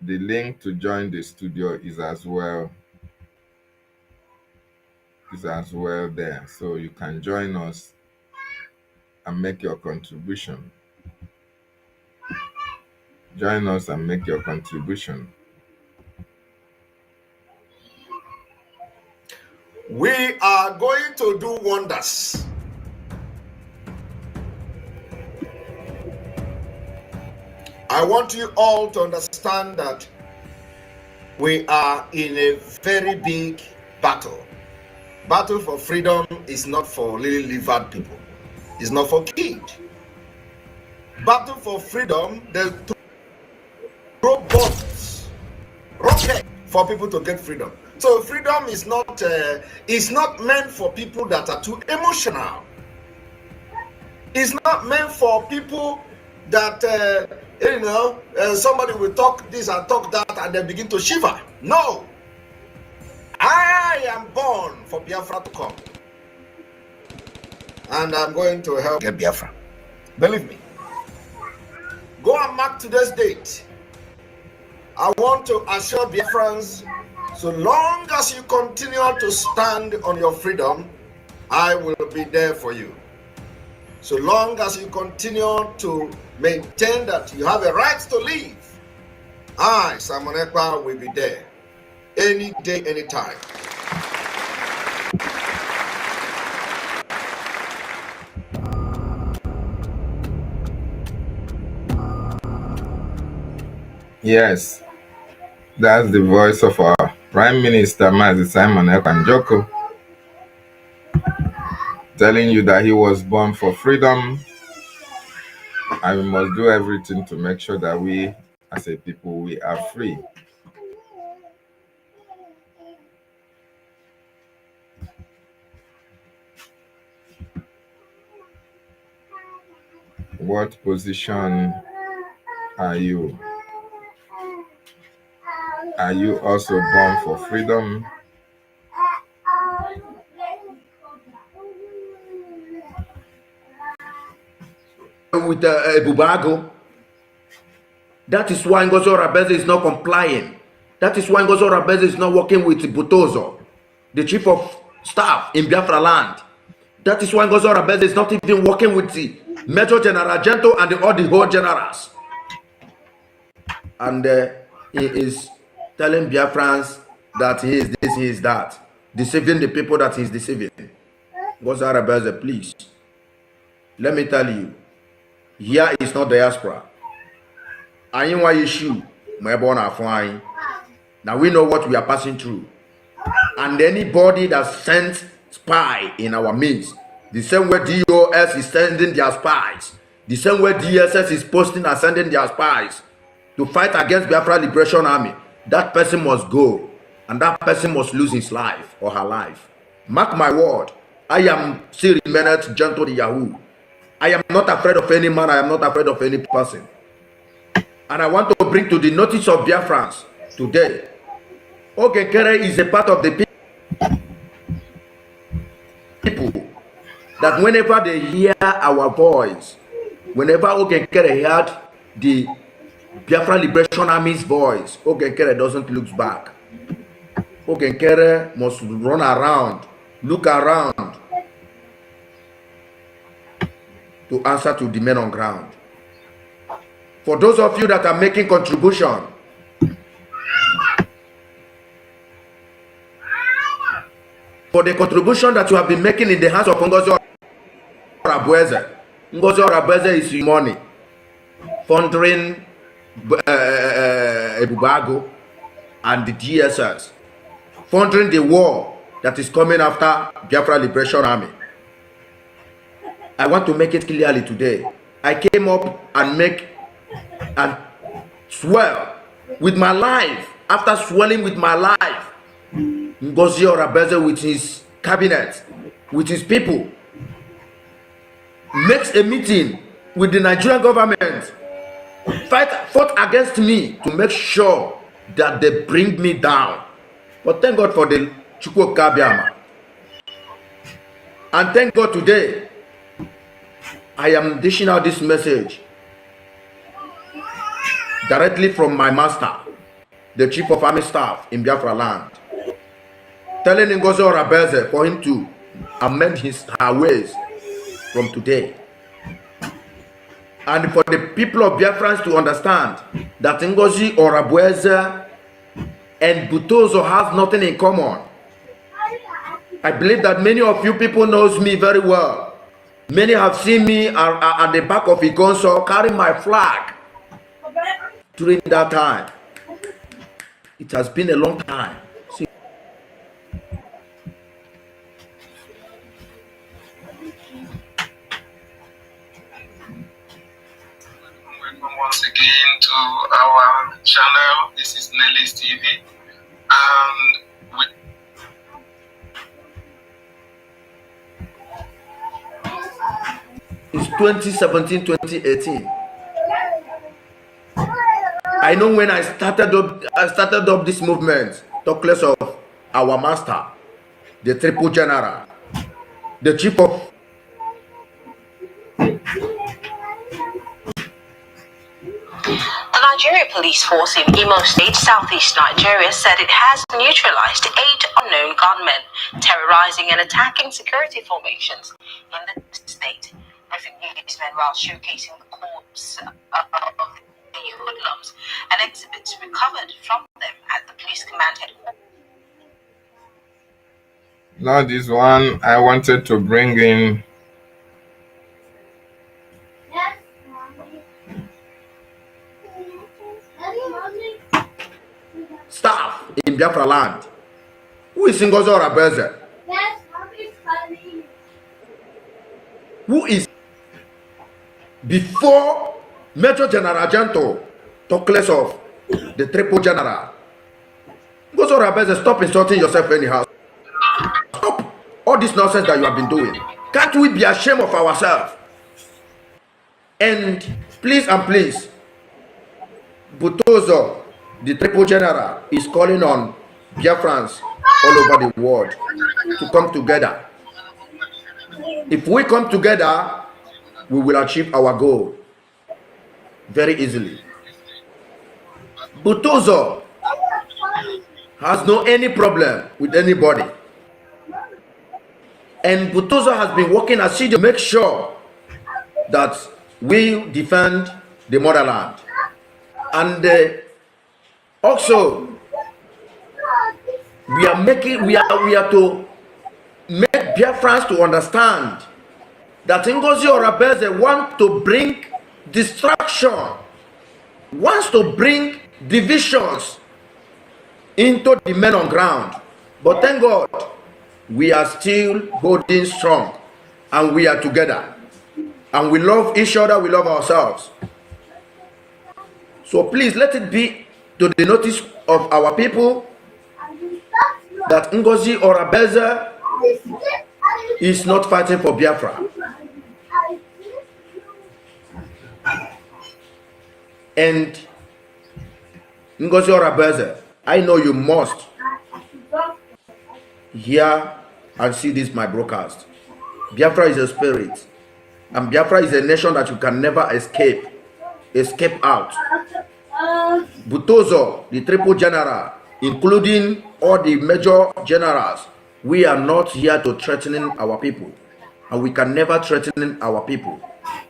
link to join the studio is as well. is as well there. So you can join us and make your contribution. Join us and make your contribution. We are going to do wonders. I want you all to understand that we are in a very big battle. Battle for freedom is not for lily-livered people. It's not for kids. Battle for freedom, there's robots, rocket for people to get freedom. So freedom is not meant for people that are too emotional. It's not meant for people that somebody will talk this and talk that and they begin to shiver. No. I am born for Biafra to come. And I'm going to help get Biafra. Believe me. Go and mark today's date. I want to assure Biafrans, so long as you continue to stand on your freedom, I will be there for you. So long as you continue to maintain that you have a right to live, I, Simon Ekpa, will be there. Any day, anytime. Yes, that's the voice of our Prime Minister, Mazi Simon Ekpa Njoko, telling you that he was born for freedom and we must do everything to make sure that we, as a people, we are free. What position are you? Are you also born for freedom? With Bubago. That is why Ngozo Rabeze is not complying. That is why Ngozo Rabeze is not working with Butozo, the chief of staff in Biafra land. That is why Ngozo Rabeze is not even working with the Major General Gento and all the whole generals. And he is telling Biafrans that he is this, he is that, deceiving the people that he is deceiving. Ngozo Rabeze, please, let me tell you, here is not diaspora. I know why issue my born are flying. Now we know what we are passing through. And anybody that sends spy in our midst, the same way DOS is sending their spies, the same way DSS is posting and sending their spies to fight against Biafra Liberation Army, that person must go and that person must lose his life or her life. Mark my word, I am still remaining gentle to Yahoo. I am not afraid of any man, I am not afraid of any person. And I want to bring to the notice of Biafrans today, Ogenkere is a part of the people that whenever they hear our voice, whenever Ogenkere heard the Biafra Liberation Army's voice, Ogenkere doesn't look back. Ogenkere must run around, look around to answer to the men on ground. For those of you that are making contribution, for the contribution that you have been making in the hands of Ngozi Orabweze. Ngozi Orabweze is money, funding Ebubago and the DSS, funding the war that is coming after Biafra Liberation Army. I want to make it clearly today. I came up and swear with my life. After swelling with my life, Ngozi Orabweze with his cabinet, with his people, makes a meeting with the Nigerian government, fought against me to make sure that they bring me down. But thank God for the Chukwu Kabiama. And thank God today, I am dishing out this message directly from my master, the Chief of Army Staff in Biafra land. telling Ngozi Orabeze for him to amend her ways from today. And for the people of Biafrans to understand that Ngozi Orabeze and Butozo have nothing in common. I believe that many of you people knows me very well. Many have seen me at the back of Igonso carrying my flag during that time. It has been a long time. Welcome once again to our channel. This is Nelly's TV, and it's 2017, 2018. I know when I started up this movement, talk less of our master, the Triple General, the chief of The Nigerian police force in Imo State, southeast Nigeria, said it has neutralized 8 unknown gunmen terrorizing and attacking security formations in the state. Briefing newsmen while showcasing the corpse of the hoodlums and exhibits recovered from them at the police command headquarters. Now this one I wanted to bring in staff in Biafra land. Who is Ngozi Orabeze? Who is before Major General Gento, talk less of the Triple General? Ngozi Orabeze, stop insulting yourself anyhow. Stop all this nonsense that you have been doing. Can't we be ashamed of ourselves? And please, Butozo, the Triple General, is calling on Biafrans all over the world to come together. If we come together, we will achieve our goal very easily. Butozo has no any problem with anybody. And Butozo has been working assiduously to make sure that we defend the motherland. And also, we are to make Biafrans to understand that Ngozi Orabeze wants to bring destruction, wants to bring divisions into the men on ground. But thank God, we are still holding strong and we are together. And we love each other, we love ourselves. So please let it be to the notice of our people that Ngozi Orabeze is not fighting for Biafra. And Ngozi Orabeze, I know you must hear and see this my broadcast. Biafra is a spirit, and Biafra is a nation that you can never escape out. Butozo, the Triple General, including all the major generals, we are not here to threaten our people, and we can never threaten our people.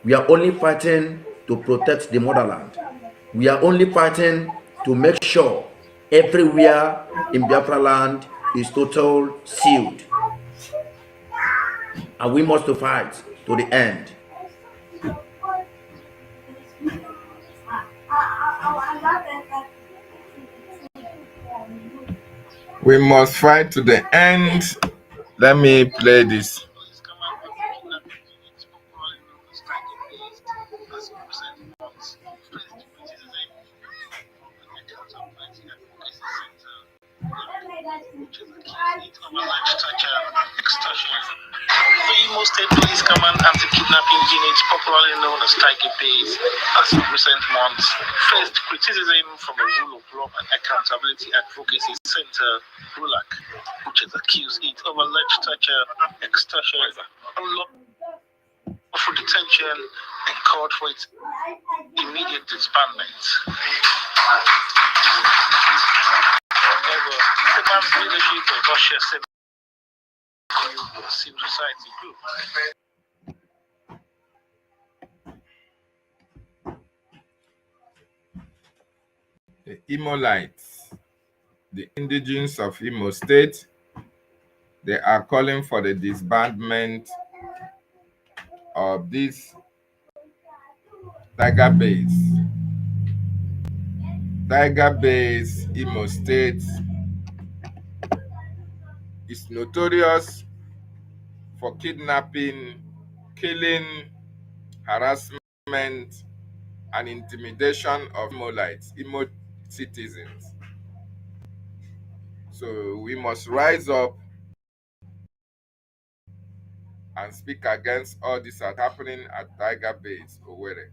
We are only fighting to protect the motherland. We are only fighting to make sure everywhere in Biafra land is total sealed, and we must fight to the end. We must fight to the end. Let me play this. Imo State Police Command Anti-Kidnapping Unit, popularly known as Tiger Base, has in recent months faced criticism from the Rule of Law and Accountability Advocacy Center, RULAC, which has accused it of alleged torture, extortion, unlawful detention, and called for its immediate disbandment. However, the as leadership of Russia's civil society group. The Imolites, the indigenes of Imo State, they are calling for the disbandment of this Tiger Base. Tiger Base, Imo State, is notorious for kidnapping, killing, harassment, and intimidation of Imolites, Imo citizens. So we must rise up and speak against all this that happening at Tiger Base, Owerri.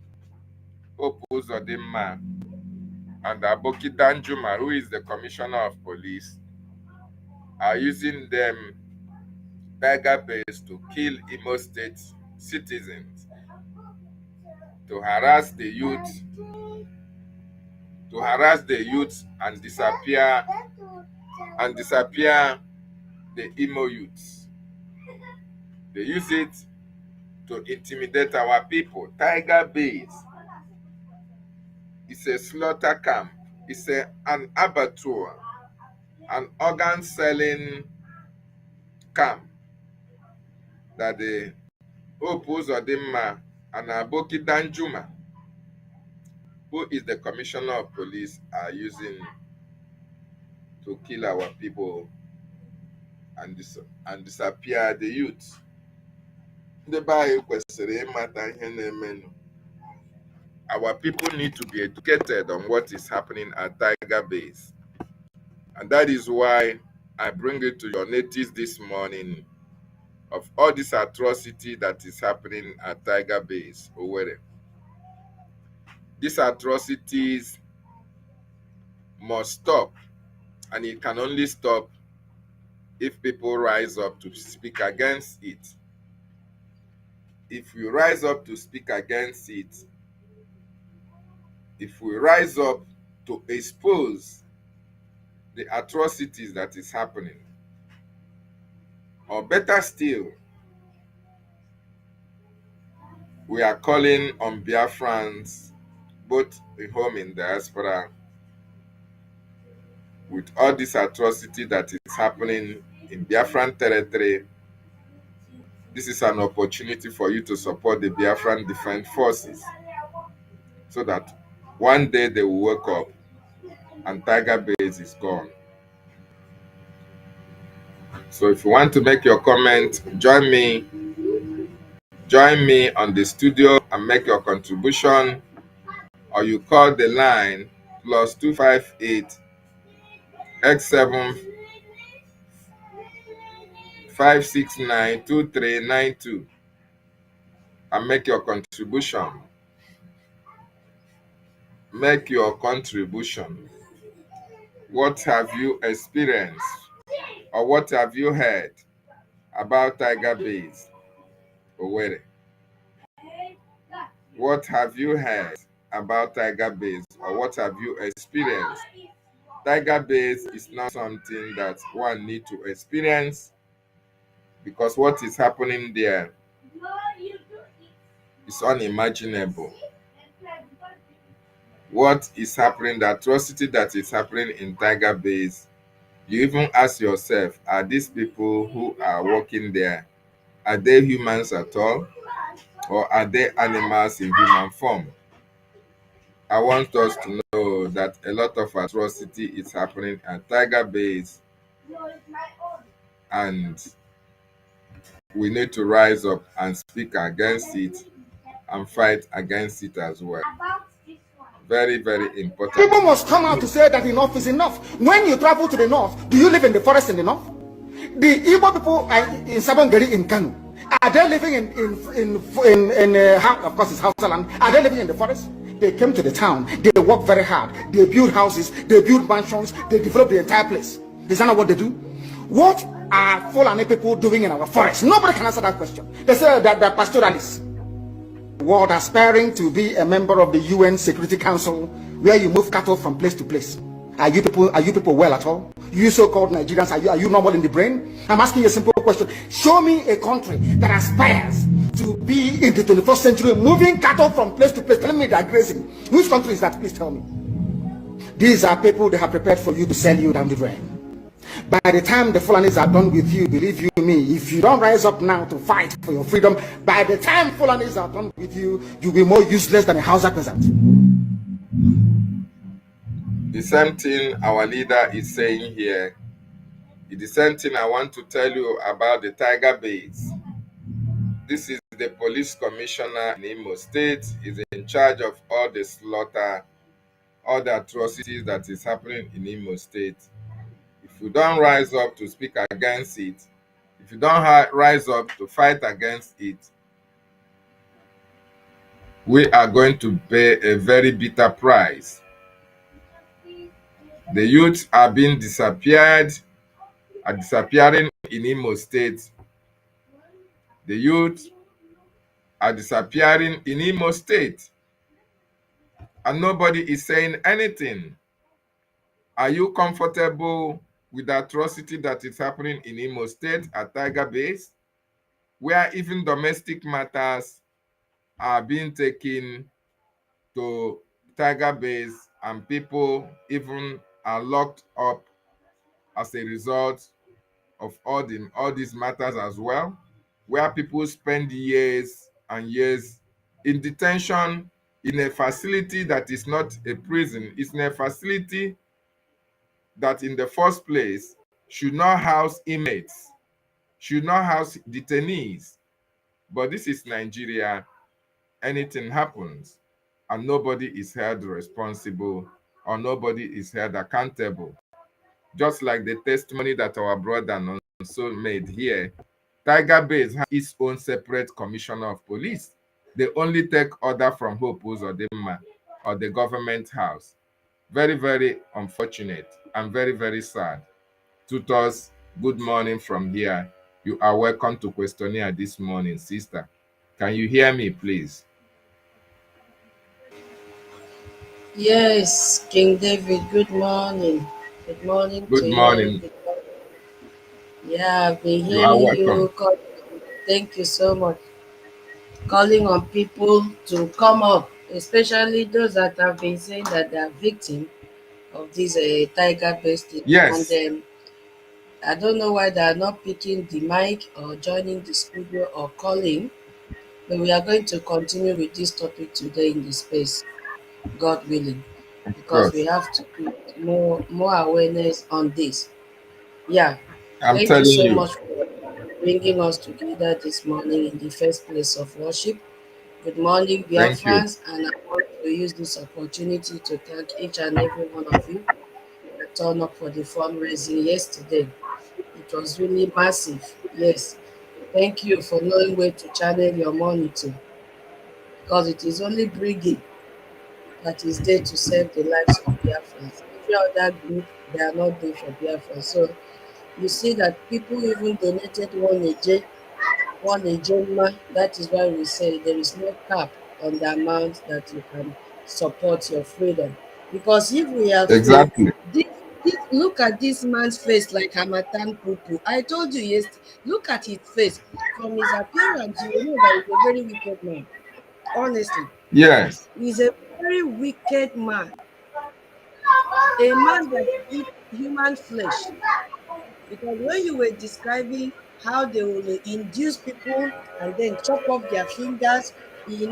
Hope Uzodimma and Aboki Danjuma, who is the Commissioner of Police, are using them Tiger Base to kill Imo State citizens, to harass the youth, and disappear the Imo youths. They use it to intimidate our people. Tiger Base is a slaughter camp. It's an abattoir, an organ selling camp that the Hope Uzodimma and Aboki Danjuma, who is the Commissioner of Police, are using to kill our people and disappear the youth. Our people need to be educated on what is happening at Tiger Base. And that is why I bring it to your notice this morning of all this atrocity that is happening at Tiger Base, Owerri. These atrocities must stop, and it can only stop if people rise up to speak against it. If we rise up to speak against it, if we rise up to expose the atrocities that is happening, or better still, we are calling on Biafrans, both the home in diaspora, with all this atrocity that is happening in Biafran territory. This is an opportunity for you to support the Biafran Defense Forces, so that one day they will wake up and Tiger Base is gone. So if you want to make your comment, join me on the studio and make your contribution, or you call the line +258 X7 569 2392 and make your contribution. Make your contribution. What have you experienced, or what have you heard about Tiger Base, Owerri? What have you heard about Tiger Base, or what have you experienced? Tiger Base is not something that one need to experience, because what is happening there is unimaginable. What is happening, the atrocity that is happening in Tiger Base, you even ask yourself, are these people who are working there, are they humans at all, or are they animals in human form? I want us to know that a lot of atrocity is happening at Tiger Base, and we need to rise up and speak against it and fight against it as well. Very, very important. People must come out to say that enough is enough. When you travel to the north, do you live in the forest in the north? The Igbo people in Sabongeri in Kanu, are they living of course it's Hausa land, are they living in the forest? They came to the town, they work very hard, they build houses, they build mansions, they develop the entire place. Is that not what they do? What are Fulani people doing in our forest? Nobody can answer that question. They say that they're pastoralists. World aspiring to be a member of the UN Security Council, where you move cattle from place to place. Are you people well at all? You so-called Nigerians, are you normal in the brain? I'm asking you a simple question. Show me a country that aspires to be in the 21st century, moving cattle from place to place, telling me they're grazing. Which country is that? Please tell me. These are people that have prepared for you to sell you down the drain. By the time the Fulanis are done with you, believe you me, if you don't rise up now to fight for your freedom, by the time Fulanis are done with you, you'll be more useless than a Hausa peasant. The same thing our leader is saying here is the same thing I want to tell you about the Tiger Base. This is the police commissioner in Imo State. Is in charge of all the slaughter, all the atrocities that is happening in Imo State. If you don't rise up to speak against it, if you don't rise up to fight against it, we are going to pay a very bitter price. The youth are being disappearing in Imo State. The youth are disappearing in Imo State, and nobody is saying anything. Are you comfortable with the atrocity that is happening in Imo State at Tiger Base, where even domestic matters are being taken to Tiger Base and people even are locked up as a result of all these matters as well, where people spend years and years in detention in a facility that is not a prison. It's in a facility that in the first place should not house inmates, should not house detainees. But this is Nigeria. Anything happens and nobody is held responsible or nobody is held accountable. Just like the testimony that our brother Nonso made here, Tiger Base has its own separate commissioner of police. They only take order from Hope Uzodinma or the government house. Very, very unfortunate and very, very sad. Tutors, good morning from here. You are welcome to Questionnaire this morning, sister. Can you hear me, please? Yes, King David, good morning. Good morning to Good you. morning. Good morning. Yeah, I've been You are hearing welcome. you. Thank you so much. Calling on people to come up, especially those that have been saying that they are victims of this tiger based. And Yes, I don't know why they are not picking the mic or joining the studio or calling. But we are going to continue with this topic today in the space, God willing, of because we course. have to create more awareness on this. Yeah, I'm thank you telling so you. much for bringing us together this morning in the first place of worship. Good morning, Thank you. Biafrans, and I want to use this opportunity to thank each and every one of you that turned up for the fundraising yesterday. It was really massive. Yes, thank you for knowing where to channel your money to, because it is only bringing that is there to save the lives of Biafrans. Every other group, they are not there for Biafra. So you see that people even donated one ejema. That is why we say there is no cap on the amount that you can support your freedom. Because if we have faith, Exactly. look at this man's face like Hamatan Pupu. I told you yesterday, look at his face. From his appearance, you know that he's a very wicked man. Honestly, Yes, he's a very wicked man. A man that eats human flesh. Because when you were describing how they will induce people and then chop off their fingers,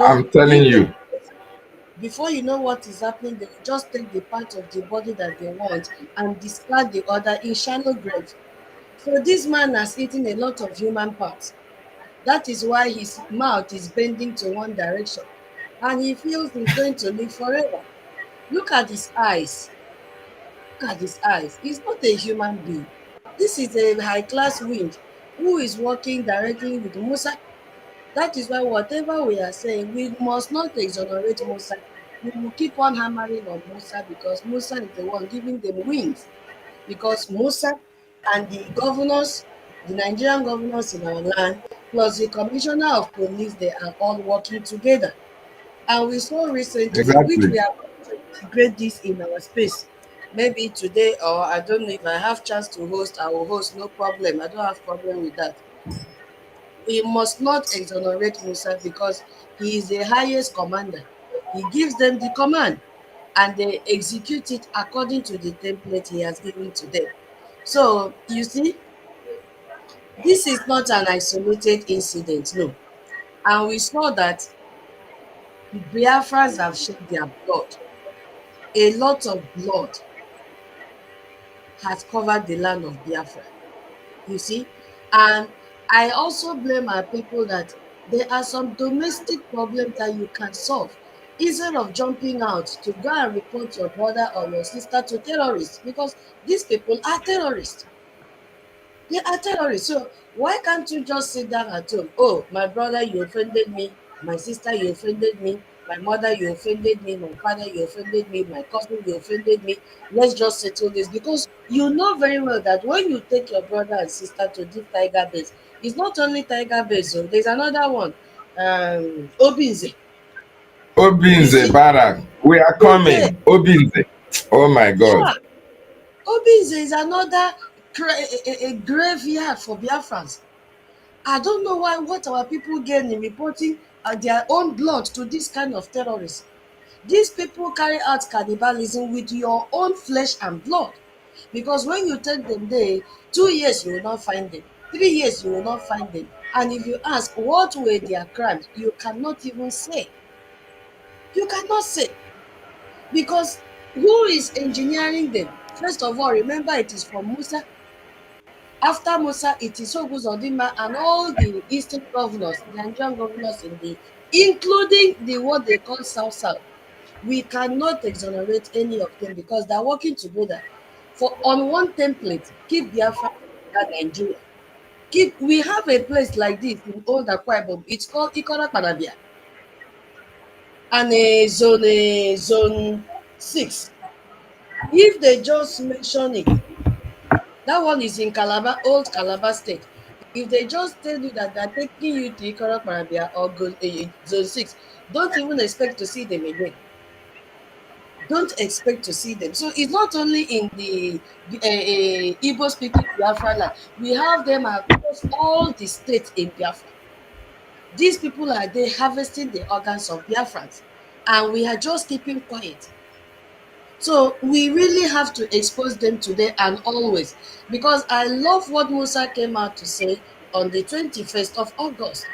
I'm telling give them, you. before you know what is happening, they will just take the part of the body that they want and discard the other in shallow graves. So this man has eaten a lot of human parts. That is why his mouth is bending to one direction. And he feels he's going to live forever. Look at his eyes. Look at his eyes. He's not a human being. This is a high-class wind who is working directly with Musa. That is why whatever we are saying, we must not exonerate Musa. We will keep on hammering on Musa because Musa is the one giving them wings. Because Musa and the governors, the Nigerian governors in our land, plus the commissioner of police, they are all working together. And we saw recently, which Exactly. we are going to integrate this in our space, Maybe today, or I don't know, if I have chance to host, I will host, no problem. I don't have problem with that. We must not exonerate Musa because he is the highest commander. He gives them the command and they execute it according to the template he has given to them. So you see, this is not an isolated incident, no. And we saw that Biafrans have shed their blood. A lot of blood has covered the land of Biafra. You see, and I also blame our people that there are some domestic problems that you can solve instead of jumping out to go and report your brother or your sister to terrorists, because these people are terrorists. They are terrorists. So why can't you just sit down at home? Oh, my brother, you offended me. My sister, you offended me. My mother, you offended me. My father, you offended me. My cousin, you offended me. Let's just settle this, because you know very well that when you take your brother and sister to this tiger base, it's not only tiger base. So there's another one, Obinze. You Obinze see, Barak, we are Obinze, coming. Obinze. Oh my God. yeah, Obinze is another a graveyard for Biafrans. I don't know why what our people gain in reporting their own blood to this kind of terrorists. These people carry out cannibalism with your own flesh and blood. Because when you take them there, 2 years you will not find them, 3 years you will not find them. And if you ask what were their crimes, you cannot even say. You cannot say. Because who is engineering them? First of all, remember it is from Musa. After Musa, it is Oguzodinma and all the eastern governors, the Nigerian governors including the what they call South South. We cannot exonerate any of them because they're working together for on one template. Keep Biafra under Nigeria. We have a place like this in Old Akwa Ibom. It's called Ikora Panabia, and a zone 6. If they just mention it, that one is in Calabar, Old Calabar State. If they just tell you that they're taking you to Ikoro Parabia or Zone 6, don't even expect to see them again. Don't expect to see them. So it's not only in the Igbo speaking Biafra land, we have them across all the states in Biafra. These people are there harvesting the organs of Biafrans, and we are just keeping quiet. So we really have to expose them today and always, because I love what Musa came out to say on the 21st of August.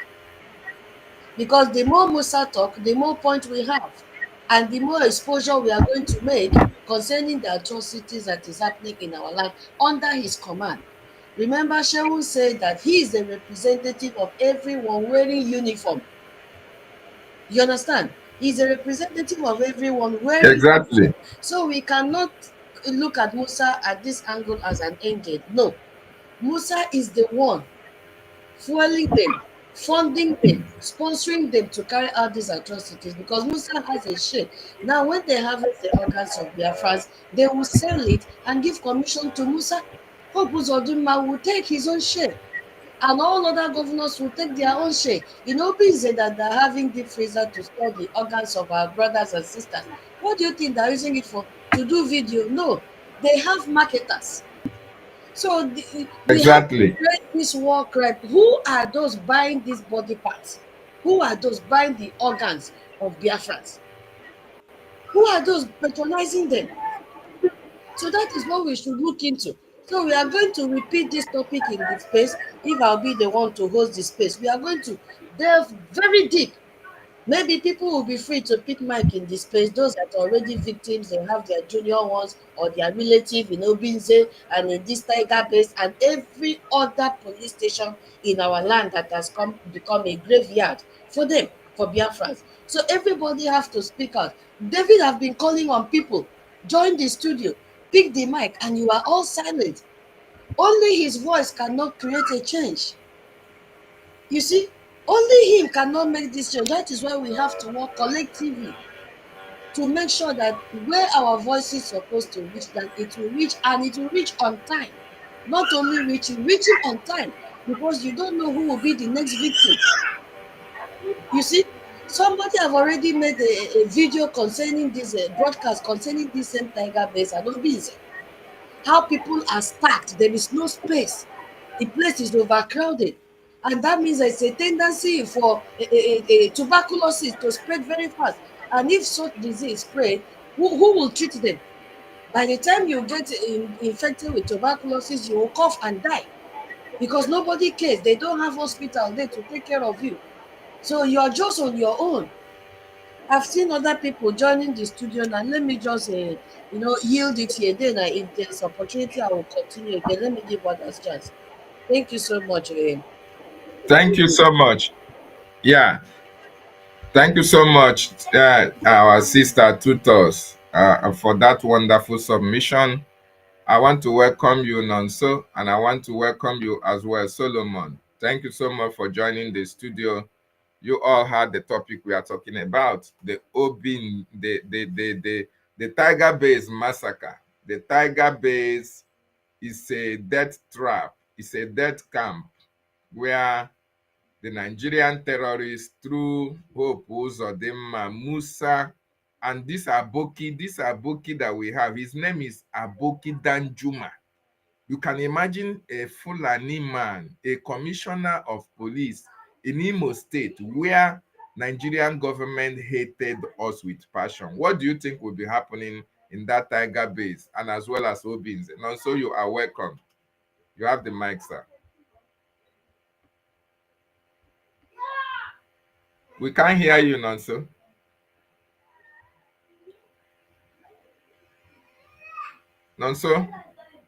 Because the more Musa talk, the more point we have, and the more exposure we are going to make concerning the atrocities that is happening in our land under his command. Remember, Shehu said that he is the representative of everyone wearing uniform. You understand? He's a representative of everyone wearing uniform. Exactly. So we cannot look at Musa at this angle as an angel. No. Musa is the one fueling them, funding them, sponsoring them to carry out these atrocities, because Musa has a share. Now, when they harvest the organs of Biafrans, they will sell it and give commission to Musa. Hope Uzodinma will take his own share, and all other governors will take their own share. You know, being said that they're having deep freezer to store the organs of our brothers and sisters. What do you think they're using it for? To do video? No, they have marketers. So we have to Exactly. break this war crime. Who are those buying these body parts? Who are those buying the organs of Biafrans? Who are those patronizing them? So that is what we should look into. So we are going to repeat this topic in the space. If I'll be the one to host the space, we are going to delve very deep. Maybe people will be free to pick mic in this space. Those that are already victims, they have their junior ones or their relative in Obinze and in this tiger base and every other police station in our land that has become a graveyard for them, for Biafrans. So everybody have to speak out. David have been calling on people, join the studio, pick the mic, and you are all silent. Only his voice cannot create a change. You see, only him cannot make this change. That is why we have to work collectively to make sure that where our voice is supposed to reach, that it will reach, and it will reach on time. Not only reaching on time, because you don't know who will be the next victim. You see? Somebody have already made a video concerning this broadcast concerning this same tiger base and obese. How people are stacked, there is no space, the place is overcrowded, and that means there's a tendency for a tuberculosis to spread very fast. And if such disease spread, who will treat them? By the time you get infected with tuberculosis, you will cough and die because nobody cares. They don't have hospital there to take care of you. So you are just on your own. I've seen other people joining the studio now. Let me just, yield it here. Then, if there's opportunity, I will continue again. Let me give others chance. Thank you so much. Thank you so much. Yeah, thank you so much, our sister Tutos, for that wonderful submission. I want to welcome you, Nonso, and I want to welcome you as well, Solomon. Thank you so much for joining the studio. You all heard the topic we are talking about, the Obin, the Tiger Base massacre. The Tiger Base is a death trap. It's a death camp where the Nigerian terrorists through Hope Uzodinma, Musa, and this Aboki that we have, his name is Aboki Danjuma. You can imagine a Fulani man, a commissioner of police in Imo State, where Nigerian government hated us with passion. What do you think will be happening in that tiger base, and as well as Obins? And also, you are welcome. You have the mic, sir. We can't hear you, Nonso. Nonso,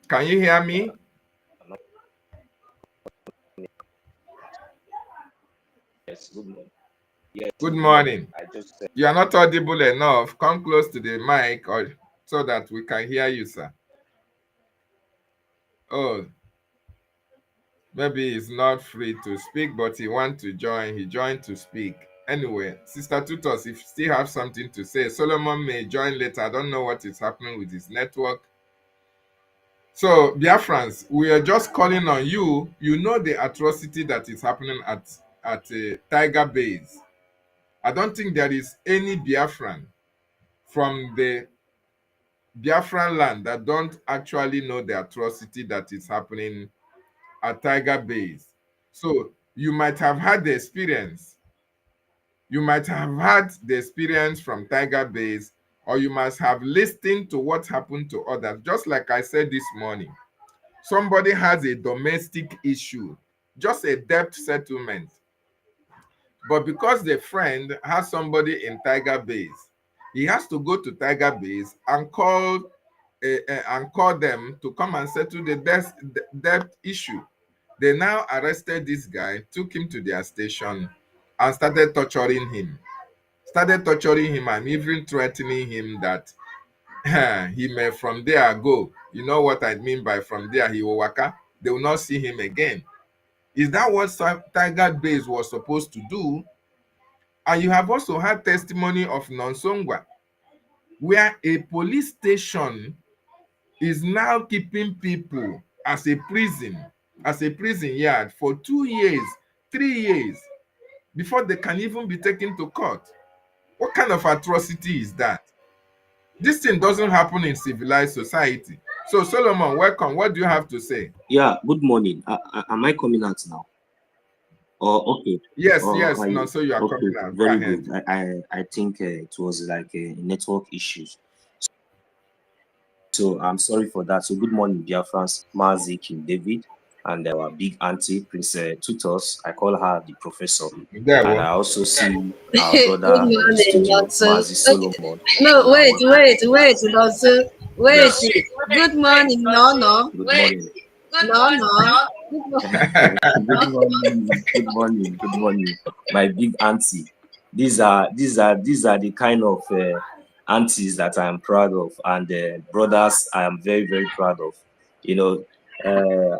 can you hear me? Yes, good morning. Yes, Good morning. I just said. You are not audible enough. Come close to the mic so that we can hear you, sir. Oh, maybe he's not free to speak, but he wants to join. He joined to speak. Anyway, Sister Tutos, if you still have something to say, Solomon may join later. I don't know what is happening with his network. So, Biafrans, we are just calling on you. You know the atrocity that is happening at Tiger Base. I don't think there is any Biafran from the Biafran land that don't actually know the atrocity that is happening at Tiger Base. So you might have had the experience. You might have had the experience from Tiger Base, or you must have listened to what happened to others. Just like I said this morning, somebody has a domestic issue, just a debt settlement. But because the friend has somebody in Tiger Base, he has to go to Tiger Base and call them to come and settle the debt issue. They now arrested this guy, took him to their station, and started torturing him. And even threatening him that he may from there go. You know what I mean by from there, he will waka. They will not see him again. Is that what Tiger Base was supposed to do? And you have also had testimony of Nonsongwa, where a police station is now keeping people as a prison yard for 2 years, 3 years, before they can even be taken to court. What kind of atrocity is that? This thing doesn't happen in civilized society. So, Solomon, welcome. What do you have to say? Yeah, good morning. Am I coming out now? Oh, okay. Yes, Oh, yes. No, so you are okay, coming out. Go very ahead. good. I think it was like a network issues. So I'm sorry for that. So good morning, dear friends, Mazi, King David, and our big auntie, Prince Tutos. I call her the professor. There, And well. I also see our Good brother in the morning, studio, Lotso. Mazi Solomon. No, You are wait, welcome. Lotso. Wait. Good morning, no. Good morning. No. Good morning. Good morning. Good morning. Good morning. My big auntie. These are the kind of aunties that I am proud of, and brothers I am very, very proud of. You know,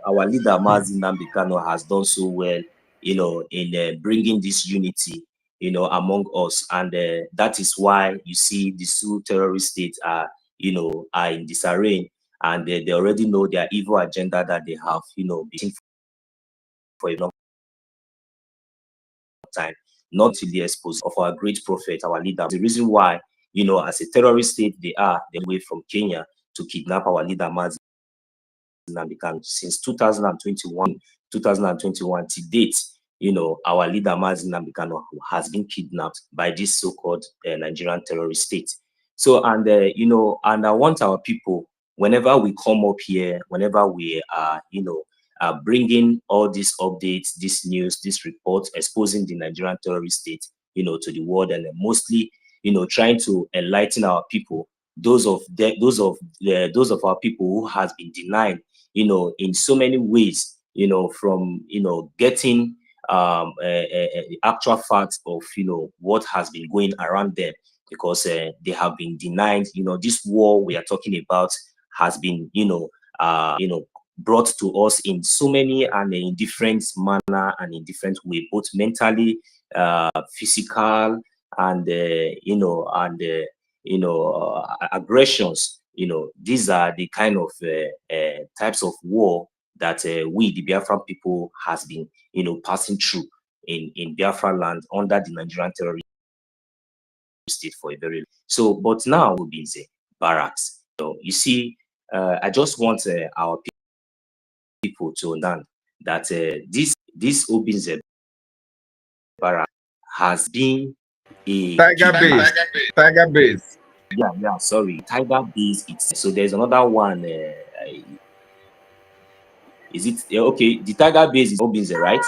our leader Mazi Nnamdi Kanu has done so well, in bringing this unity, among us, and that is why you see the two terrorist states are in disarray, and they already know their evil agenda that they have, been for a long time. not to the exposure of our great prophet, our leader. The reason why, as a terrorist state, they are away from Kenya to kidnap our leader, Mazi Nnamdi Kanu. Since 2021 to date, our leader, Mazi Nnamdi Kanu, has been kidnapped by this so-called Nigerian terrorist state. So, and I want our people, whenever we come up here, whenever we are, bringing all these updates, this news, this report, exposing the Nigerian terrorist state, to the world, and mostly, trying to enlighten our people, those of our people who has been denied, in so many ways, from getting actual facts of what has been going around them, because they have been denied. This war we are talking about has been brought to us in so many and in different manner and in different way, both mentally, physical, and aggressions. These are the kind of types of war that we, the Biafran people, has been passing through in Biafra land under the Nigerian terrorist state for a very long. So, but now we'll be in the barracks. So you see, I just want our people to understand that this Obinze barrack has been a Tiger base. Tiger base. Yeah, sorry, Tiger base. So there's another one. Is it okay? The Tiger base is Obinze, right?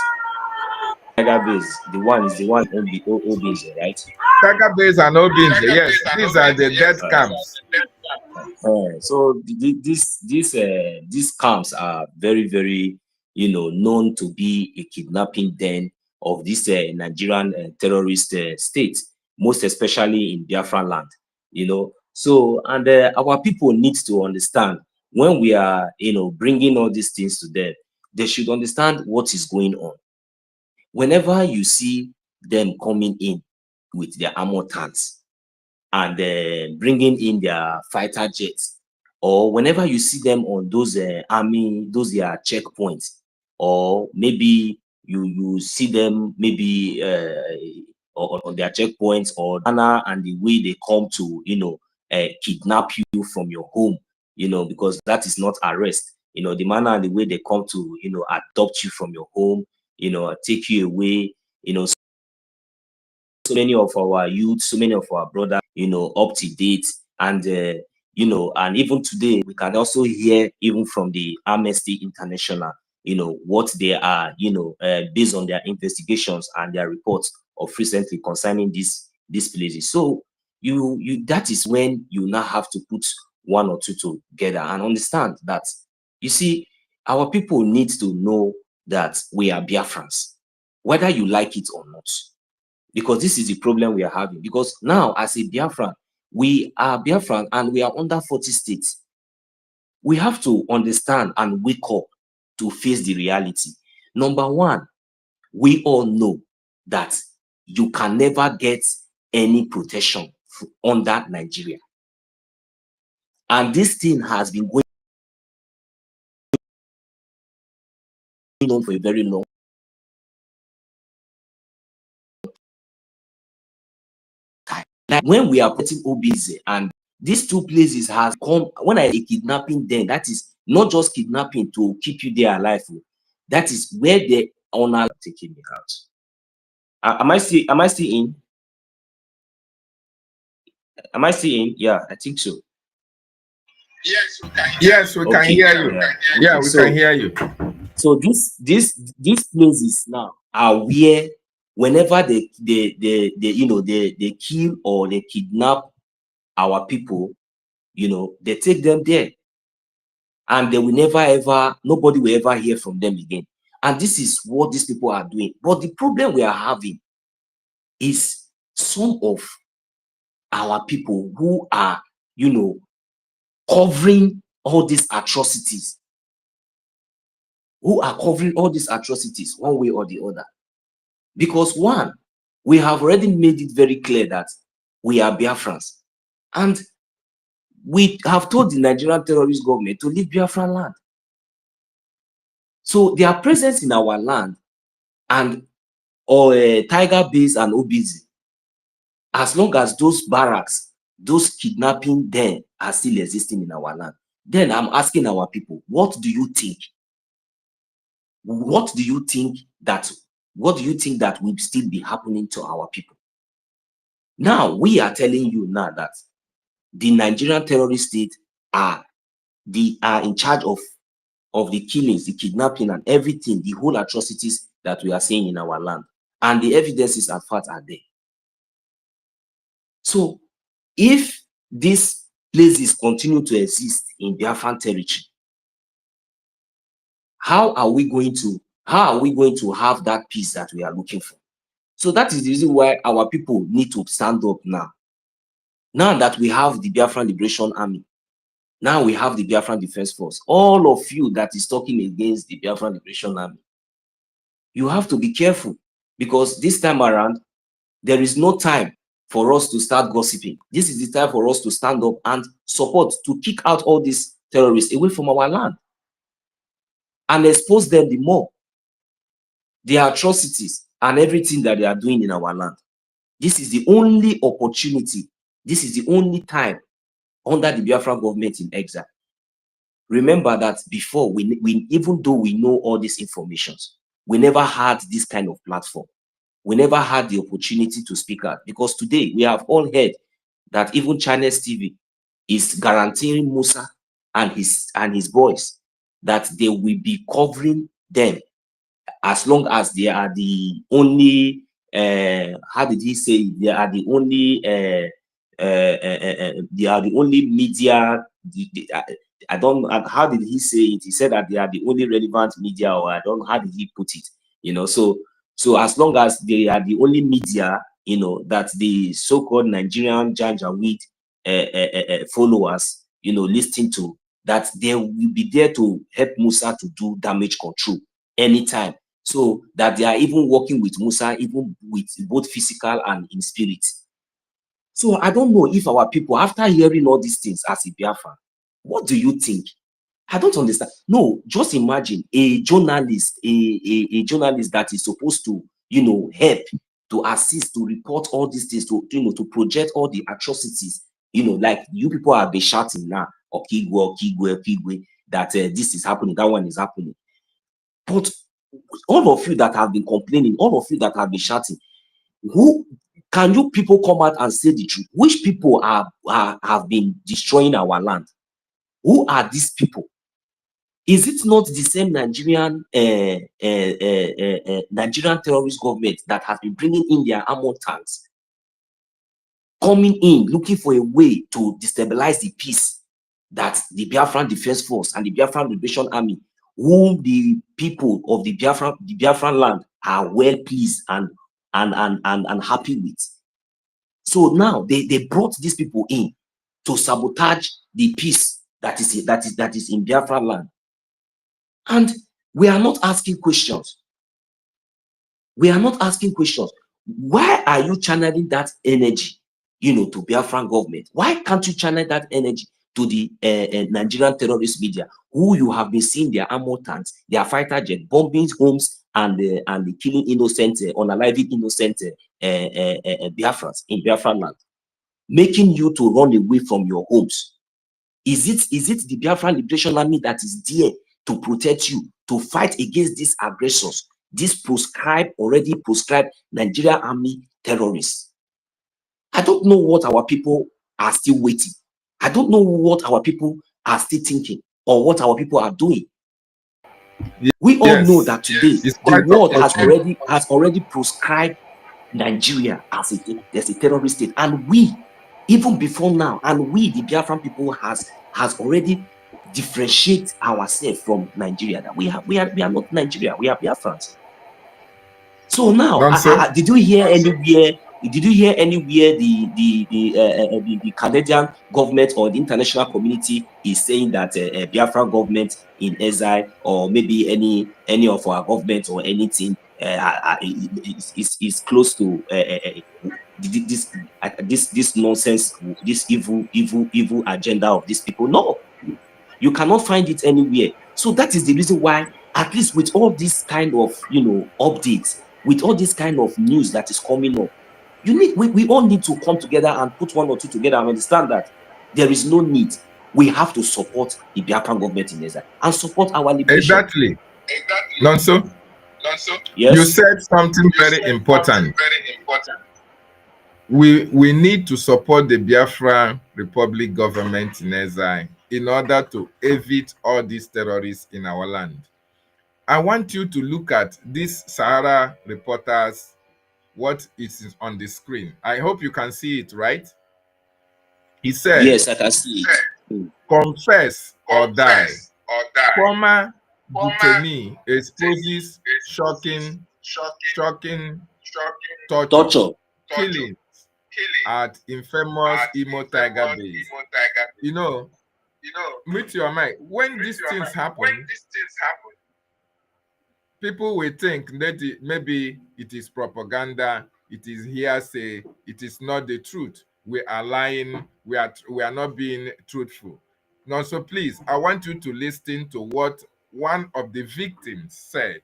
Tiger base, the one Obinze, right? Tiger base and Obinze. Yes, these are the death camps. So these camps are very, very, known to be a kidnapping den of this Nigerian terrorist state, most especially in Biafra land. So, and our people need to understand, when we are, bringing all these things to them, they should understand what is going on. Whenever you see them coming in with their armor tanks and bringing in their fighter jets, or whenever you see them on those those checkpoints, or maybe you see them maybe on their checkpoints, or and the way they come to kidnap you from your home, because that is not arrest. The manner and the way they come to adopt you from your home, take you away. So many of our youth, so many of our brothers, up to date, and and even today we can also hear even from the Amnesty International, what they are, based on their investigations and their reports of recently concerning these places. So that is when you now have to put one or two together and understand that, you see, our people need to know that we are Biafrans, whether you like it or not. Because this is the problem we are having. Because now, as a Biafran, we are Biafran and we are under 40 states. We have to understand and wake up to face the reality. Number one, we all know that you can never get any protection under Nigeria. And this thing has been going on for a very long time. Like when we are putting Obinze, and these two places has come, when I kidnapping them, that is not just kidnapping to keep you there alive. That is where they honor taking me out. Am I still in? Am I still in? Yeah, I think so. Yes, we can hear you. Yeah, we can hear you. So these places now are where, whenever they kill or they kidnap our people, they take them there, and they will never ever, nobody will ever hear from them again. And this is what these people are doing. But the problem we are having is some of our people who are, covering all these atrocities, one way or the other. Because one, we have already made it very clear that we are Biafrans, and we have told the Nigerian terrorist government to leave Biafran land. So their presence in our land and or Tiger Base and OBZ, as long as those barracks, those kidnapping there are still existing in our land, then I'm asking our people, what do you think? What do you think that will still be happening to our people? Now we are telling you now that the Nigerian terrorist state are in charge of the killings, the kidnapping, and everything, the whole atrocities that we are seeing in our land, and the evidences and facts are there. So if these places continue to exist in Biafran territory, how are we going to have that peace that we are looking for? So that is the reason why our people need to stand up now. Now that we have the Biafran Liberation Army, now we have the Biafran Defense Force, all of you that is talking against the Biafran Liberation Army, you have to be careful, because this time around, there is no time for us to start gossiping. This is the time for us to stand up and support, to kick out all these terrorists away from our land and expose them the more, the atrocities and everything that they are doing in our land. This is the only opportunity. This is the only time under the Biafra government in exile. Remember that before, we even though we know all these informations, we never had this kind of platform. We never had the opportunity to speak out, because today we have all heard that even China's TV is guaranteeing Musa and his boys that they will be covering them as long as they are the only how did he say, they are the only media. I don't, how did he say it? He said that they are the only relevant media, or I don't know, how did he put it? So as long as they are the only media, that the so-called Nigerian Janjaweed followers, listen to, that they will be there to help Musa to do damage control anytime. So that they are even working with Musa, even with both physical and in spirit. So I don't know if our people, after hearing all these things as a Biafran, what do you think? I don't understand. No, just imagine a journalist, a journalist that is supposed to, help, to assist, to report all these things, to project all the atrocities, like you people have been shouting now, Okigwe, that this is happening, that one is happening. But all of you that have been complaining, all of you that have been shouting, who can you people come out and say the truth? Which people have been destroying our land? Who are these people? Is it not the same Nigerian terrorist government that has been bringing in their armored tanks, coming in, looking for a way to destabilize the peace that the Biafran Defense Force and the Biafran Liberation Army, whom the people of the Biafran land are well pleased and happy with? So now they brought these people in to sabotage the peace that is in Biafran land. And we are not asking questions. We are not asking questions. Why are you channeling that energy, to Biafran government? Why can't you channel that energy to the Nigerian terrorist media, who you have been seeing their armored tanks, their fighter jet bombing homes and killing innocent, unaliving innocent Biafrans in Biafran land, making you to run away from your homes? Is it the Biafran Liberation Army that is there to protect you, to fight against these aggressors, these already prescribed Nigerian army terrorists? I don't know what our people are still waiting. I don't know what our people are still thinking, or what our people are doing. We all know that today the world has already prescribed Nigeria as a terrorist state, and we, even before now, and we, the Biafran people, has already differentiate ourselves from Nigeria. That we are not Nigeria, we are Biafrans. So now, did you hear anywhere? Did you hear anywhere the Canadian government or the international community is saying that Biafra government in exile, or maybe any of our government or anything is close to this nonsense, this evil agenda of these people? No, you cannot find it anywhere. So that is the reason why, at least with all this kind of updates, with all this kind of news that is coming up, we all need to come together and put one or two together and understand that there is no need. We have to support the Biafran government in Israel and support our liberation. Exactly. Nonso, yes, you said something very important. We need to support the Biafra Republic government in exile in order to evict all these terrorists in our land. I want you to look at these Sahara reporters, what is on the screen. I hope you can see it, right? He said, yes, I can see it. Confess or die. Former detainee exposes shocking torture, killing at infamous Imo Tiger Base. You know, meet your mind. When these things happen, people will think that maybe it is propaganda, it is hearsay, it is not the truth. We are lying, we are not being truthful. Now, so please, I want you to listen to what one of the victims said.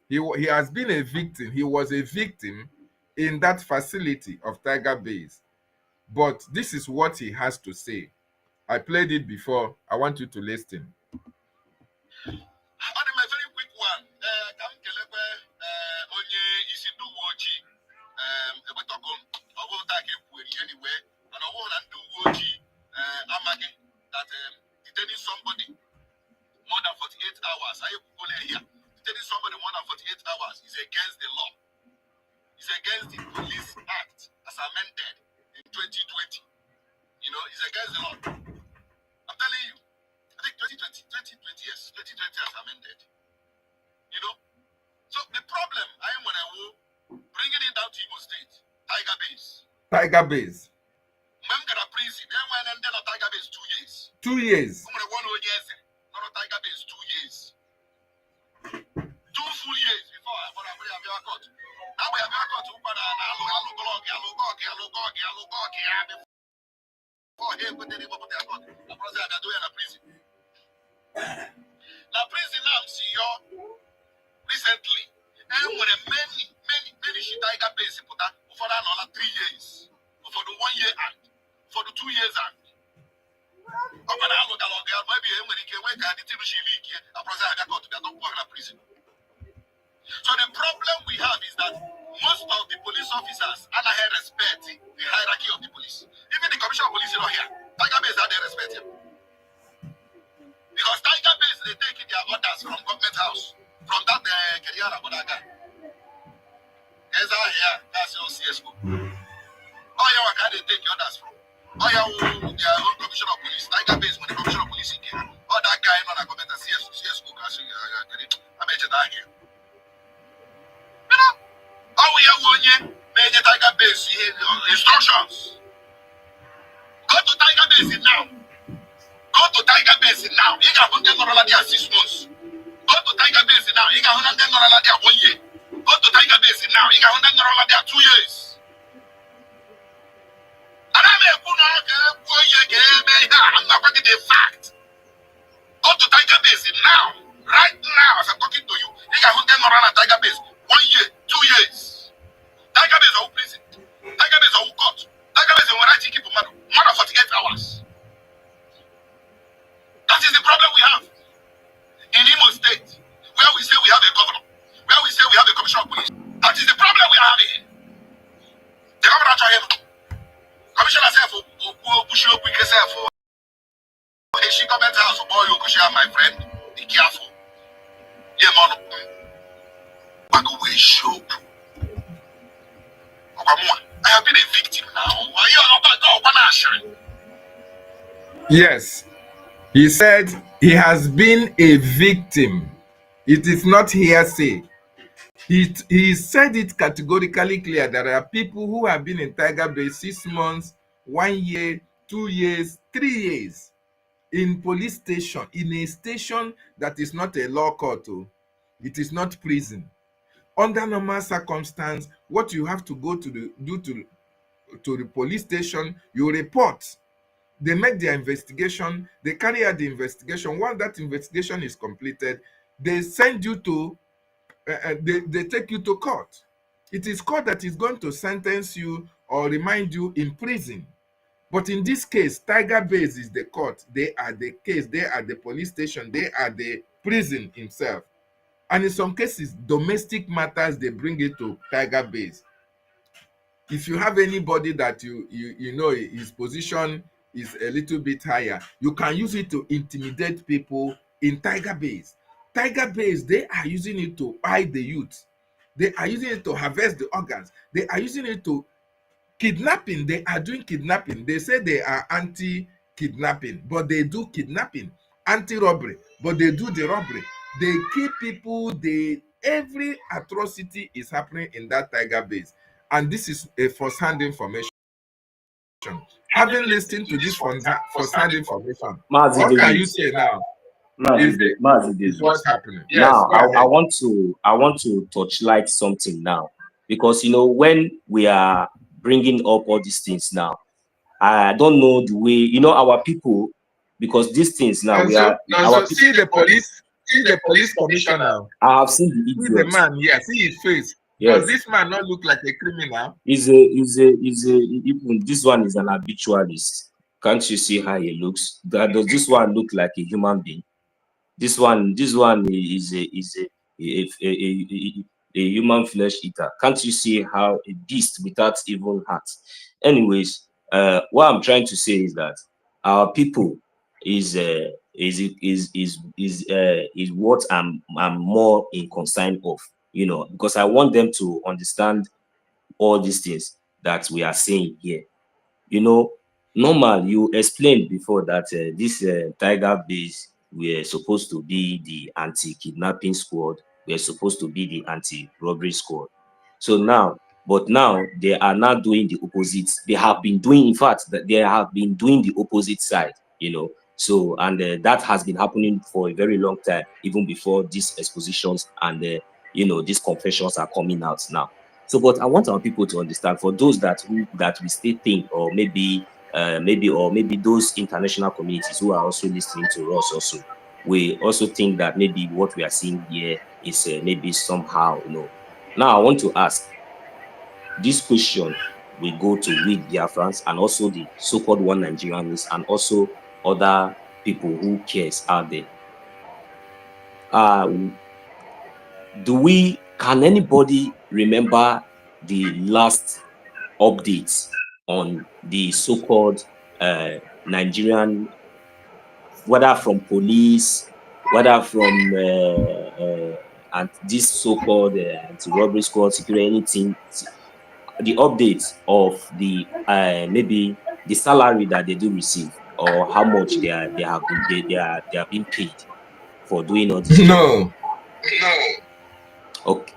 He has been a victim. He was a victim in that facility of Tiger Base. But this is what he has to say. I played it before. I want you to listen. Detaining somebody more than 48 hours. Detaining somebody more than 48 hours is against the law. It's against the Police Act as amended in 2020. You know, it's against the law. I'm telling you. I think 2020, yes, 2020 has amended. You know? So the problem, I am when I will bring it down to Imo State, Tiger Base. Tiger Base. When got a prison, then when and then a Tiger Base 2 years. 2 years. I'm gonna 1 years, not a Tiger Base 2 years. 2 full years before I have your court. Now we have your court to put an before him with the name of their court. The president are doing a prison. Now prison now see you recently. And when many she Tiger Base put that for another 3 years. For the 1 year act. For the 2 years act. Maybe when he can wake up the TV here, a president got to the prison. So the problem we have is that most of the police officers are not respect the hierarchy of the police. Even the commissioner of police is not here. Tiger Base are they respect him. Because Tiger Base they take their orders from government house, from that Keriana Bodaga. As I hear, that's your CSO. Oh yeah, where can they take orders from? Oh yeah, their own commissioner of police. Tiger Base when the commissioner of police is here. Oh that guy not a government CSO, I mentioned that here. You know, how we are one year, major Tiger Base instructions. Go to Tiger Base now. Go to Tiger Base now. You got 100 there 6 months. Go to Tiger Base now. You got 100 there 1 year. Go to Tiger Base now. You got 100 there 2 years. And I'm not going to the fact. Go to Tiger Base now. Right now, as I'm talking to you. You got 100 at Tiger Base. 1 year, 2 years. Tiger Base are prison. Tiger Base are court. Tiger Base are writing people more than 48 hours. That is the problem we have in Imo State, where we say we have a governor, where we say we have a commissioner of police. That is the problem we are having. The governor tried commissioner said for pushing up with yourself for a she government house for boy you could share my friend. Be careful. Yeah, man. Back away show. I have been a victim now. Why you not Yes. He said he has been a victim. It is not hearsay. He said it categorically clear. There are people who have been in Tiger Base 6 months, 1 year, 2 years, 3 years in police station, in a station that is not a law court. It is not prison. Under normal circumstance, what you have to go to the police station, you report. They make their investigation, they carry out the investigation. Once that investigation is completed, they send you to they take you to court. It is court that is going to sentence you or remind you in prison. But in this case, Tiger Base is the court. They are the case. They are the police station. They are the prison himself. And in some cases, domestic matters, they bring it to Tiger Base. If you have anybody that you know his position is a little bit higher, you can use it to intimidate people in Tiger Base. Tiger Base, they are using it to hide the youth. They are using it to harvest the organs. They are using it to kidnapping. They are doing kidnapping. They say they are anti-kidnapping, but they do kidnapping. Anti-robbery, but they do the robbery. They kill people. Every atrocity is happening in that Tiger Base. And this is a first-hand information. Having listened to this first-hand information, what can you say now? What's happening? Yes, now I want to touchlight something now, because when we are bringing up all these things now, I don't know the way our people, because these things now see the police commissioner. I have seen the idiot. See the man, see his face. Yes. Does this man not look like a criminal? Even this one is an habitualist. Can't you see how he looks? Does this one look like a human being? This one is a human flesh eater. Can't you see how a beast without even heart? Anyways, what I'm trying to say is that our people is what I'm more in concern of, because I want them to understand all these things that we are saying here. Normal, you explained before that this Tiger Base, we're supposed to be the anti-kidnapping squad. We're supposed to be the anti-robbery squad. So now they are not doing the opposite. They have been doing, in fact, that they have been doing the opposite side, So, and that has been happening for a very long time, even before these expositions and these confessions are coming out now. So, but I want our people to understand, for those that we still think, or maybe those international communities who are also listening to us also, we also think that maybe what we are seeing here is maybe somehow, Now I want to ask, this question will go to we Biafrans and also the so-called one Nigerians and also other people who cares out there. Can anybody remember the last updates on the so-called Nigerian, whether from police, whether from and this so-called anti-robbery squad, security, anything, the updates of the maybe the salary that they do receive, or how much they are being paid for doing all this? No. Okay.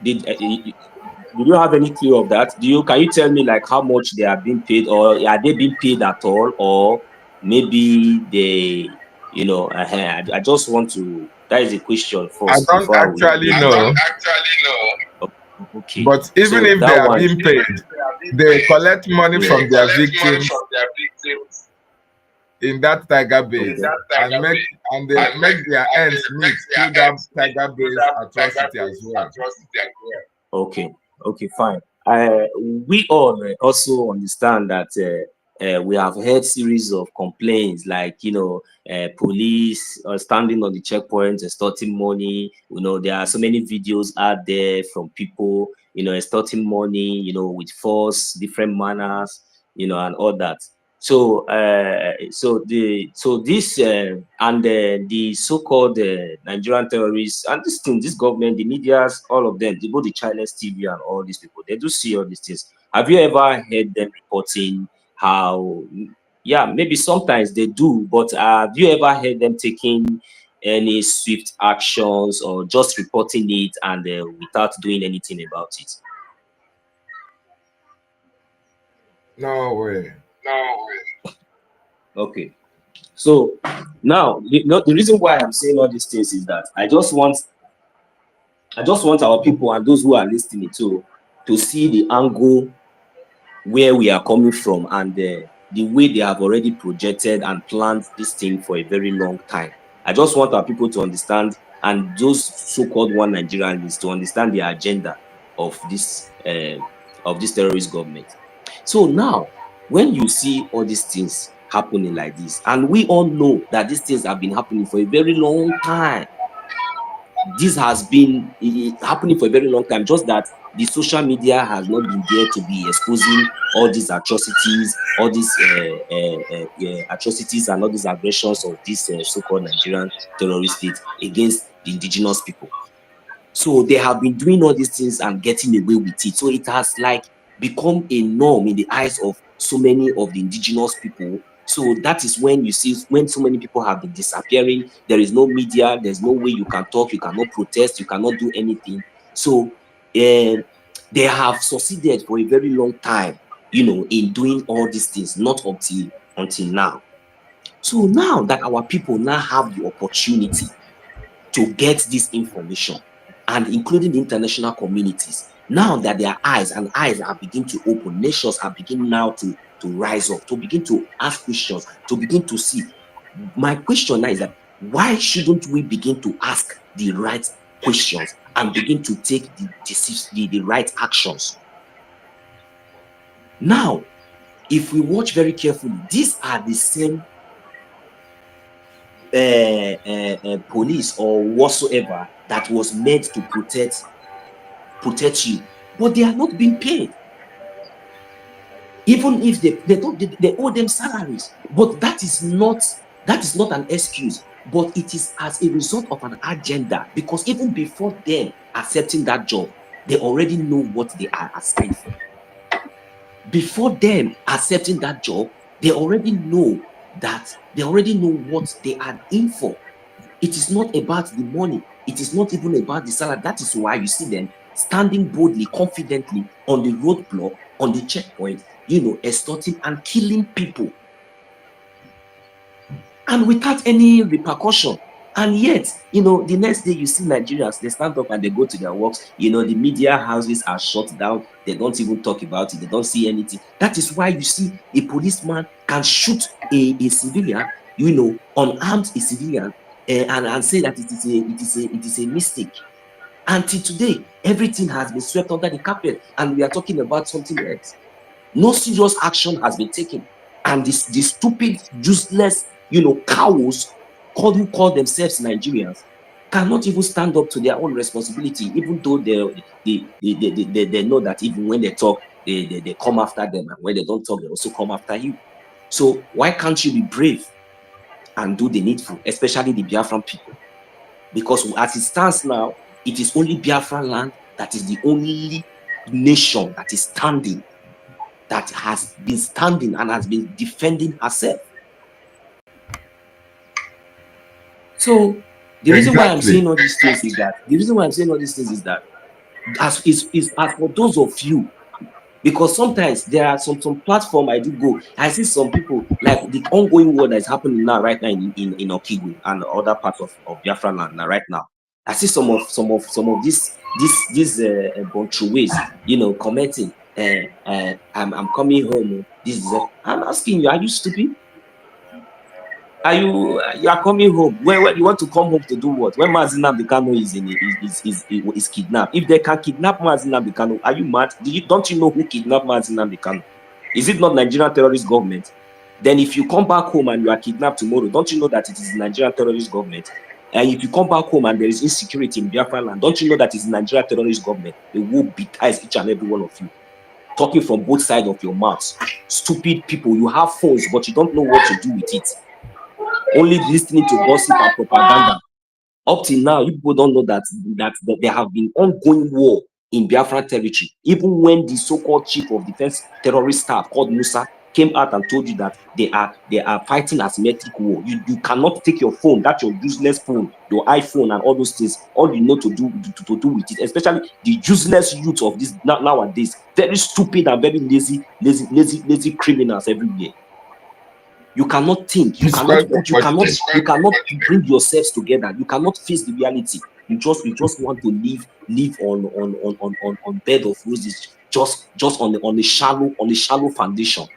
Do you have any clue of that? Can you tell me like how much they are being paid, or are they being paid at all, or maybe they, I just want to. That is a question first. I don't actually know. Okay. But even if they are being paid, they collect money from their victims in that Tiger Base, and they make their ends meet through that Tiger Base atrocity as well. Okay, fine. We all also understand that we have heard series of complaints, like police standing on the checkpoints, extorting money. There are so many videos out there from people, extorting money, with force, different manners, and all that. So, this and the so-called Nigerian terrorists and this government, the medias, all of them, both the Chinese TV and all these people, they do see all these things. Have you ever heard them reporting how? Yeah, maybe sometimes they do, but have you ever heard them taking any swift actions or just reporting it and without doing anything about it? No way. Okay. So now the reason why I'm saying all these things is that I just want our people and those who are listening to see the angle where we are coming from, and the way they have already projected and planned this thing for a very long time. I just want our people to understand and those so-called one Nigerians to understand the agenda of this terrorist government. So now, when you see all these things happening like this, and we all know that these things have been happening for a very long time, this has been happening for a very long time, just that the social media has not been there to be exposing all these atrocities, all these atrocities and all these aggressions of this so-called Nigerian terrorist state against the indigenous people. So they have been doing all these things and getting away with it. So it has like become a norm in the eyes of so many of the indigenous people. So that is when you see, when so many people have been disappearing, there is no media, there's no way you can talk, you cannot protest, you cannot do anything. So they have succeeded for a very long time, in doing all these things, not until now. So now that our people now have the opportunity to get this information, and including the international communities, now that their eyes are beginning to open, nations are beginning now to rise up, to begin to ask questions, to begin to see. My question now is that why shouldn't we begin to ask the right questions and begin to take the right actions? Now, if we watch very carefully, these are the same police or whatsoever that was meant to protect you, but they are not being paid. Even if they owe them salaries, but that is not an excuse, but it is as a result of an agenda, because even before them accepting that job, they already know what they are assigned for. Before them accepting that job, they already know what they are in for. It is not about the money. It is not even about the salary. That is why you see them standing boldly, confidently on the roadblock, on the checkpoint, extorting and killing people, and without any repercussion. And yet, the next day you see Nigerians, they stand up and they go to their works. The media houses are shut down. They don't even talk about it. They don't see anything. That is why you see a policeman can shoot a civilian, unarmed a civilian, and say that it is a mistake. Until today, everything has been swept under the carpet, and we are talking about something else. No serious action has been taken, and this stupid, useless, cows who call themselves Nigerians cannot even stand up to their own responsibility, even though they know that even when they talk, they come after them, and when they don't talk, they also come after you. So why can't you be brave and do the needful, especially the Biafran people? Because as it stands now, it is only Biafra land that is the only nation that is standing, that has been standing and has been defending herself. So the reason why I'm saying all these things is that, as for those of you, because sometimes there are some platform I do go, I see some people like the ongoing war that is happening now right now in Okigwe and other parts of Biafra land now right now. I see some of these ways, commenting. I'm coming home. I'm asking you, are you stupid? You are coming home? Where you want to come home to do what? When Mazi Nnamdi Kanu is kidnapped, if they can kidnap Mazi Nnamdi Kanu, are you mad? Don't you know who kidnapped Mazi Nnamdi Kanu? Is it not Nigerian terrorist government? Then if you come back home and you are kidnapped tomorrow, don't you know that it is the Nigerian terrorist government? And if you come back home and there is insecurity in Biafra land, don't you know that it is the Nigerian terrorist government? They will betize each and every one of you. Talking from both sides of your mouths. Stupid people, you have phones, but you don't know what to do with it. Only listening to gossip and propaganda. Up till now, you people don't know that there have been ongoing war in Biafran territory. Even when the so-called chief of defense terrorist staff called Musa came out and told you that they are fighting asymmetric war. You cannot take your phone, that's your useless phone, your iPhone and all those things. All you know to do with it, especially the useless youth of this nowadays, very stupid and very lazy criminals everywhere. You cannot think. You cannot bring yourselves together. You cannot face the reality. You just want to live on bed of roses, just on a shallow foundation.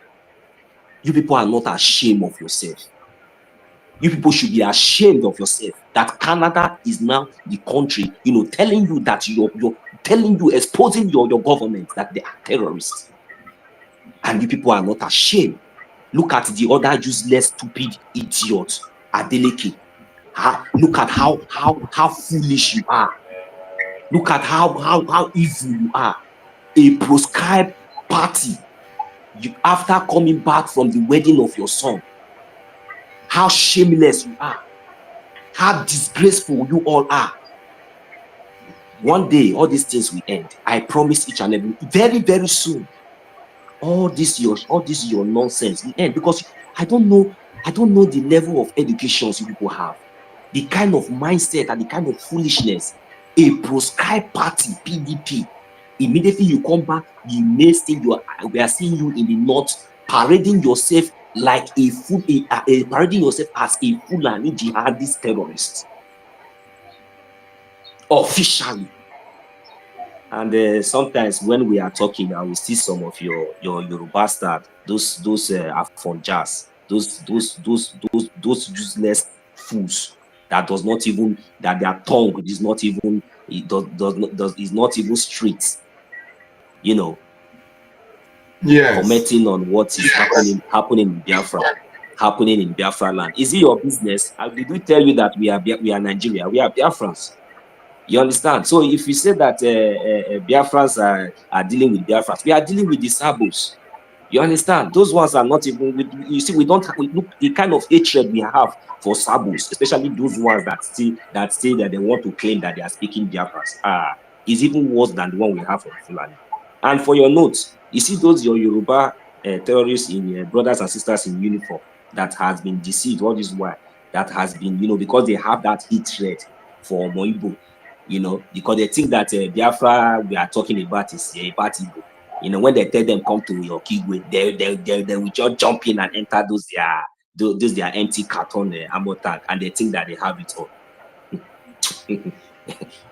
You people are not ashamed of yourself. You people should be ashamed of yourself that Canada is now the country, telling you that you're telling you, exposing your government that they are terrorists. And you people are not ashamed. Look at the other useless, stupid idiot, Adeleke. Look at how foolish you are. Look at how evil you are. A proscribed party. After coming back from the wedding of your son, how shameless you are. How disgraceful you all are. One day, all these things will end. I promise each and every, very, very soon. All this your nonsense will end, because I don't know the level of education you people have, the kind of mindset and the kind of foolishness. A proscribed party, PDP. Immediately you come back, the next thing we are seeing you in the north parading yourself like a fool, parading yourself as a Fulani jihadist terrorist. Officially. And sometimes when we are talking, I will see some of your Yoruba stars, those Afonjas, those useless fools that does not even, that their tongue is not even, is not even straight, Yes. commenting on what is happening in Biafra, happening in Biafra land. Is it your business? Did we tell you that we are Nigeria? We are Biafrans. You understand? So if you say that Biafrans are dealing with Biafrans, we are dealing with the Sabos. You understand? Those ones are not even. You see, we don't look the kind of hatred we have for Sabos, especially those ones that say that they want to claim that they are speaking Biafrans. Is even worse than the one we have for the Fulani. And for your notes, you see those your Yoruba terrorists in brothers and sisters in uniform that has been deceived all this while. That has been, because they have that hatred for Moibo. Because they think that Biafra we are talking about is about Igbo. When they tell them come to your Kigwe, they will just jump in and enter those their empty carton ammo tank, and they think that they have it all.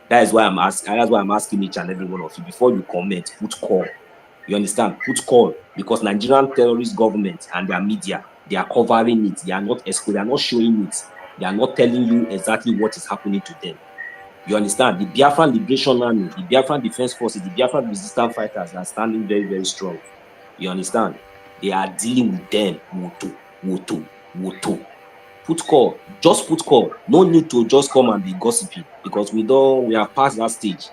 That's why I'm asking each and every one of you, before you comment, put call. You understand? Put call, because Nigerian terrorist government and their media, they are covering it. They are not showing it. They are not telling you exactly what is happening to them. You understand? The Biafran Liberation Army, the Biafran Defense Forces, the Biafran Resistance Fighters are standing very, very strong. You understand? They are dealing with them. Woto. Put call. Just put call. No need to just come and be gossiping, because we are past that stage.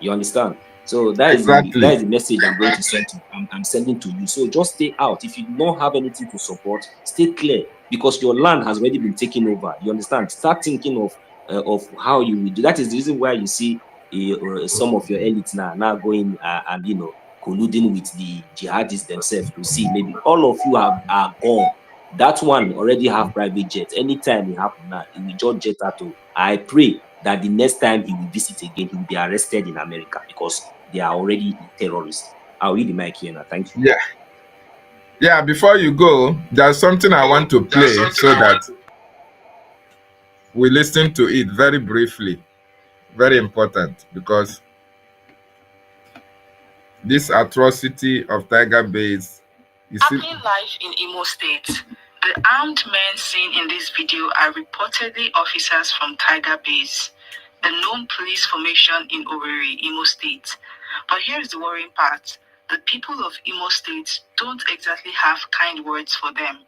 You understand? So that is Exactly. the message I'm going to send to I'm sending to you. So just stay out. If you don't have anything to support, stay clear, because your land has already been taken over. You understand? Start thinking of how you will do. That is the reason why you see some of your elites now going and colluding with the jihadists themselves to see maybe all of you are gone. That one already have private jets. Anytime it happen now, it will just jet out to. I pray that the next time he will visit again, he will be arrested in America, because they are already terrorists. I'll read the mic here now. Thank you. Yeah, before you go, there's something I want to play so that we listen to it very briefly. Very important, because this atrocity of Tiger Base is happening live in Imo State. The armed men seen in this video are reportedly officers from Tiger Base, the known police formation in Owerri, Imo State. But here's the worrying part. The people of Imo State don't exactly have kind words for them.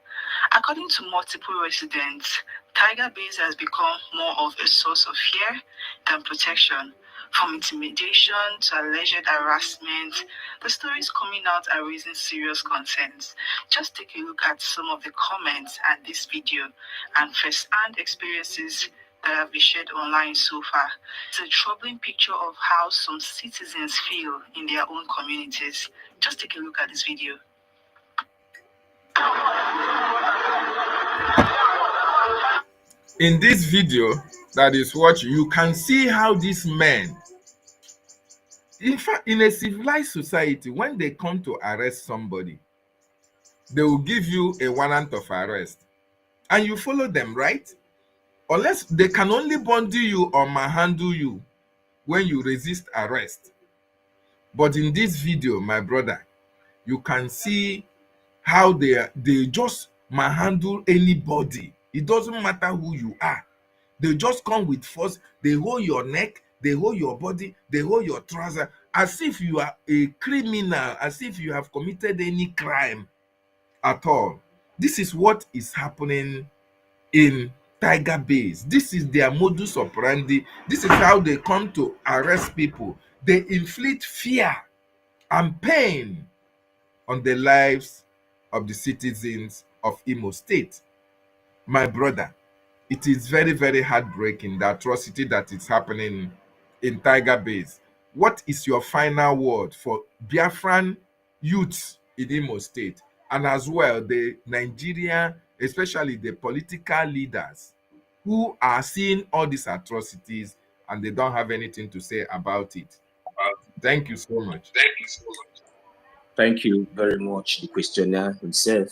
According to multiple residents, Tiger Base has become more of a source of fear than protection. From intimidation to alleged harassment, the stories coming out are raising serious concerns. Just take a look at some of the comments and this video and first-hand experiences that have been shared online so far. It's a troubling picture of how some citizens feel in their own communities. Just take a look at this video. in this video that is what you can see how these men, in fact, in a civilized society, when they come to arrest somebody, they will give you a warrant of arrest and you follow them, right? Unless they can only bundle you or manhandle you when you resist arrest. But in this video, my brother, you can see how they just manhandle anybody It doesn't matter who you are. They just come with force. They hold your neck, they hold your body, they hold your trouser, as if you are a criminal, as if you have committed any crime at all. This is what is happening in Tiger Base. This is their modus operandi. This is how they come to arrest people. They inflict fear and pain on the lives of the citizens of Imo State. My brother, it is very, very heartbreaking, the atrocity that is happening in Tiger Base. What is your final word for Biafran youths in Imo State, and as well the Nigerian, especially the political leaders who are seeing all these atrocities and they don't have anything to say about it? Thank you so much. Thank you very much, the questioner himself.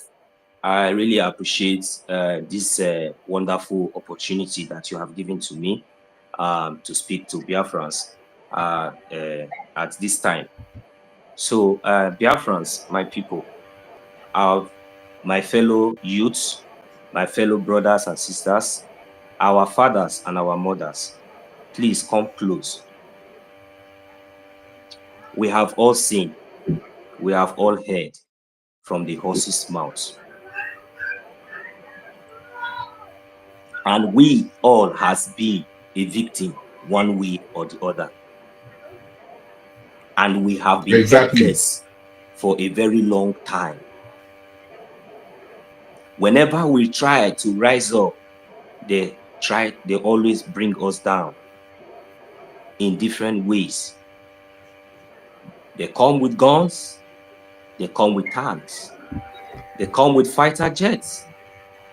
I really appreciate this wonderful opportunity that you have given to me to speak to Biafrans at this time. So, Biafrans, my people, my fellow youths, my fellow brothers and sisters, our fathers and our mothers, please come close. We have all seen, we have all heard from the horse's mouth. And we all has been a victim one way or the other. And we have been helpless for a very long time. Whenever we try to rise up, they always bring us down in different ways. They come with guns, they come with tanks, they come with fighter jets,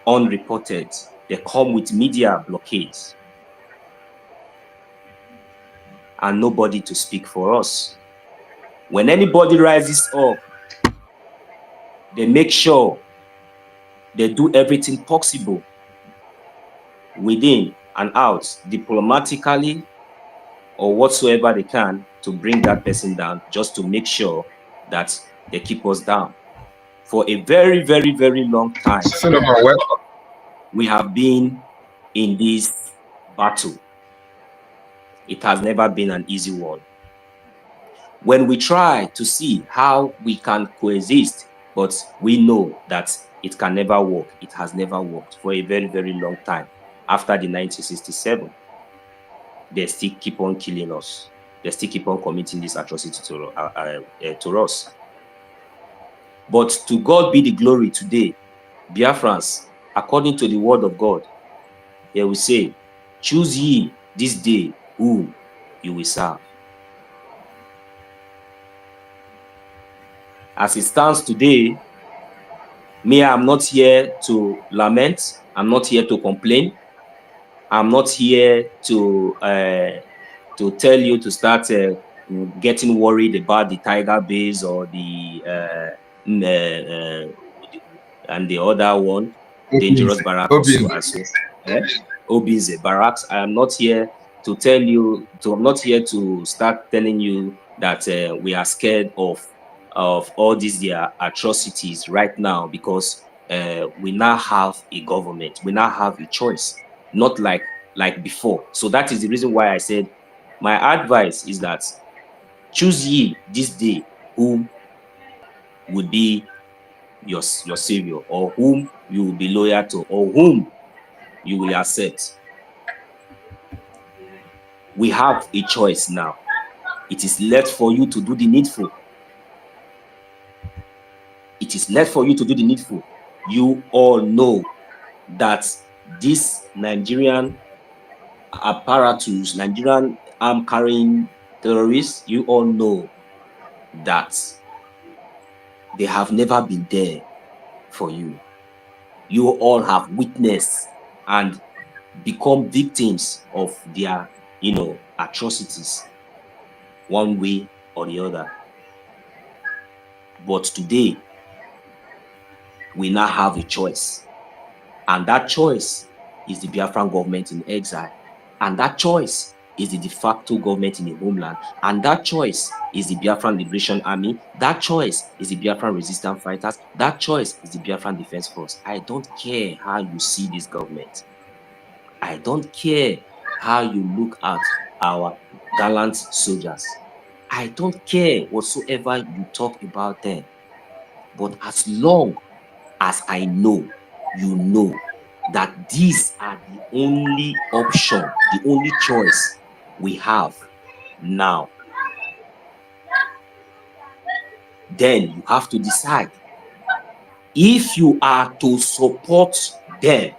unreported, they come with media blockades, and nobody to speak for us. When anybody rises up, they make sure they do everything possible within and out, diplomatically or whatsoever they can, to bring that person down, just to make sure that they keep us down. For a very, very, very long time, we have been in this battle. It has never been an easy one. When we try to see how we can coexist, but we know that it can never work. It has never worked for a very, very long time. After the 1967, they still keep on killing us. They still keep on committing this atrocity to us. But to God be the glory today. Biafrans, according to the word of God, here we say, choose ye this day whom you will serve. As it stands today, me, I'm not here to lament. I'm not here to complain. I'm not here to tell you to start getting worried about the Tiger Base or the and the other one, dangerous barracks Obinze barracks. I am not here to tell you I'm not here to start telling you that we are scared of all these their atrocities right now, because we now have a government, we now have a choice, not like before. So that is the reason why I said my advice is that choose ye this day whom would be your savior, or whom you will be loyal to, or whom you will accept. We have a choice now. It is left for you to do the needful. It is left for you to do the needful. You all know that this Nigerian apparatus, Nigerian arm carrying terrorists, you all know that they have never been there for you. You all have witnessed and become victims of their, atrocities, one way or the other. But today, we now have a choice. And that choice is the Biafran government in exile. And that choice is the de facto government in the homeland, and that choice is the Biafran Liberation Army. That choice is the Biafran Resistance Fighters. That choice is the Biafran Defense Force. I don't care how you see this government. I don't care how you look at our gallant soldiers. I don't care whatsoever you talk about them. But as long as I know, you know that these are the only option, the only choice we have now, then you have to decide if you are to support them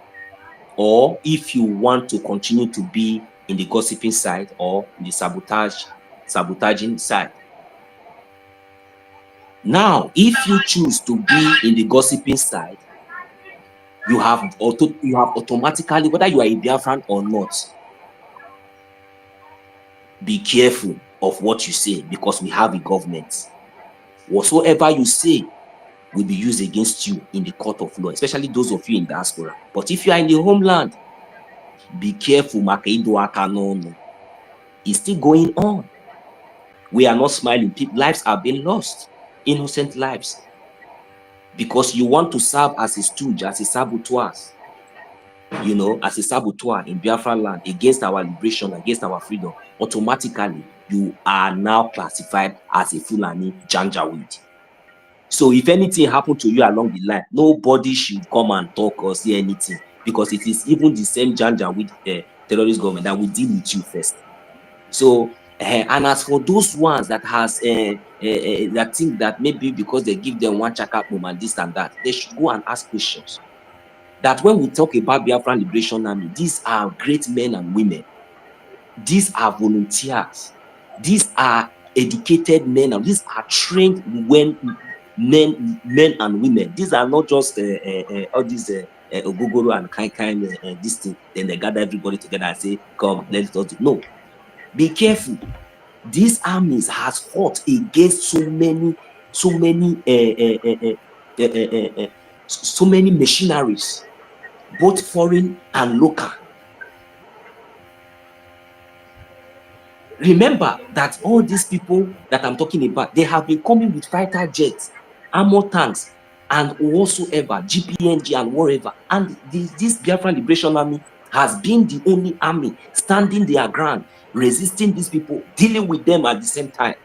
or if you want to continue to be in the gossiping side or in the sabotaging side. Now, if you choose to be in the gossiping side, you have automatically, whether you are a Biafran or not, be careful of what you say, because we have a government. Whatsoever you say will be used against you in the court of law, especially those of you in diaspora. But if you are in the homeland, be careful. It's still going on. We are not smiling. Lives are being lost, innocent lives, because you want to serve as a stooge, as a saboteur, as a saboteur in Biafra land against our liberation, against our freedom. Automatically, you are now classified as a Fulani Janjaweed. So if anything happened to you along the line, nobody should come and talk or say anything, because it is even the same Janjaweed terrorist government that will deal with you first. So, and as for those ones that has that think that maybe because they give them one checkup and this and that, they should go and ask questions. That when we talk about Biafran Liberation Army, these are great men and women. These are volunteers. These are educated men, and these are trained men and women. These are not just all these Ogogoro and kind this thing. Then they gather everybody together and say, "Come, let's do." No, be careful. These armies has fought against so many machineries, both foreign and local. Remember that all these people that I'm talking about, they have been coming with fighter jets, armor tanks, and whatsoever, GPNG and whatever. And this Biafran Liberation Army has been the only army standing their ground, resisting these people, dealing with them at the same time.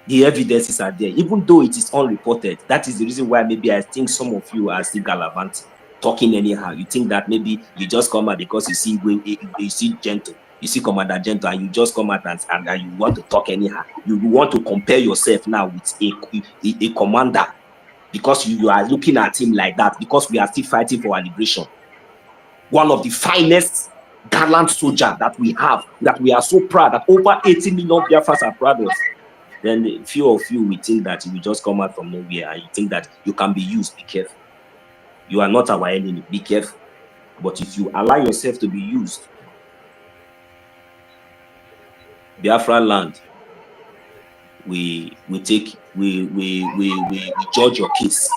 The evidences are there, even though it is unreported. That is the reason why maybe I think some of you are still gallivanting, talking anyhow. You think that maybe you just come out because you see Gentle, you see Commander Gentle, and you just come out and you want to talk anyhow. You want to compare yourself now with a commander, because you are looking at him like that, because we are still fighting for our liberation. One of the finest gallant soldiers that we have, that we are so proud, that over 80 million Biafrans are proud of. Then a few of you will think that you will just come out from nowhere and you think that you can be used. Be careful. You are not our enemy. Be careful. But if you allow yourself to be used, Biafra land, we judge your case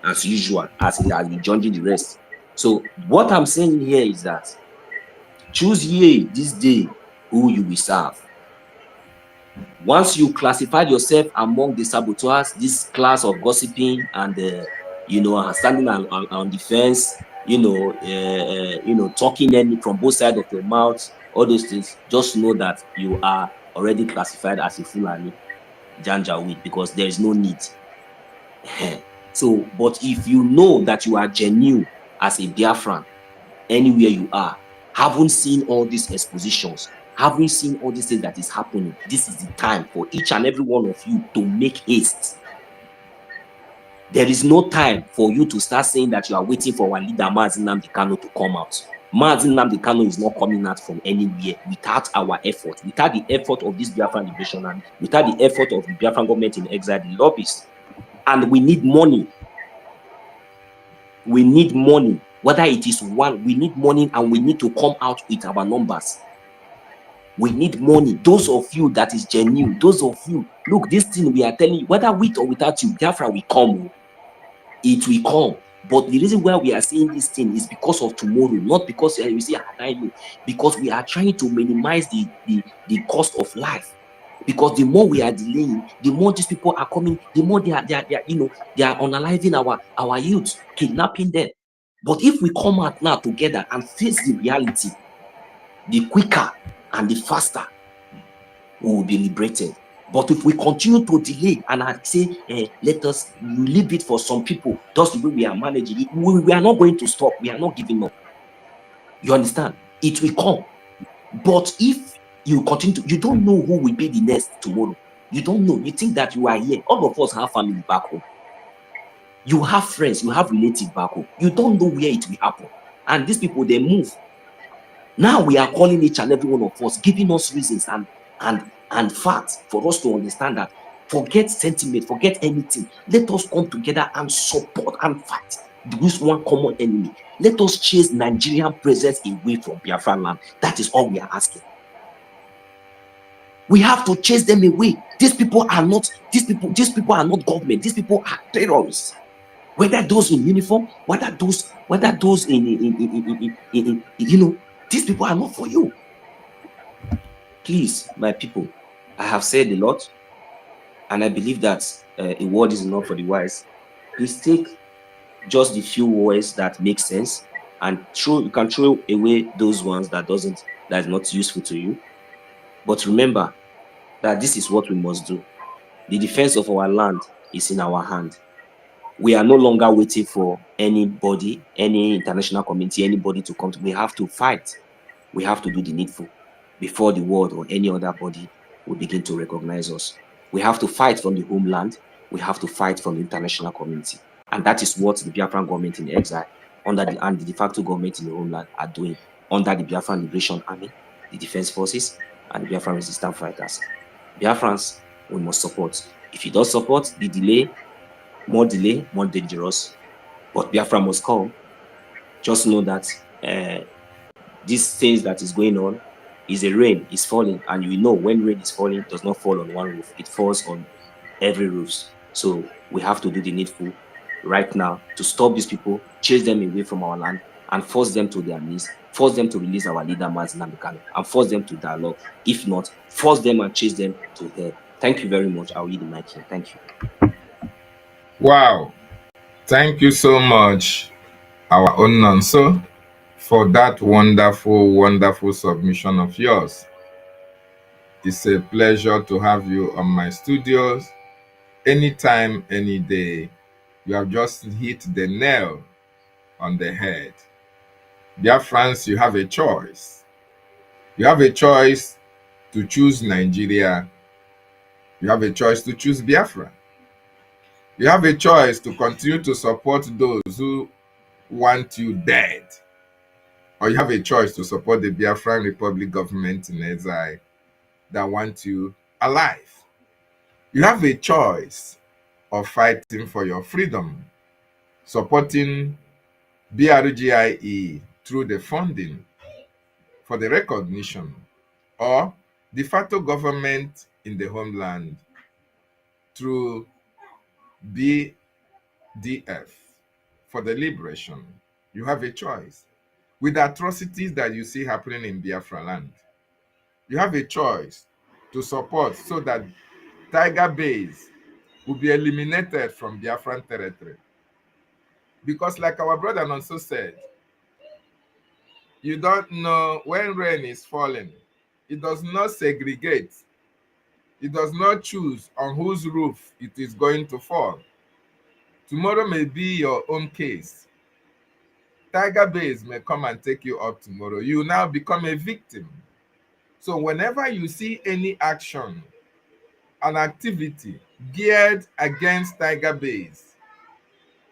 as usual, as we judging the rest. So what I'm saying here is that choose ye this day who you will serve. Once you classified yourself among the saboteurs, this class of gossiping and standing on defense, talking from both sides of your mouth, all those things, just know that you are already classified as a Fulani Janjaweed, because there is no need. So, but if you know that you are genuine as a Biafran, anywhere you are, haven't seen all these expositions, haven't seen all these things that is happening, this is the time for each and every one of you to make haste. There is no time for you to start saying that you are waiting for our leader Mazi Nnamdi Kanu to come out. Mazi Nnamdi Kanu is not coming out from anywhere without our effort, without the effort of this Biafran Liberation Army, without the effort of the Biafran government in exile, the lobbies. And we need money. We need money. Whether it is one, we need money, and we need to come out with our numbers. We need money. Those of you that is genuine, those of you, look, this thing we are telling you, whether with or without you, Biafra will come. It will come. But the reason why we are saying this thing is because of tomorrow, not because we say, I know, because we are trying to minimize the cost of life. Because the more we are delaying, the more these people are coming, the more they are unaliving our youth, kidnapping them. But if we come out now together and face the reality, the quicker and the faster we will be liberated. But if we continue to delay and I say, let us leave it for some people, just the way we are managing it, we are not going to stop. We are not giving up. You understand? It will come. But if you continue to, you don't know who will be the next tomorrow. You don't know. You think that you are here. All of us have family back home. You have friends, you have relatives back home. You don't know where it will happen. And these people, they move. Now we are calling each and every one of us, giving us reasons and facts for us to understand that forget sentiment, forget anything. Let us come together and support and fight this one common enemy. Let us chase Nigerian presence away from Biafra land. That is all we are asking. We have to chase them away. These people are not government. These people are terrorists. Whether those in uniform, whether those in these people are not for you. Please, my people, I have said a lot, and I believe that a word is enough for the wise. Please take just the few words that make sense, and you can throw away those ones that is not useful to you. But remember that this is what we must do. The defense of our land is in our hand. We are no longer waiting for anybody, any international community, anybody to come. We have to fight. We have to do the needful before the world or any other body will begin to recognize us. We have to fight from the homeland. We have to fight from the international community. And that is what the Biafran government in exile and the de facto government in the homeland are doing under the Biafran Liberation Army, the Defense Forces, and the Biafran Resistance Fighters. Biafrans, we must support. If you don't support, the delay, more dangerous. But Biafra must come. Just know that these things that is going on is a rain is falling, and you know when rain is falling, it does not fall on one roof, it falls on every roof. So we have to do the needful right now to stop these people, chase them away from our land, and force them to their knees, force them to release our leader Mazi Nnamdi Kanu, and force them to dialogue. If not, force them and chase them to hell. Thank you very much. I'll read the mic here. Thank you. Wow. Thank you so much, our own Nonso, for that wonderful, wonderful submission of yours. It's a pleasure to have you on my studios. Anytime, any day. You have just hit the nail on the head. Dear friends, you have a choice. You have a choice to choose Nigeria. You have a choice to choose Biafra. You have a choice to continue to support those who want you dead. Or you have a choice to support the Biafran Republic government in exile that want you alive. You have a choice of fighting for your freedom, supporting BRGIE through the funding for the recognition, or de facto government in the homeland through BDF for the liberation. You have a choice. With the atrocities that you see happening in Biafra land, you have a choice to support so that Tiger Base will be eliminated from Biafran territory. Because like our brother also said, you don't know when rain is falling. It does not segregate. It does not choose on whose roof it is going to fall. Tomorrow may be your own case. Tiger Base may come and take you up tomorrow. You now become a victim. So whenever you see any action, an activity geared against Tiger Base,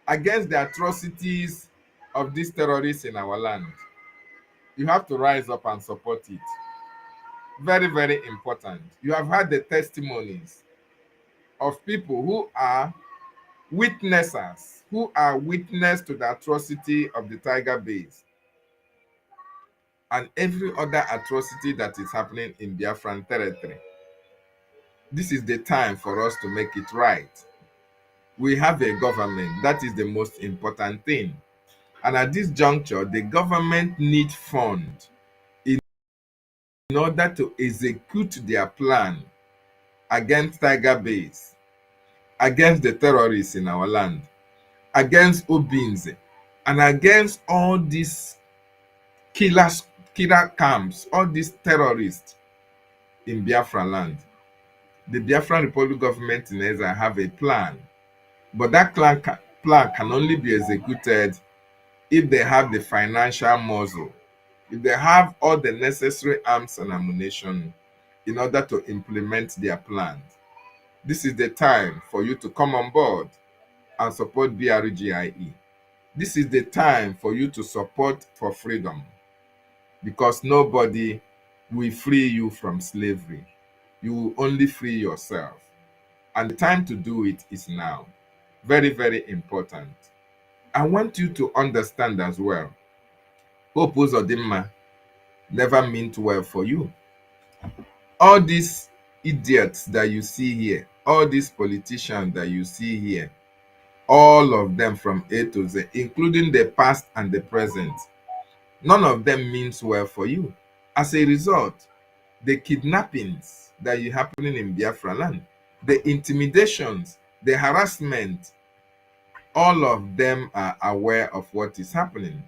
against the atrocities of these terrorists in our land, you have to rise up and support it. Very, very important. You have had the testimonies of people who are witnesses, who are witness to the atrocity of the Tiger Base and every other atrocity that is happening in Biafran territory. This is the time for us to make it right. We have a government. That is the most important thing. And at this juncture, the government needs funds in order to execute their plan against Tiger Base, against the terrorists in our land, against Obinze, and against all these killer camps, all these terrorists in Biafra land. The Biafran Republic government in Ezra have a plan, but that plan can only be executed if they have the financial muscle, if they have all the necessary arms and ammunition in order to implement their plan. This is the time for you to come on board and support BRGIE. This is the time for you to support for freedom, because nobody will free you from slavery. You will only free yourself. And the time to do it is now. Very, very important. I want you to understand as well, Hope Uzodimma never meant well for you. All these idiots that you see here, all these politicians that you see here, all of them from A to Z, including the past and the present, none of them means well for you. As a result, the kidnappings that are happening in Biafra land, the intimidations, the harassment, all of them are aware of what is happening.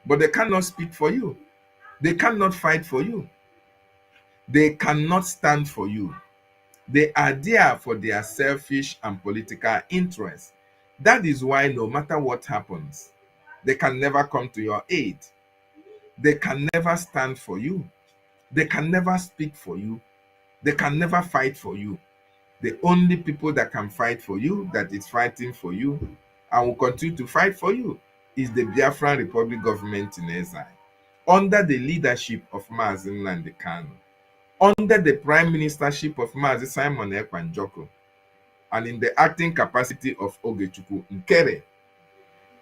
But they cannot speak for you. They cannot fight for you. They cannot stand for you. They are there for their selfish and political interests. That is why no matter what happens, they can never come to your aid. They can never stand for you. They can never speak for you. They can never fight for you. The only people that can fight for you, that is fighting for you, and will continue to fight for you, is the Biafran Republic government in exile, under the leadership of Mazi Nnamdi Kanu, under the prime ministership of Mazi Simon Ekpanjoko, and in the acting capacity of Ogechukwu Nkere.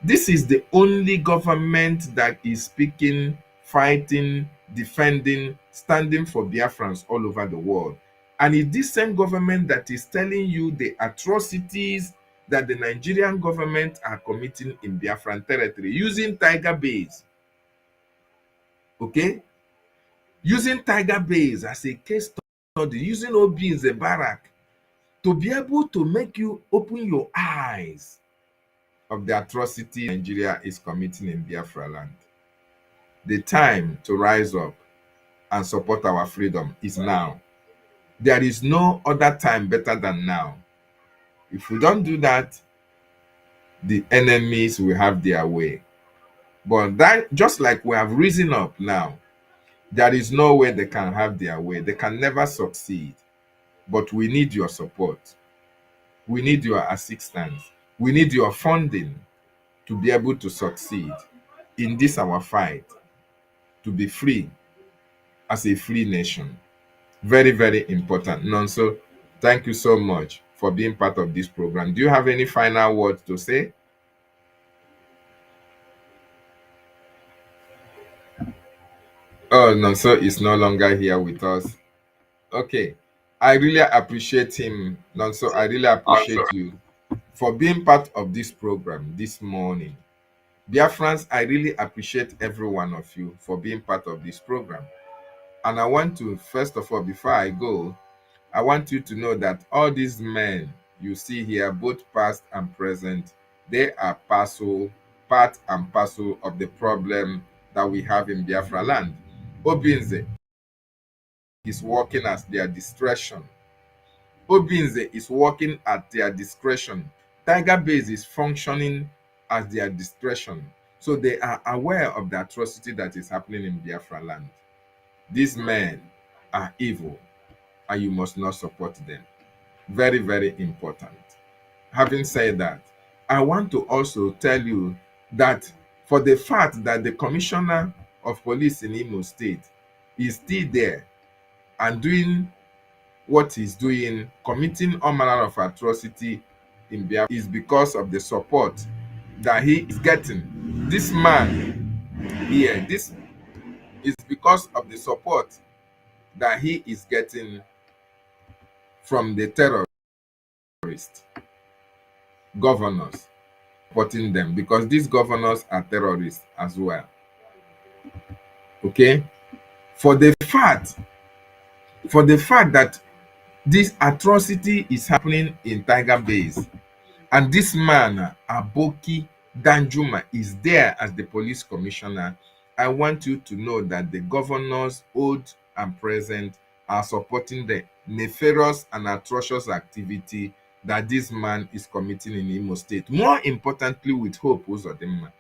This is the only government that is speaking, fighting, defending, standing for Biafrans all over the world. And it's this same government that is telling you the atrocities that the Nigerian government are committing in Biafran territory using Tiger Base. Okay? Using Tiger Base as a case study, using Obi as a barrack to be able to make you open your eyes of the atrocity Nigeria is committing in Biafra land. The time to rise up and support our freedom is now. There is no other time better than now. If we don't do that, the enemies will have their way. But that, just like we have risen up now, there is no way they can have their way. They can never succeed. But we need your support. We need your assistance. We need your funding to be able to succeed in this our fight to be free as a free nation. Very, very important. Nonso, thank you so much for being part of this program. Do you have any final words to say? Oh, Nonso is no longer here with us. Okay. I really appreciate him, Nonso. I really appreciate you for being part of this program this morning. Dear friends, I really appreciate every one of you for being part of this program. And I want to, first of all, before I go, I want you to know that all these men you see here, both past and present, they are part and parcel of the problem that we have in Biafra land. Obinze is working at their discretion. Obinze is working at their discretion. Tiger Base is functioning at their discretion. So they are aware of the atrocity that is happening in Biafra land. These men are evil, and you must not support them. Very, very important. Having said that, I want to also tell you that for the fact that the commissioner of police in Imo State is still there and doing what he's doing, committing all manner of atrocity in Biafra, is because of the support that he is getting. This man here, this is because of the support that he is getting from the terrorists. governors supporting them, because these governors are terrorists as well. Okay? For the fact that this atrocity is happening in Tiger Base, and this man, Aboki Danjuma, is there as the police commissioner, I want you to know that the governors, old and present, are supporting the nefarious and atrocious activity that this man is committing in Imo State. More importantly, with Hope Uzodinma.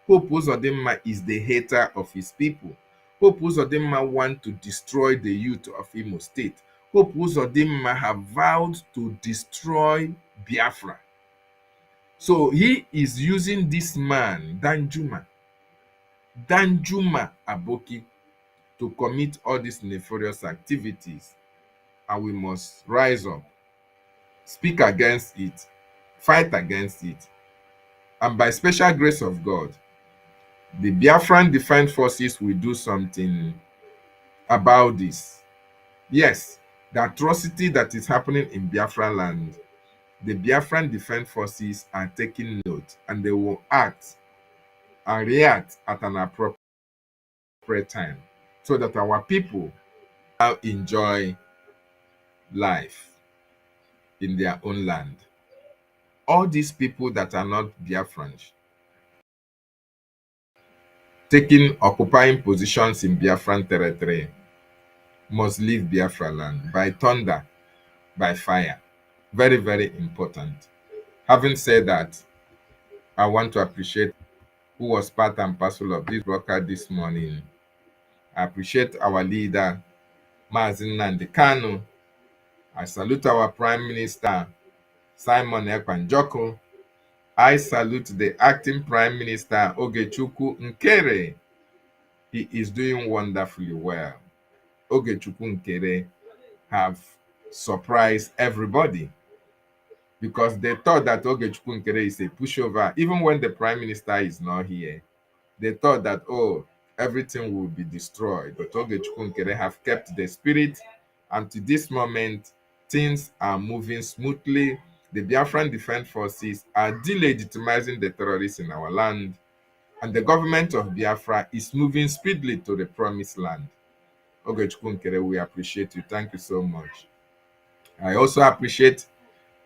Hope Uzodinma is the hater of his people. Hope Uzodinma wants to destroy the youth of Imo State. Hope Uzodinma have vowed to destroy Biafra. So he is using this man, Danjuma Aboki, to commit all these nefarious activities. And we must rise up, speak against it, fight against it. And by special grace of God, the Biafran Defense Forces will do something about this. Yes, the atrocity that is happening in Biafra land, the Biafran Defense Forces are taking note, and they will act and react at an appropriate time, so that our people now enjoy life in their own land. All these people that are not Biafrans, occupying positions in Biafran territory, must leave Biafra land by thunder, by fire. Very, very important. Having said that, I want to appreciate who was part and parcel of this broadcast this morning. I appreciate our leader, Mazi Nnamdi Kanu. I salute our Prime Minister, Simon Ekpa Njoku. I salute the acting Prime Minister, Ogechukwu Nkere. He is doing wonderfully well. Ogechukwu Nkere have surprised everybody, because they thought that Ogechukwu Nkere is a pushover. Even when the Prime Minister is not here, they thought that, oh, everything will be destroyed. But Ogechukwu Nkere have kept the spirit, and to this moment, things are moving smoothly. The Biafran Defense Forces are delegitimizing the terrorists in our land, and the government of Biafra is moving speedily to the promised land. Ogechukwu Nkere, we appreciate you. Thank you so much. I also appreciate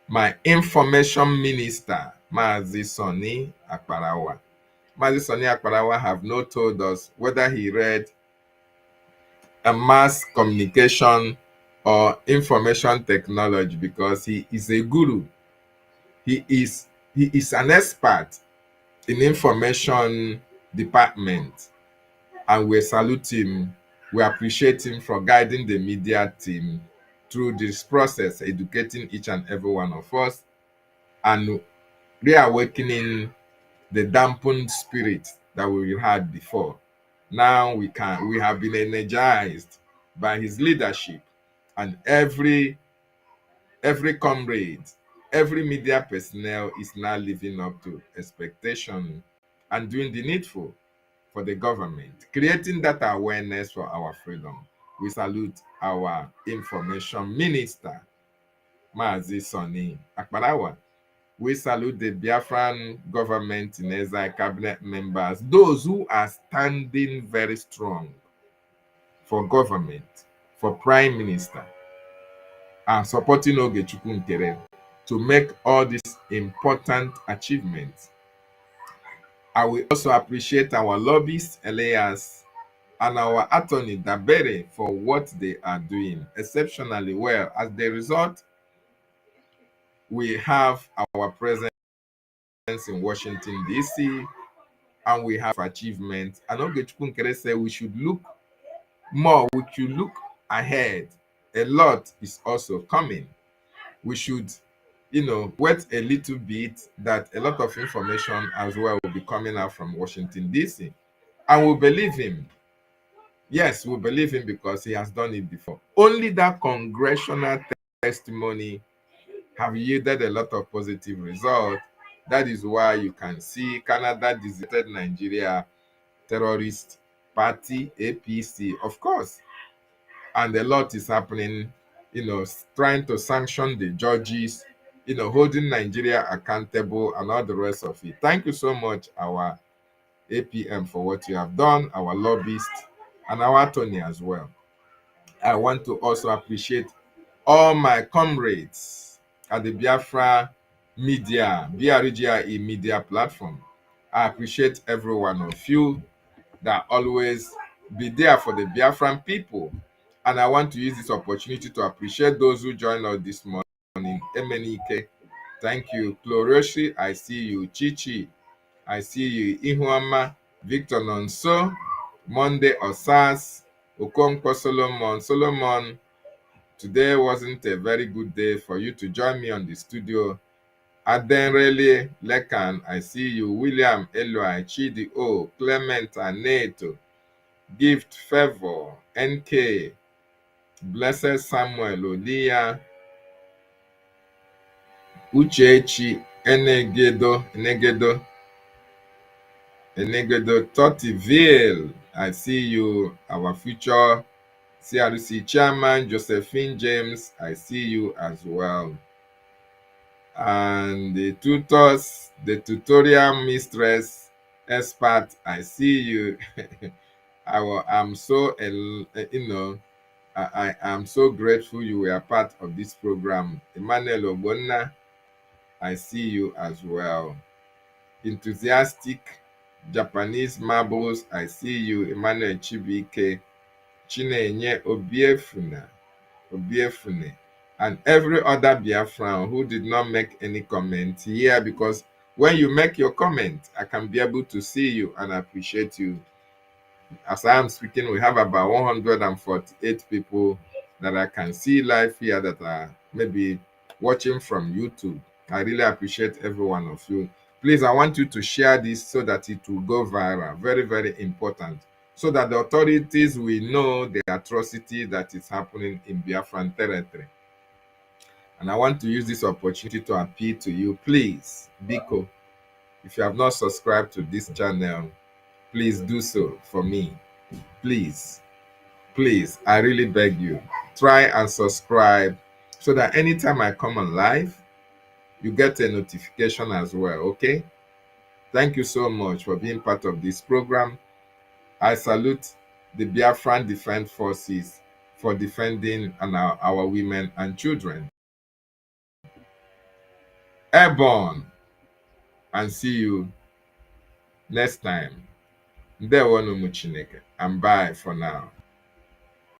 my information minister, Mazi Sonny Akparawa. Mazi Sonny Akparawa have not told us whether he read a mass communication or information technology, because he is a guru. He is an expert in information department, and we salute him. We appreciate him for guiding the media team through this process, educating each and every one of us, and reawakening the dampened spirit that we had before. Now we have been energized by his leadership, and every comrade, every media personnel is now living up to expectation and doing the needful for the government, creating that awareness for our freedom. We salute our information minister, Mazi Sonny Akparawa. We salute the Biafran government in exile cabinet members, those who are standing very strong for government, for prime minister, and supporting Ogechukwu Nkere to make all these important achievements. I will also appreciate our lobbyists, Elias, and our attorney, Dabere, for what they are doing exceptionally well. As the result, we have our presence in Washington, D.C., and we have achievements. And Ogechukwu Nkere said we should look more, we should look ahead. A lot is also coming. We should, wait a little bit, that a lot of information as well will be coming out from Washington, D.C. And we believe him. Yes, we believe him because he has done it before. Only that congressional testimony have yielded a lot of positive results. That is why you can see Canada deserted Nigeria terrorist party, APC, of course. And a lot is happening, trying to sanction the judges holding Nigeria accountable and all the rest of it. Thank you so much, our APM, for what you have done, our lobbyist, and our attorney as well. I want to also appreciate all my comrades at the Biafra media, BRGIE media platform. I appreciate every one of you that always be there for the Biafran people. And I want to use this opportunity to appreciate those who joined us this morning. Emenike, thank you. Notoriously, I see you. Chichi, I see you. Ihuama, Victor Nonso, Monday Osas, Okonkwo Solomon. Solomon, today wasn't a very good day for you to join me on the studio. Adenrele Lekan, I see you. William Eloi, Chidi O, Clement Aneto, Gift Favor, NK, Blessed Samuel, Olia, Uchechi, Enegedo, Tottiville. I see you. Our future CRC chairman, Josephine James, I see you as well. And the tutors, the tutorial mistress, expert, I see you. I'm so, I am so grateful you were part of this program. Emmanuel Obonna, I see you as well. Enthusiastic Japanese marbles, I see you. Emmanuel Chibike, Chinenye Obiefune, and every other Biafran who did not make any comment here, because when you make your comment, I can be able to see you and appreciate you. As I am speaking, we have about 148 people that I can see live here that are maybe watching from YouTube. I really appreciate every one of you. Please, I want you to share this so that it will go viral. Very, very important. So that the authorities will know the atrocity that is happening in Biafran territory. And I want to use this opportunity to appeal to you. Please, Biko, if you have not subscribed to this channel, please do so for me. Please, I really beg you, try and subscribe so that anytime I come on live, you get a notification as well, okay? Thank you so much for being part of this program. I salute the Biafran Defense Forces for defending our women and children. Airborne, and see you next time. Ndewonu Chineke, and bye for now.